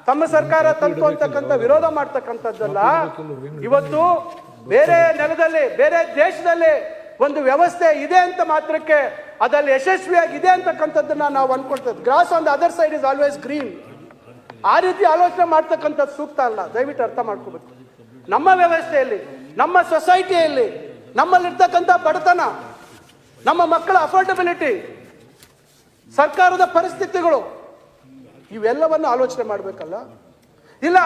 ತಮ್ಮ ಸರ್ಕಾರ ತಂತು ಅಂತಕ್ಕಂಥ ವಿರೋಧ ಮಾಡ್ತಕ್ಕಂಥದ್ದಲ್ಲ. ಇವತ್ತು ಬೇರೆ ನೆಲದಲ್ಲಿ, ಬೇರೆ ದೇಶದಲ್ಲಿ ಒಂದು ವ್ಯವಸ್ಥೆ ಇದೆ ಅಂತ ಮಾತ್ರಕ್ಕೆ ಅದಲ್ಲಿ ಯಶಸ್ವಿಯಾಗಿದೆ ಅಂತಕ್ಕಂಥದ್ದನ್ನ ನಾವು ಅನ್ಕೊಳ್ತೇವೆ. Grass on the other side is always green. ಆ ರೀತಿ ಆಲೋಚನೆ ಮಾಡ್ತಕ್ಕಂಥದ್ದು ಸೂಕ್ತ ಅಲ್ಲ. ದಯವಿಟ್ಟು ಅರ್ಥ ಮಾಡ್ಕೋಬೇಕು. ನಮ್ಮ ವ್ಯವಸ್ಥೆಯಲ್ಲಿ, ನಮ್ಮ ಸೊಸೈಟಿಯಲ್ಲಿ, ನಮ್ಮಲ್ಲಿರ್ತಕ್ಕಂಥ ಬಡತನ, ನಮ್ಮ ಮಕ್ಕಳ ಅಫೋರ್ಡಬಿಲಿಟಿ, ಸರ್ಕಾರದ ಪರಿಸ್ಥಿತಿಗಳು, ಇವೆಲ್ಲವನ್ನು ಆಲೋಚನೆ ಮಾಡಬೇಕಲ್ಲ. ಇಲ್ಲ,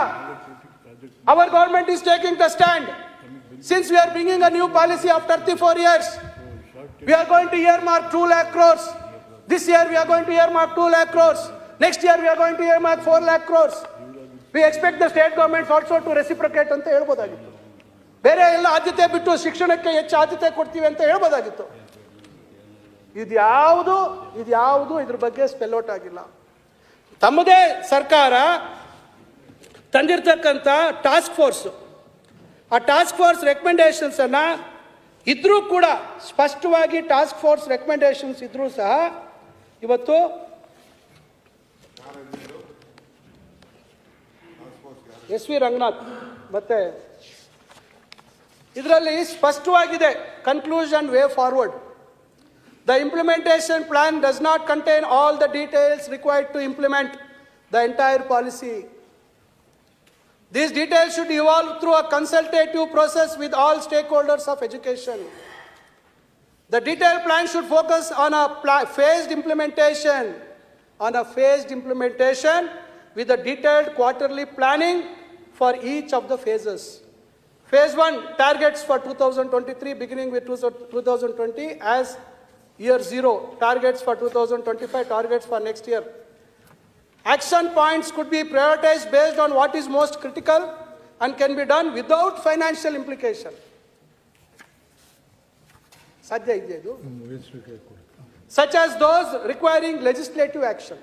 our government is taking the stand. Since we are bringing a new policy of 34 years, we are going to earmark 2 lakh crores. This year we are going to earmark 2 lakh crores. Next year we are going to earmark 4 lakh crores. We expect the state governments also to reciprocate ಅಂತ ಹೇಳ್ಬೋದಾಗಿತ್ತು. ಬೇರೆ ಎಲ್ಲ ಆದ್ಯತೆ ಬಿಟ್ಟು ಶಿಕ್ಷಣಕ್ಕೆ ಹೆಚ್ಚು ಆದ್ಯತೆ ಕೊಡ್ತೀವಿ ಅಂತ ಹೇಳ್ಬೋದಾಗಿತ್ತು. ಇದ್ಯಾವುದು ಇದ್ರ ಬಗ್ಗೆ ಸ್ಪೆಲ್ ಔಟ್ ಆಗಿಲ್ಲ. ತಮ್ಮದೇ ಸರ್ಕಾರ ತಂದಿರತಕ್ಕಂಥ ಟಾಸ್ಕ್ ಫೋರ್ಸ್, ಆ ಟಾಸ್ಕ್ ಫೋರ್ಸ್ ರೆಕಮೆಂಡೇಶನ್ಸ್ ಅನ್ನ ಇದ್ರೂ ಕೂಡ, ಸ್ಪಷ್ಟವಾಗಿ ಟಾಸ್ಕ್ ಫೋರ್ಸ್ ರೆಕಮೆಂಡೇಶನ್ಸ್ ಇದ್ರೂ ಸಹ ಇವತ್ತು SV ರಂಗನಾಥ್ ಮತ್ತೆ ಇದರಲ್ಲಿ ಸ್ಪಷ್ಟವಾಗಿದೆ conclusion way forward. The implementation plan does not contain all the details required to implement the entire policy. These details should evolve through a consultative process with all stakeholders of education. The detailed plan should focus on a phased implementation, with a detailed quarterly planning for each of the phases. Phase 1 targets for 2023 beginning with 2020 as year 0, targets for 2025, targets for next year. Action points could be prioritized based on what is most critical and can be done without financial implication. Sadhya idea idu. Such as those requiring legislative action.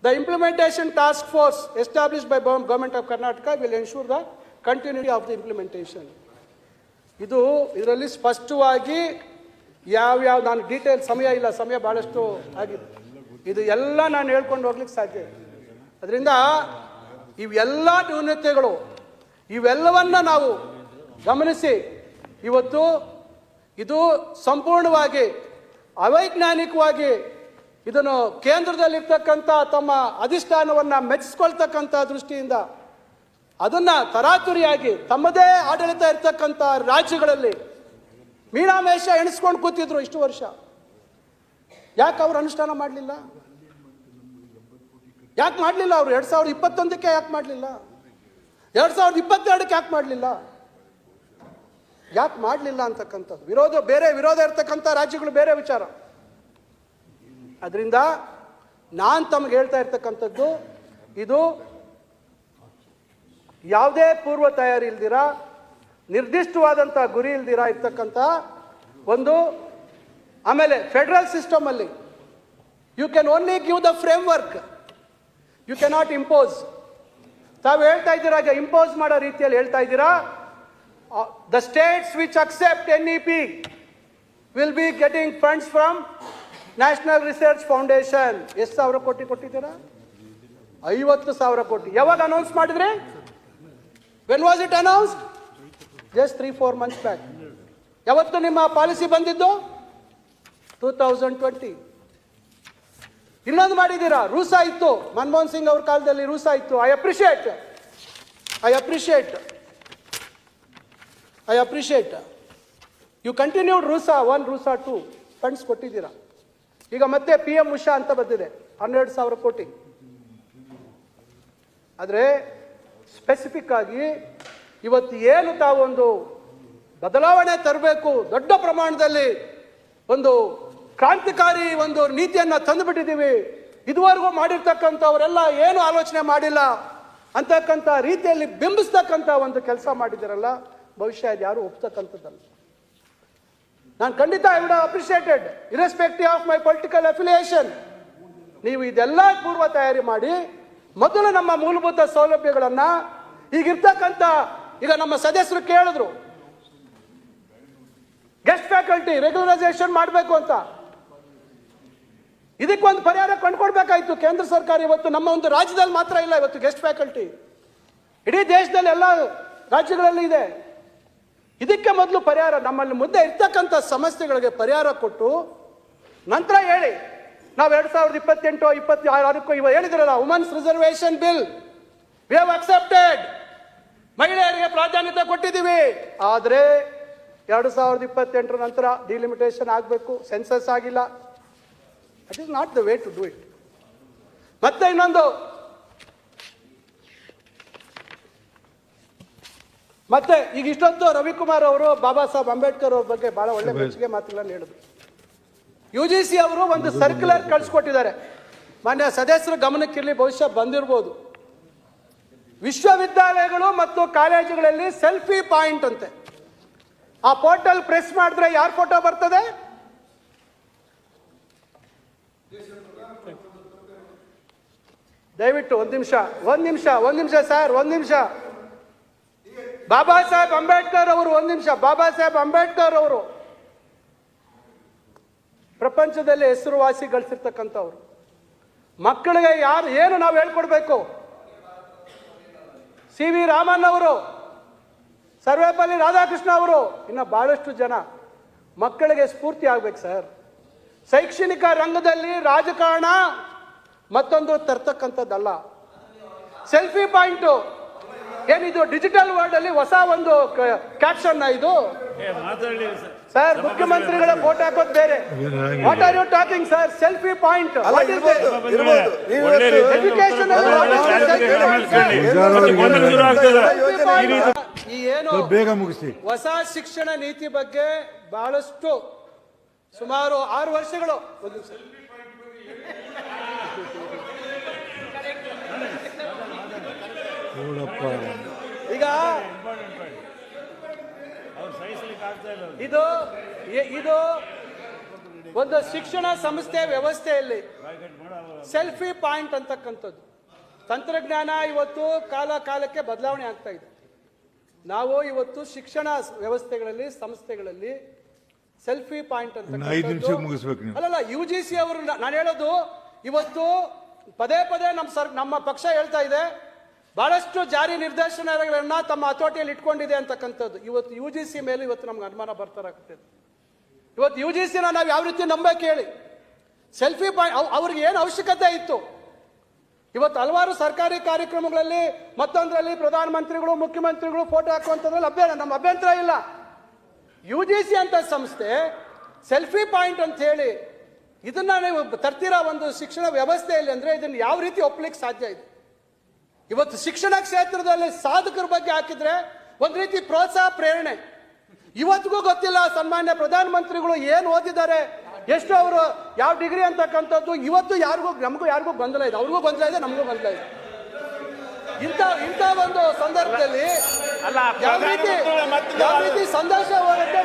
The implementation task force established by Government of Karnataka will ensure the continuity of the implementation. ಇದರಲ್ಲಿ ಸ್ಪಷ್ಟವಾಗಿ ಯಾವ್ಯಾವ, ನಾನು detail ಸಮಯ ಇಲ್ಲ, ಸಮಯ ಬಹಳಷ್ಟು ಆಗಿದೆ, ಇದು ಎಲ್ಲ ನಾನು ಹೇಳ್ಕೊಂಡು ಹೋಗ್ಲಿಕ್ಕೆ ಸಾಧ್ಯ ಇಲ್ಲ. ಅದರಿಂದ ಇವೆಲ್ಲ ನ್ಯೂನತೆಗಳು, ಇವೆಲ್ಲವನ್ನ ನಾವು ಗಮನಿಸಿ ಇವತ್ತು ಇದು ಸಂಪೂರ್ಣವಾಗಿ ಅವೈಜ್ಞಾನಿಕವಾಗಿ ಇದನ್ನು ಕೇಂದ್ರದಲ್ಲಿರ್ತಕ್ಕಂಥ ತಮ್ಮ ಅಧಿಷ್ಠಾನವನ್ನು ಮೆಚ್ಚಿಸ್ಕೊಳ್ತಕ್ಕಂಥ ದೃಷ್ಟಿಯಿಂದ ಅದನ್ನ ತರಾತುರಿಯಾಗಿ ತಮ್ಮದೇ ಆಡಳಿತ ಇರ್ತಕ್ಕಂಥ ರಾಜ್ಯಗಳಲ್ಲಿ ಮೀನಾಮೇಷ ಎಣಿಸ್ಕೊಂಡು ಕೂತಿದ್ರು ಇಷ್ಟು ವರ್ಷ. ಯಾಕೆ ಅವರು ಅನುಷ್ಠಾನ ಮಾಡಲಿಲ್ಲ? ಯಾಕೆ ಮಾಡಲಿಲ್ಲ ಅವರು? 2021ಕ್ಕೆ ಯಾಕೆ ಮಾಡಲಿಲ್ಲ? 2022ಕ್ಕೆ ಯಾಕೆ ಮಾಡಲಿಲ್ಲ? ಯಾಕೆ ಮಾಡಲಿಲ್ಲ ಅಂತಕ್ಕಂಥದ್ದು ವಿರೋಧ ಇರ್ತಕ್ಕಂಥ ರಾಜ್ಯಗಳು ಬೇರೆ ವಿಚಾರ. ಅದರಿಂದ ನಾನು ತಮಗೆ ಹೇಳ್ತಾ ಇರ್ತಕ್ಕಂಥದ್ದು, ಇದು ಯಾವುದೇ ಪೂರ್ವ ತಯಾರಿ ಇಲ್ದಿರ, ನಿರ್ದಿಷ್ಟವಾದಂಥ ಗುರಿ ಇಲ್ದಿರ ಇರ್ತಕ್ಕಂಥ ಒಂದು. ಆಮೇಲೆ ಫೆಡರಲ್ ಸಿಸ್ಟಮ್ ಅಲ್ಲಿ you can only give the framework, you cannot impose. ತಾವು ಹೇಳ್ತಾ ಇದ್ದೀರಾ, ಇಂಪೋಸ್ ಮಾಡೋ ರೀತಿಯಲ್ಲಿ ಹೇಳ್ತಾ ಇದ್ದೀರಾ. The states which accept NEP will be getting funds from national research foundation. ಎಷ್ಟು ಸಾವಿರ ಕೋಟಿ ಕೊಟ್ಟಿದ್ದೀರಾ? 50,000 ಕೋಟಿ. ಯಾವಾಗ ಅನೌನ್ಸ್ ಮಾಡಿದ್ರಿ? When was it announced? Just 3-4 months back. ಯಾವತ್ತು ನಿಮ್ಮ ಪಾಲಿಸಿ ಬಂದಿದ್ದು 2020. ಇನ್ನೊಂದು ಮಾಡಿದ್ದೀರಾ, ರೂಸಾ ಇತ್ತು, ಮನಮೋಹನ್ ಸಿಂಗ್ ಅವ್ರ ಕಾಲದಲ್ಲಿ ರೂಸಾ ಇತ್ತು. I appreciate you continued RUSA 1, RUSA 2 funds ಕೊಟ್ಟಿದ್ದೀರಾ. ಈಗ ಮತ್ತೆ PM ಉಷಾ ಅಂತ ಬಂದಿದೆ, 12,000 ಕೋಟಿ. ಆದರೆ ಸ್ಪೆಸಿಫಿಕ್ ಆಗಿ ಇವತ್ತು ಏನು ತಾವೊಂದು ಬದಲಾವಣೆ ತರಬೇಕು, ದೊಡ್ಡ ಪ್ರಮಾಣದಲ್ಲಿ ಒಂದು ಕ್ರಾಂತಿಕಾರಿ ಒಂದು ನೀತಿಯನ್ನು ತಂದುಬಿಟ್ಟಿದ್ದೀವಿ, ಇದುವರೆಗೂ ಮಾಡಿರ್ತಕ್ಕಂಥವರೆಲ್ಲ ಏನು ಆಲೋಚನೆ ಮಾಡಿಲ್ಲ ಅಂತಕ್ಕಂಥ ರೀತಿಯಲ್ಲಿ ಬಿಂಬಿಸ್ತಕ್ಕಂಥ ಒಂದು ಕೆಲಸ ಮಾಡಿದಿರಲ್ಲ, ಬಹುಶಃ ಇದು ಯಾರು ಒಪ್ತಕ್ಕಂಥದ್ದಲ್ಲ. ನಾನು ಖಂಡಿತ I would appreciated irrespective of my political affiliation. ನೀವು ಇದೆಲ್ಲ ಪೂರ್ವ ತಯಾರಿ ಮಾಡಿ ಮೊದಲು ನಮ್ಮ ಮೂಲಭೂತ ಸೌಲಭ್ಯಗಳನ್ನು ಈಗ ನಮ್ಮ ಸದಸ್ಯರು ಕೇಳಿದ್ರು, ಗೆಸ್ಟ್ ಫ್ಯಾಕಲ್ಟಿ ರೆಗ್ಯುಲರೈಸೇಷನ್ ಮಾಡಬೇಕು ಅಂತ. ಇದಕ್ಕೊಂದು ಪರಿಹಾರ ಕಂಡುಕೊಡ್ಬೇಕಾಯ್ತು ಕೇಂದ್ರ ಸರ್ಕಾರ. ಇವತ್ತು ನಮ್ಮ ಒಂದು ರಾಜ್ಯದಲ್ಲಿ ಮಾತ್ರ ಇಲ್ಲ ಇವತ್ತು ಗೆಸ್ಟ್ ಫ್ಯಾಕಲ್ಟಿ, ಇಡೀ ದೇಶದಲ್ಲಿ ಎಲ್ಲ ರಾಜ್ಯಗಳಲ್ಲಿ ಇದೆ. ಇದಕ್ಕೆ ಮೊದಲು ಪರಿಹಾರ, ನಮ್ಮಲ್ಲಿ ಮುಂದೆ ಇರ್ತಕ್ಕಂಥ ಸಮಸ್ಯೆಗಳಿಗೆ ಪರಿಹಾರ ಕೊಟ್ಟು ನಂತರ ಹೇಳಿ. ನಾವು 2028-26 ಇವ ಹೇಳಿದ್ರಲ್ಲ, women's reservation bill we have accepted, ಮಹಿಳೆಯರಿಗೆ ಪ್ರಾಧಾನ್ಯತೆ ಕೊಟ್ಟಿದ್ದೀವಿ. ಆದರೆ 2028 ನಂತರ ಡಿಲಿಮಿಟೇಷನ್ ಆಗಬೇಕು, ಸೆನ್ಸಸ್ ಆಗಿಲ್ಲ. That is not the way to do it. ಮತ್ತೆ ಇನ್ನೊಂದು, ಮತ್ತೆ ಈಗ ಇಷ್ಟೊತ್ತು ರವಿಕುಮಾರ್ ಅವರು ಬಾಬಾ ಸಾಹೇಬ್ ಅಂಬೇಡ್ಕರ್ ಅವ್ರ ಬಗ್ಗೆ ಬಹಳ ಒಳ್ಳೆ ಮೆಚ್ಚುಗೆ ಮಾತುಗಳನ್ನು ಹೇಳಿದ್ರು. UGC ಅವರು ಒಂದು ಸರ್ಕ್ಯುಲರ್ ಕಳಿಸ್ಕೊಟ್ಟಿದ್ದಾರೆ, ಮಾನ್ಯ ಸದಸ್ಯರ ಗಮನಕ್ಕಿರಲಿ, ಬಹುಶಃ ಬಂದಿರಬಹುದು. ವಿಶ್ವವಿದ್ಯಾಲಯಗಳು ಮತ್ತು ಕಾಲೇಜುಗಳಲ್ಲಿ ಸೆಲ್ಫಿ ಪಾಯಿಂಟ್ ಅಂತೆ. ಆ ಪೋರ್ಟಲ್ ಪ್ರೆಸ್ ಮಾಡಿದ್ರೆ ಯಾರ ಫೋಟೋ ಬರ್ತದೆ? ದಯವಿಟ್ಟು ಒಂದು ನಿಮಿಷ ಸರ್, ಒಂದು ನಿಮಿಷ. ಬಾಬಾ ಸಾಹೇಬ್ ಅಂಬೇಡ್ಕರ್ ಅವರು, ಒಂದು ನಿಮಿಷ. ಬಾಬಾ ಸಾಹೇಬ್ ಅಂಬೇಡ್ಕರ್ ಅವರು ಪ್ರಪಂಚದಲ್ಲಿ ಹೆಸರುವಾಸಿ ಗಳಿಸಿರ್ತಕ್ಕಂಥವ್ರು. ಮಕ್ಕಳಿಗೆ ಏನು ನಾವು ಹೇಳ್ಕೊಡ್ಬೇಕು? CV ರಾಮನ್ ಅವರು, ಸರ್ವೇಪಲ್ಲಿ ರಾಧಾಕೃಷ್ಣ ಅವರು, ಇನ್ನು ಬಹಳಷ್ಟು ಜನ ಮಕ್ಕಳಿಗೆ ಸ್ಫೂರ್ತಿ ಆಗ್ಬೇಕು ಸರ್. ಶೈಕ್ಷಣಿಕ ರಂಗದಲ್ಲಿ ರಾಜಕಾರಣ ಮತ್ತೊಂದು ತರ್ತಕ್ಕಂಥದ್ದಲ್ಲ. ಸೆಲ್ಫಿ ಪಾಯಿಂಟು ಏನಿದು ಡಿಜಿಟಲ್ ವರ್ಲ್ಡ್ ಅಲ್ಲಿ ಹೊಸ ಒಂದು ಕ್ಯಾಪ್ಷನ್ ಇದು ಸರ್. ಮುಖ್ಯಮಂತ್ರಿಗಳ ಫೋಟೋ ಹಾಕೋದು ಬೇರೆ. What are you talking sir? Selfie point education ಈ ಏನು ಬೇಗ ಮುಗಿಸಿ. ಹೊಸ ಶಿಕ್ಷಣ ನೀತಿ ಬಗ್ಗೆ ಬಹಳಷ್ಟು ಸುಮಾರು 6 ವರ್ಷಗಳು ಈಗ ಇದು ಒಂದು ಶಿಕ್ಷಣ ಸಂಸ್ಥೆ ವ್ಯವಸ್ಥೆಯಲ್ಲಿ ಸೆಲ್ಫಿ ಪಾಯಿಂಟ್ ಅಂತಕ್ಕಂಥದ್ದು ತಂತ್ರಜ್ಞಾನ ಇವತ್ತು ಕಾಲಕ್ಕೆ ಬದಲಾವಣೆ ಆಗ್ತಾ ಇದೆ. ನಾವು ಇವತ್ತು ಶಿಕ್ಷಣ ವ್ಯವಸ್ಥೆಗಳಲ್ಲಿ ಸಂಸ್ಥೆಗಳಲ್ಲಿ ಸೆಲ್ಫಿ ಪಾಯಿಂಟ್ ಅಂತ ಅಲ್ಲಲ್ಲ, UGC ಅವರು ನಾನು ಹೇಳೋದು ಇವತ್ತು ಪದೇ ನಮ್ಮ ಪಕ್ಷ ಹೇಳ್ತಾ ಇದೆ, ಬಹಳಷ್ಟು ಜಾರಿ ನಿರ್ದೇಶನಗಳನ್ನ ತಮ್ಮ ಹತೋಟಿಯಲ್ಲಿ ಇಟ್ಕೊಂಡಿದೆ ಅಂತಕ್ಕಂಥದ್ದು. ಇವತ್ತು UGC ಮೇಲೆ ಇವತ್ತು ನಮ್ಗೆ ಅನುಮಾನ ಬರ್ತಾರಾಗ್ತದೆ. ಇವತ್ತು UGCನ ನಾವು ಯಾವ ರೀತಿ ನಂಬಕ್ಕೆ ಹೇಳಿ? ಸೆಲ್ಫಿ ಪಾಯಿಂಟ್ ಅವ್ರಿಗೆ ಏನು ಅವಶ್ಯಕತೆ ಇತ್ತು? ಇವತ್ತು ಹಲವಾರು ಸರ್ಕಾರಿ ಕಾರ್ಯಕ್ರಮಗಳಲ್ಲಿ ಮತ್ತೊಂದರಲ್ಲಿ ಪ್ರಧಾನಮಂತ್ರಿಗಳು ಮುಖ್ಯಮಂತ್ರಿಗಳು ಫೋಟೋ ಹಾಕುವಂಥದ್ರಲ್ಲಿ ನಮ್ಮ ಅಭ್ಯಂತರ ಇಲ್ಲ. UGC ಅಂತ ಸಂಸ್ಥೆ ಸೆಲ್ಫಿ ಪಾಯಿಂಟ್ ಅಂತ ಹೇಳಿ ಇದನ್ನ ನೀವು ತರ್ತೀರಾ ಒಂದು ಶಿಕ್ಷಣ ವ್ಯವಸ್ಥೆಯಲ್ಲಿ ಅಂದ್ರೆ ಇದನ್ನು ಯಾವ ರೀತಿ ಒಪ್ಪಲಿಕ್ಕೆ ಸಾಧ್ಯ ಇದೆ? ಇವತ್ತು ಶಿಕ್ಷಣ ಕ್ಷೇತ್ರದಲ್ಲಿ ಸಾಧಕರ ಬಗ್ಗೆ ಹಾಕಿದ್ರೆ ಒಂದು ರೀತಿ ಪ್ರೋತ್ಸಾಹ ಪ್ರೇರಣೆ. ಇವತ್ತಿಗೂ ಗೊತ್ತಿಲ್ಲ ಸನ್ಮಾನ್ಯ ಪ್ರಧಾನಮಂತ್ರಿಗಳು ಏನು ಓದಿದ್ದಾರೆ, ಎಷ್ಟು ಅವರು ಯಾವ ಡಿಗ್ರಿ ಅಂತಕ್ಕಂಥದ್ದು ಇವತ್ತು ನಮಗೂ ಯಾರಿಗೂ ಗೊಂದಲ ಇದೆ. ಅವ್ರಿಗೂ ಗೊಂದಲ ಇದೆ, ನಮಗೂ ಗೊಂದಲ ಇದೆ. ಇಂಥ ಒಂದು ಸಂದರ್ಭದಲ್ಲಿ ಯಾವ ರೀತಿ ಸಂದೇಶ ಹೋಗುತ್ತೆ?